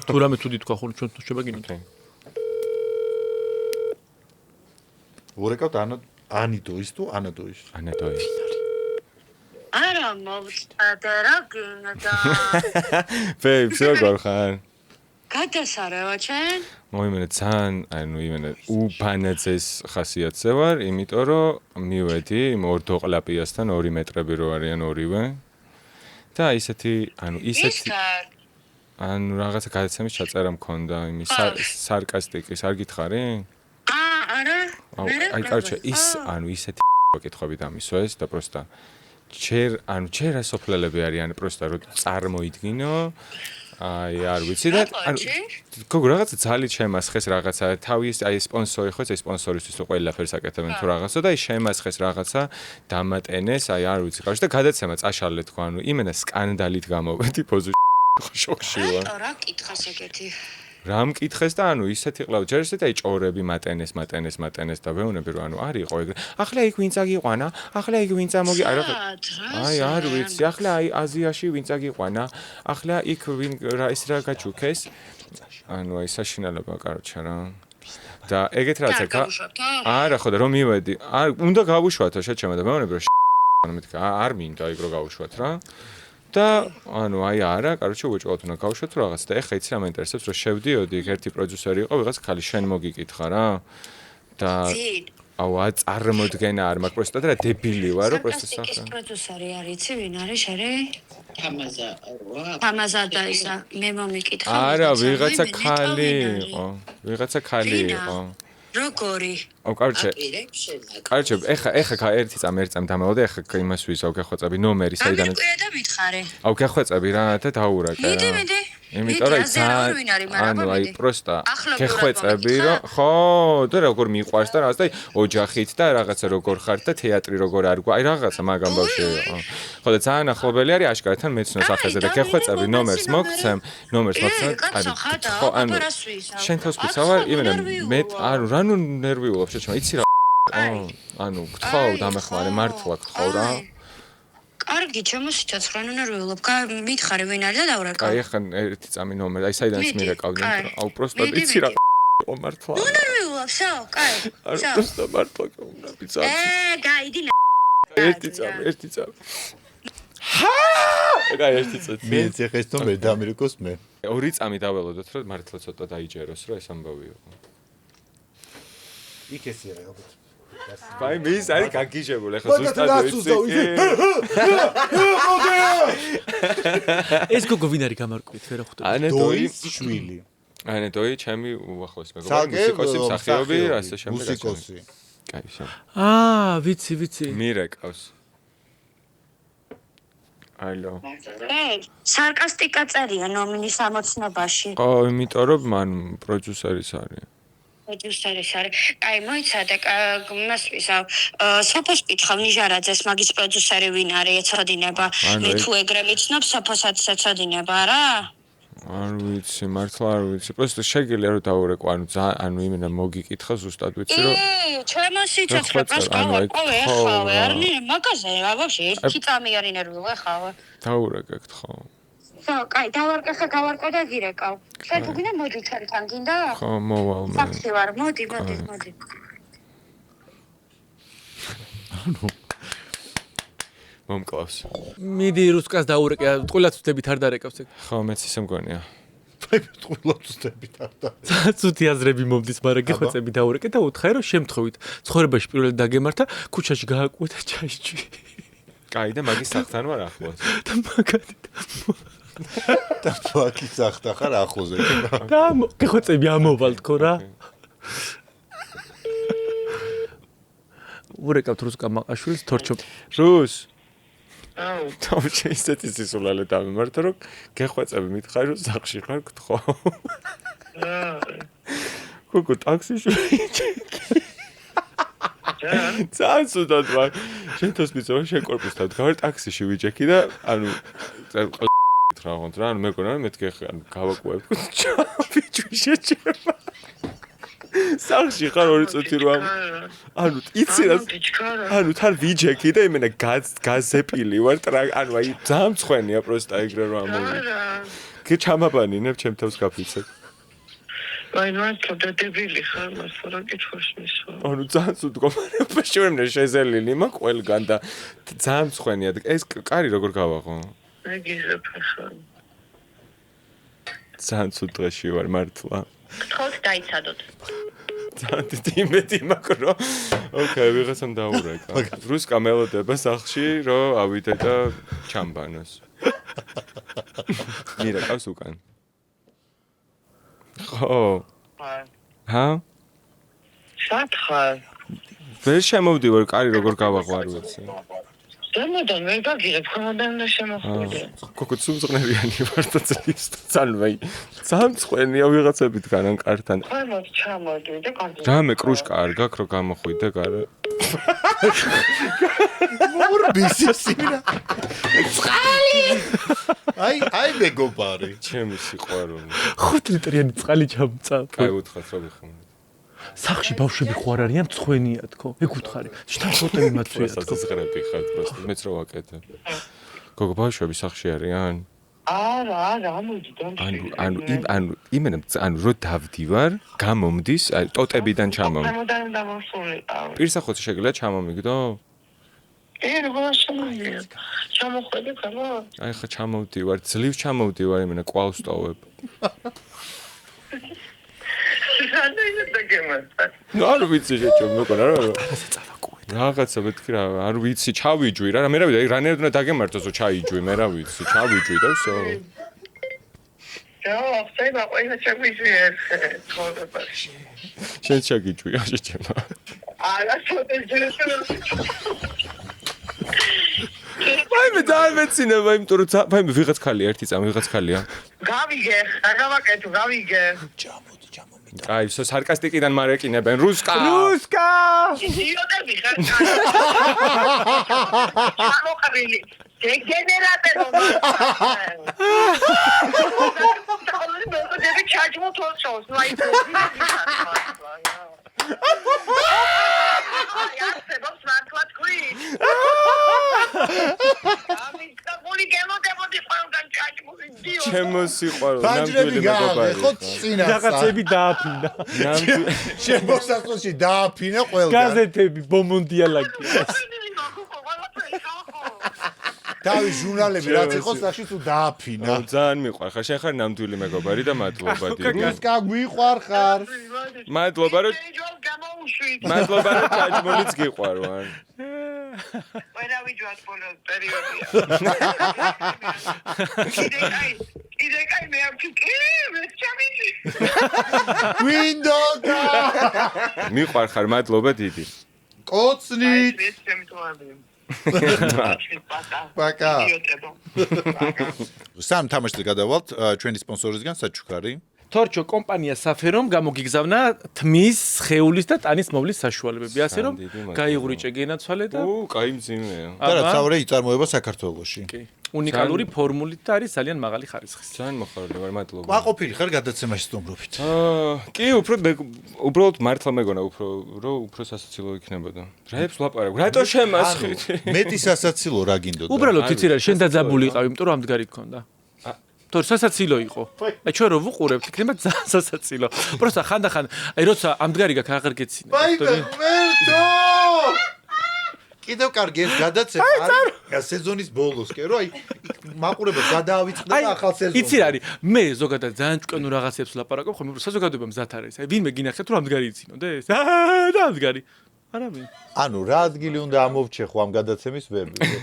თუ რამე თუ თქვა ხოლმე ჩვენ შევაგინოთ. ვორეკავთ ანიდოის თუ ანადოის? ანადოის. არა მოვწადე რა გინდა. ბეიბს როგორ ხარ? გადასარევა ჩვენ? მოიმენა ძალიან, ანუ იმენა უბანაძეს ხასიათზე ვარ, იმიტომ რომ მივედი იმ ორ დოყლაპიასთან 2 მეტრები რო არიან ორივე. და ისეთი, ანუ ისეთი ანუ რაღაცა გადაცემის ჩაწერა მქონდა იმის სარკასტიკის, არ გითხარი? არა. აი, კარჩე, ის ანუ ისეთი კითხვები დამისვა ეს და პროსტა ჯერ ასოფლელები არიან პროსტა რომ წარმოიდგინო აი არ ვიცი და ანუ გოგო რაღაცა ძალით შემასხეს რაღაცა თავის აი სპონსორი ხო ეს სპონსორისთვის ყველაფერს აკეთებენ თუ რაღაცა და აი შემასხეს რაღაცა დამატენეს აი არ ვიცი ხარ და გადაცემა წაშალე თქვა ანუ იმენა სკანდალით გამოვედი პოზიში შოქში ვარ რა კითხას ეგეთი რა მკითხეს და ანუ ისეთი ყლავ ჯერ ისეთი აი ჭორები მატენეს და ვეუბნები რომ ანუ არ იყო ეგრე ახლა იქ ვინ წაგიყვანა ახლა იქ ვინ წამოგი აი არ ვიცი ახლა აი აზიაში ვინ წაგიყვანა ახლა იქ ვინ რა ის რა გაჩუქეს ანუ აი საშინელება კაროჩა რა და ეგეთ რაც აკა არა ხო და რომ მივედი არ უნდა გავუშვათო შეჩემა და ვეუბნები რომ ანუ მეთქა არ მინდა იქ რო გავუშვათ რა და ანუ აი არა, კაროჩე უეჭვად უნდა გავუშვათ რაღაც და ეხა იცი რა მაინტერესებს რომ შევდიოდი, იქ ერთი პროდიუსერი იყო, ვიღაც ხალი შენ მოგიკითხა რა. და აუ წარმოდგენა არ მაქვს პროსტა და რა დებილი ვარ რომ პროსტა სახა. ეს პროდიუსერი არის, იცი ვინ არის შარი? თამაზა და ისა მე მომიკითხა. არა, ვიღაცა ხალი იყო. ვიღაცა ხალი იყო. როგორი? აუ კარჩე, ეხა ერთი წამ დამელოდე, ეხა იმას ვიზავ, გეხვეწები ნომერი საიდან. და მითხარე. აუ გეხვეწები რა და დაურაკე რა. მიდი. იმიტომ რომ ანუ აი პროსტა გეხვეწები რომ ხო და როგორ მიყვარს და რაღაც და ოჯახით და რაღაცა როგორ ხარ და თეატრი როგორ არ გვა აი რაღაცა მაგამ ბავშვი ხო და ძალიან ახლობელი არის აშკარათან მეცნოს ახაზე და გეხვეწები ნომერს მოგცემ ხო ანუ შენ თავს ვიცავარ იმენა მე არ რანუ ნერვიულობ შეჩმა იცი რა ანუ გთხოვ დამეხმარე მართლა გთხოვ რა კარგი, ჩემო სიცოცხლე, ნერვიულობ. მითხარი ვინ არის და დავრეკავ. აი ახლა ერთი წამი ნომერი, აი საიდანაც მირეკავდი, აუ პროსტა იცი რა მართლა. ნუ ნერვიულობ, საო, კაი. საო. პროსტა მართლა უნდა პიცაა. გაიდი. ერთი წამი. ჰა! ეგა ერთი წამი. მე ეხეს თო მე დამირეკოს მე. ორი წამი დაველოდოთ, რომ მართლა ცოტა დაიჯეროს, რომ ეს ამბავი იყო. იქ ესე რა ალბათ. ვაი მის არის გაგიჟებული ახლა ზუსტად ვიცი. ეს გოგო ვინ არის გამარკვით, ვერ ხვდები. ანედოის შვილი. ანედოი, ჩემი უახლოესი მეგობარი, მუსიკოსი, მსახიობი, ასე შემდეგ. მუსიკოსი. კაი, შენ. ვიცი. მირეკავს. ალო. სარკასტიკა წერია ნომინის ამოცნობაში. ხო, იმიტომ რომ მან პროდიუსერის არის. პროდიუსერის არის. კაი, მოიცადე, მასვისა. სოფოს კითხავ ნიჟარაძეს, მაგის პროდიუსერი ვინ არის, ეცოდინება. მე თუ ეგრე ვიცნობ, სოფოსაც ეცოდინება რა? არ ვიცი, მართლა არ ვიცი. პროსტო შეგიძლია რომ დაურეკო, ანუ იმენა მოგიკითხა ზუსტად ვიცი რომ ჩემო სიცოცხლე პასკალა ყოვე ხავე, არნი მაგაზე რა ვაფშე ერთი წამი არის ნერვიულ ხავე. დაურეკეთ ხო? ხო, კაი, დავარკეხა, გავარკო და გირეკავ. შენ თუ გინდა მოდი ჩართან გინდა? ხო, მოვალ მე. საქსი ვარ, მოდი. მომკლავს. მიდი რუსკას დაურეკე, ტყუილად ვწდებით არ დარეკავს ეგ. ხო, მეც ისე მგონია. ტყუილად ვწდებით არ და. ცუდი აზრები მომდის, მაგრამ გეხვეწები დაურეკე და უთხარი რომ შემთხვევით ცხოვრებაში პირველად დაგემართა, ქუჩაში გააკვე და ჩაიჭვი. კაი და მაგის სახთან ვარ ახლოს. და მაგათი და ფაკი სახთა ხარ ახლოზე. და გეხვეწები ამოვალ თქო რა. ურეკავთ რუსკა მაყაშვილის თორჩო. რუს თავში ისეთი სისულელე დამემართა რომ გეხვეწები მითხარი რომ სახში ხარ გთხოვ. გოგო ტაქსიში ძალიან ცუდად ვარ. შენ თოს მიწოვა შენ კორპუსთან ვარ ტაქსიში ვიჯექი და ანუ ტრაღონთ რა ანუ მეგონა რომ მეთქე ანუ გავაკუებ ჩავიჭვი შეჭება. სახში ხარ 2 წუთი რომ ანუ იცი რა ანუ თან ვიჯექი და იმენა გაზეპილი ვარ ანუ აი ძალიან მცხვენია პროსტა ეგრე რომ ამოვი. კი ჩამაბანინებ ჩემ თავს გაფიცებ. აი მართლა დადებილი ხარ მართლა რა კითხავს მისვა. ანუ ძალიან ცუდ მდგომარეობაში ვარ მე შეზელილი მაგ ყველგან და ძალიან მცხვენია ეს კარი როგორ გავაღო? მეგიზებ ხარ. ძალიან ცუდ დღეში ვარ მართლა. გთხოვთ დაიცადოთ. ძალიან დიდი იმედი მაქვს რომ ოკეი ვიღაცამ დაურეკა. რუსკა მელოდება სახში რომ ავიდე და ჩამბანოს. მირეკავს უკან. ხო. ჰა? სათხარ. ვერ შემოვდივარ კარი როგორ გავაღო არ ვიცი. დემოდან ვერ გაგიღებ ხომოდან და შემოხვიდე. გოგო ცუნწღნერიანი ვარ და ძალიან ძალიან მცხვენია ვიღაცებით განან კართან. ხომ ჩამოდი და კარგი. რამე კრუშკა არ გაქვს რომ გამოხვიდე გარე. მურბისი სიმნა. წყალი. აი მეგობარი. ჩემი სიყვარული. 5 ლიტრიანი წყალი ჩამწა. კაი უთხრათ რომ ვიხმო. სახში ბავშვები ხო არ არიან მცხვენია თქო. ეგ უთხარი. შენ ფოტოები მაწვია თქო. საზღრები ხარ პროსტო მეც რო ვაკეთებ. გოგო ბავშვები სახში არიან? არა, მოდი ანუ იმენა ანუ რო დავდივარ, გამომდის, აი ტოტებიდან ჩამომდი. ხომოდან დავასრულიყავ. პირსახოთი შეგიძლია ჩამომიგდო? როგორ შემოვიდა? ჩამოხვედი ხომ? აი ხა ჩამოვდივარ, ძლივ ჩამოვდივარ იმენა კვალს ტოვებ. არ ვიცი შეჭო მეკონა რა. ასე წავაკუე. რაღაცა მეთქი რა, არ ვიცი, ჩავიჯვი რა, მე რა ვიცი, რანაირად უნდა დაგემართოს, რომ ჩაიჯვი, მე რა ვიცი, ჩავიჯვი და всё. ხება ყველა ჩაგვიჯვი ცხოვრებაში. შენ ჩაგიჯვი, შეჭება. არა, ცოტა ჯერში. აი მე ძალიან მეცინება, იმიტომ რომ აი მე ვიღაც ხალია, ერთი წამი ვიღაც ხალია. გავიგე, აგავაკეთო, გავიგე. აი, სარკასტიკიდან მარეკინებენ რუსკა. რუსკა! იდიოტები ხარ. ჩამოყრილი. დეგენერატორი. თალარი მოგდები ჩაჯმო თორჩოს, ნუ აი ეს. ჩემო სიყვარული, ფანჯრები გააღე, ხო წინასწარ. რაღაცები დააფინა. შემოსასწრებში დააფინა ყველგან. გაზეთები, ბომონდიალაკი. თავი ჟურნალები რაც იყო სახში თუ დააფინა. ძალიან მიყვარ ხარ, შენ ხარ ნამდვილი მეგობარი და მადლობა დიდი. რუსკა გვიყვარ ხარ. მადლობა რომ მადლობა რომ ჩაჯმულიც გიყვარ ვარ. ვენა ვიჯვათ ბოლო პერიოდია. კიდე კაი მე ამფიქე, მე ჩამიჭი. გვინდოდა. მიყვარ ხარ, მადლობა დიდი. კოცნით. ეს შემთხვევები. პაკა. სამ თამაშზე გადავალთ ჩვენი სპონსორისგან საჩუქარი. თორჩო კომპანია საფერომ გამოგიგზავნა თმის, სხეულის და ტანის მოვლის საშუალებები, ასე რომ გაიღურიჭე გენაცვალე და კაი მძიმეა. და რაც საურე იწარმოება საქართველოში. კი. უნიკალური ფორმულით და არის ძალიან მაღალი ხარისხის. ძალიან მოხარული ვარ, მადლობა. ყვაყოფილი ხარ გადაცემაში სტუმრობით. კი, უბრალოდ მართლა მეგონა უფრო სასაცილო იქნებოდა. რაებს ვლაპარაკ? რატო შემასხით? მეტი სასაცილო რა გინდოდა? უბრალოდ იცი რა, შენ დაძაბული იყავი, იმიტომ რომ ამდგარი გქონდა. თორე სასაცილო იყო. აი ჩვენ რო ვუყურებთ, იქნება ძალიან სასაცილო. პროსტა ხანდახან, აი როცა ამდგარი გაქვს აღარ გეცინა. ვერტო! კიდევ კარგი ეს გადაცემა არის სეზონის ბოლოს, კი რომ აი მაყურებელს გადაავიწყდა და ახალ სეზონს. იცი რა არის, მე ზოგადად ძალიან ჭკვიანო რაღაცებს ვლაპარაკობ, ხომ საზოგადოება მზად არის. აი ვინმე გინახეთ რომ ამდგარი იცინოდეს? და ამდგარი. არავინ. ანუ რა ადგილი უნდა ამოვჩე ხო ამ გადაცემის ვერ ვიცი.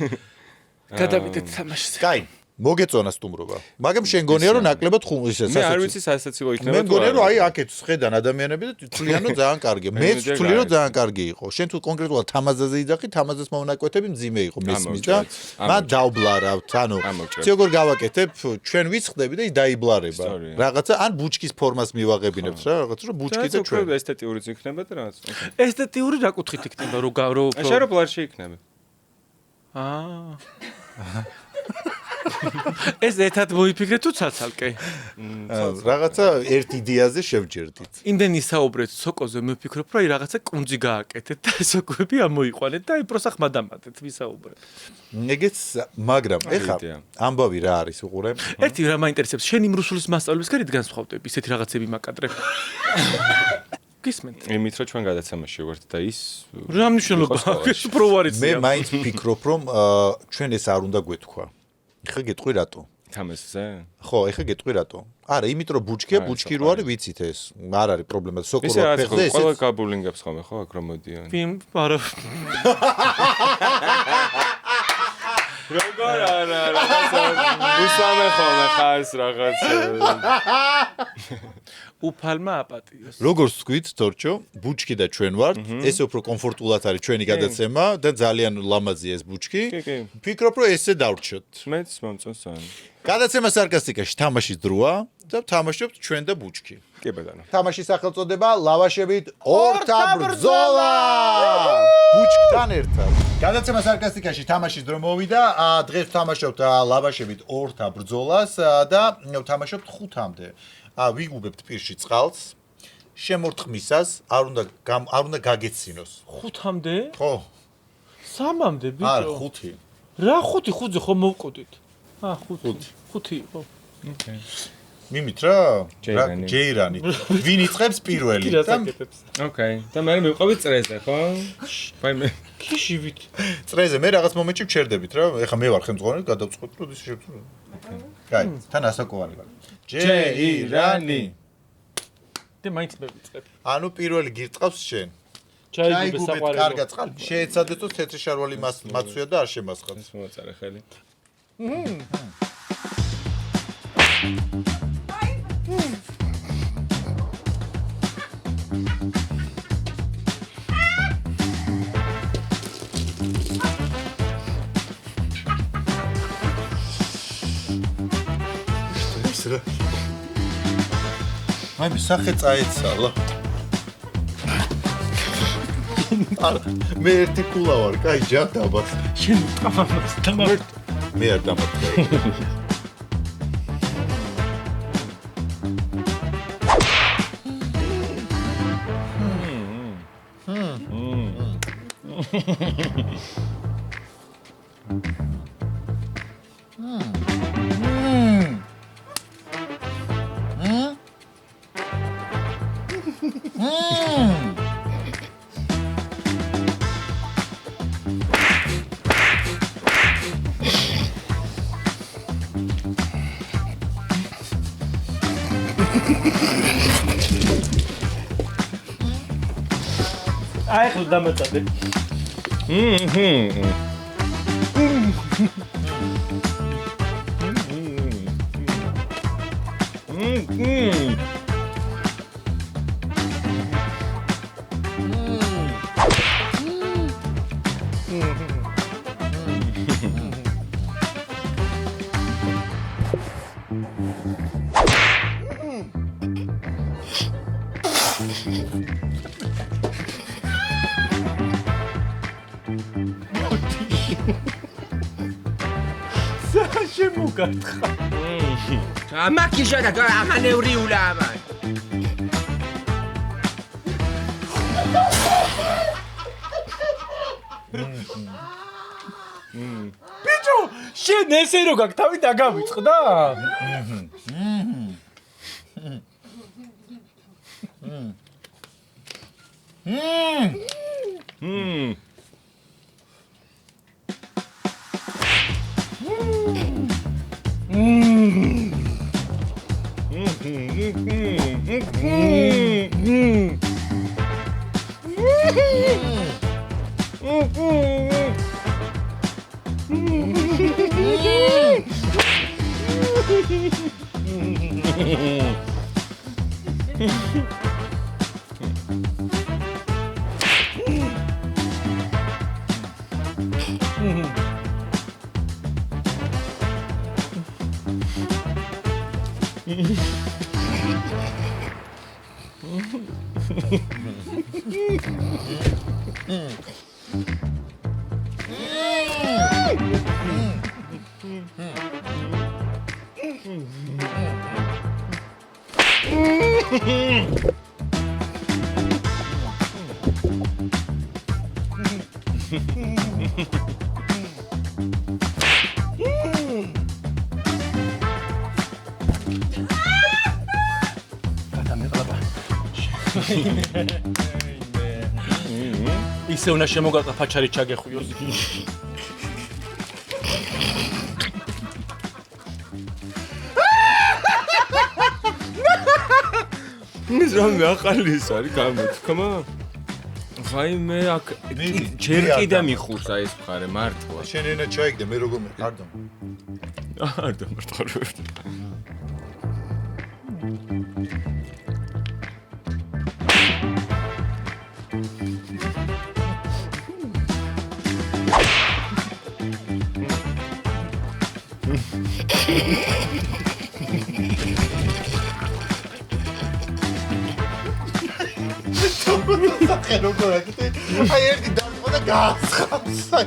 გადავიდეთ თამაშზე. კაი, მოგეწონა სტუმრობა. მაგრამ შენ გონია რომ ნაკლებად ისე მე არ ვიცი სასაცილო იქნება. მე გონია რომ აი აქეთ სხედან ადამიანები და თვლიანო ძალიან კარგია. მეც ვთვლი რომ ძალიან კარგი იყო. შენ თუ კონკრეტულად თამაზაზე იძახი, თამაზის მონაკვეთები მძიმე იყო მესმის და მან დაუბლარავთ. ანუ როგორ გავაკეთებ, ჩვენ ვიცხდები და ის დაიბლარება. რაღაცა ან ბუჩკის ფორმას მივაღებინებთ რა, რაღაცა რომ ბუჩკი და ჩვენ. ესთეტიური იქნება და რაღაც. ესთეტიური რა კუთხით იქნება, რომ შენ რო პლარში იქნება. ეს ერთად მოიფიქრე თუ ცალ-ცალკე? რაღაცა ერთ იდეაზე შევჯერდით. იმდენი საუბრეთ სოკოზე, მე ვფიქრობ, რომ აი რაღაცა კუნძი გააკეთეთ და სოკოები ამოიყვანეთ და აი პროსა ხმადამატეთ ვისაუბრეთ. ეგეც, მაგრამ ეხა ამბავი რა არის უყურე? ერთი რა მაინტერესებს, შენ იმ რუსულის მასწავლებლის გარეთ განსხვავდები, ისეთი რაღაცები მაკადრე. გისმენთ? იმით რომ ჩვენ გადაცემაში ვართ და ის რა მნიშვნელობა აქვს პროვარიცია. მე მაინც ვფიქრობ, რომ ჩვენ ეს არ უნდა გვეთქვა. ეხა გეტყვი რატო? თამასზე? ხო, ეხა გეტყვი რატო? არა, იმიტომ რომ ბუჩკია, ბუჩკი რო არის, ვიცით ეს. არ არის პრობლემა. სოკოლა ფეხზე ეს. ყველა გაბულინგებს ხოლმე ხო, აქ რომ მოდიან. ფიმ, არა. როგორ არა, უსამე ხოლმე ხარს რაღაცა. უფალმა აპატიოს. როგორც თქვით, თორჩო, ბუჩკი და ჩვენ ვართ, ეს უფრო კომფორტულად არის ჩვენი გადაცემა და ძალიან ლამაზია ეს ბუჩკი. ვფიქრობ, რომ ესე დავრჩოთ. მეც მომწონს ძალიან. გადაცემა სარკასტიკაში თამაშის დროა და თამაშობთ ჩვენ და ბუჩკი. კი ბატონო. თამაშის სახელწოდება ლავაშებით ორთა ბრძოლა. ბუჩკთან ერთად. გადაცემა სარკასტიკაში თამაშის დრო მოვიდა, დღეს თამაშობთ ლავაშებით ორთა ბრძოლას და თამაშობთ 5-მდე. ვიგუბებთ პირში წყალს, შემორთმისას არ უნდა გაგეცინოს. 5-მდე? ხო. 3-მდე ბიჭო. არა, 5. რა 5? 5-ზე ხო მოვკვდით. 5 იყო. ოკეი. მიმით რა? ჯეირანი. ვინ იწყებს პირველი? ოკეი. და მე მივყვებით წრეზე, ხო? ვაიმე. ქიშივით. წრეზე მე რაღაც მომენტში ვჩერდებით რა. ეხა მე ვარ ხელმძღვანელი, გადავწყვეტ რომ ის შევწყვეტ. კაი, თან ასაკოვანი ვარ. ჯეირანი. და მაინც მე ვიწყებ. ანუ პირველი გირწყავს შენ. ჩაიგუბე საყვარელო. კარგად წყალი. შეეცადეთ რომ თეთრი შარვალი მაცვია და არ შემასხათ. ეს მოაწარე ხელი. აი მსახე წაეცალა. მე ერთი კულა ვარ, კაი ჯანდაბად. შენ ტამამას თამარ. მე არ დამატე. აი ხო დამაწადე. შემოგარტყა. ამაკიშა და აღანევრიულა ამან. ბიჭო, შენ ესე რო გაქვს თავი დაგავიწყდა? ისე უნდა შემოგარტყა ფაჩარი ჩაგეხვიოს. ის რამე ახალი ის არის გამოთქმა? ვაიმე აქ ჯერ კიდე მიხურს აი ეს მხარე მართლა. შენ ენა ჩაიგდე მე როგორ მიყარდო? არ დამარტყარებ. სახე როგორ აკეთე? აი ერთი დამწყო და გააცხამსა.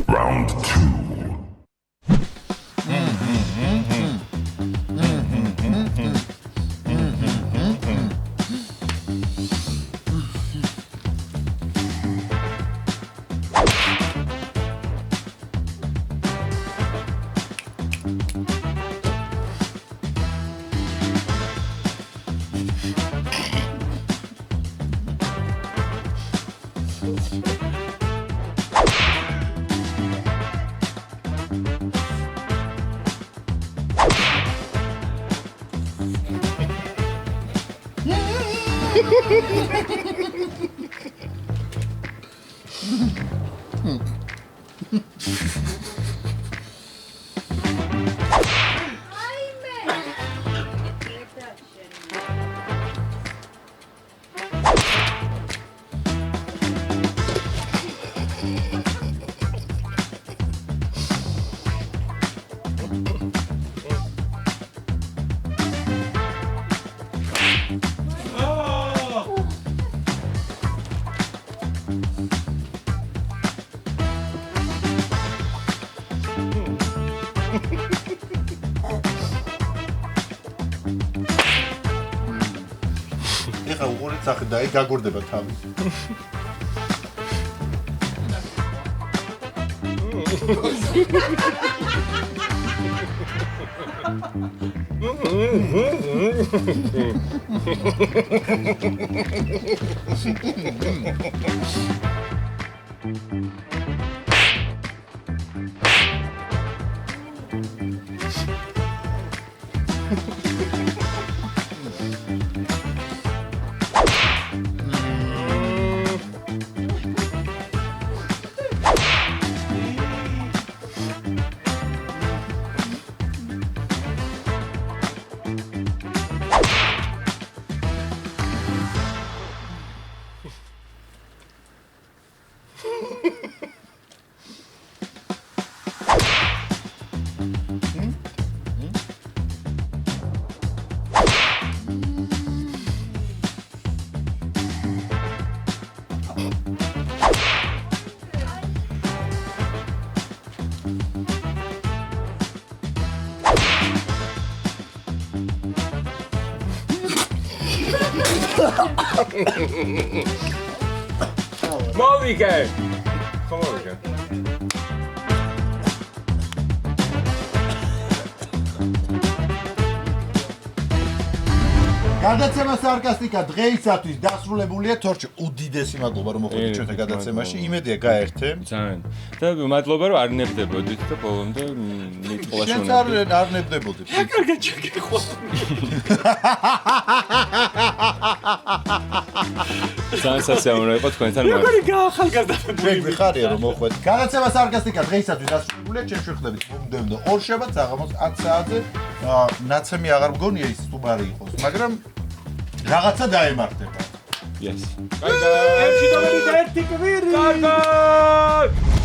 Round 2. ეხა უყურეთ სახე და აი გაგორდება თავი. მოვიგე. ხომ მოვიგე. გადაცემა სარკასტიკა დღეისათვის დასრულებულია. თორჩი უდიდესი მადლობა რომ მოხვედით ჩვენთან გადაცემაში. იმედია გაერთე. ძალიან. და მადლობა რომ არ ნებდებოდით და ბოლომდე მიწყოლაში შენც არ ნებდებოდით. კარგად შეგეხო. ძალიან სასიამოვნო იყო თქვენთან მოხდა. როგორი გაახალგაზრდებული. ჩვენ გვიხარია რომ მოხვედით. გადაცემა სარკასტიკა დღეისათვის დასრულებულია. ჩვენ შევხვდებით მომდევნო ორ შაბათს საღამოს 10 საათზე. ნაცემი აღარ მგონია ის სტუმარი იყოს, მაგრამ რაღაცა დაემართება. Yes. Კარგად. ერთი კვირი. კარგად.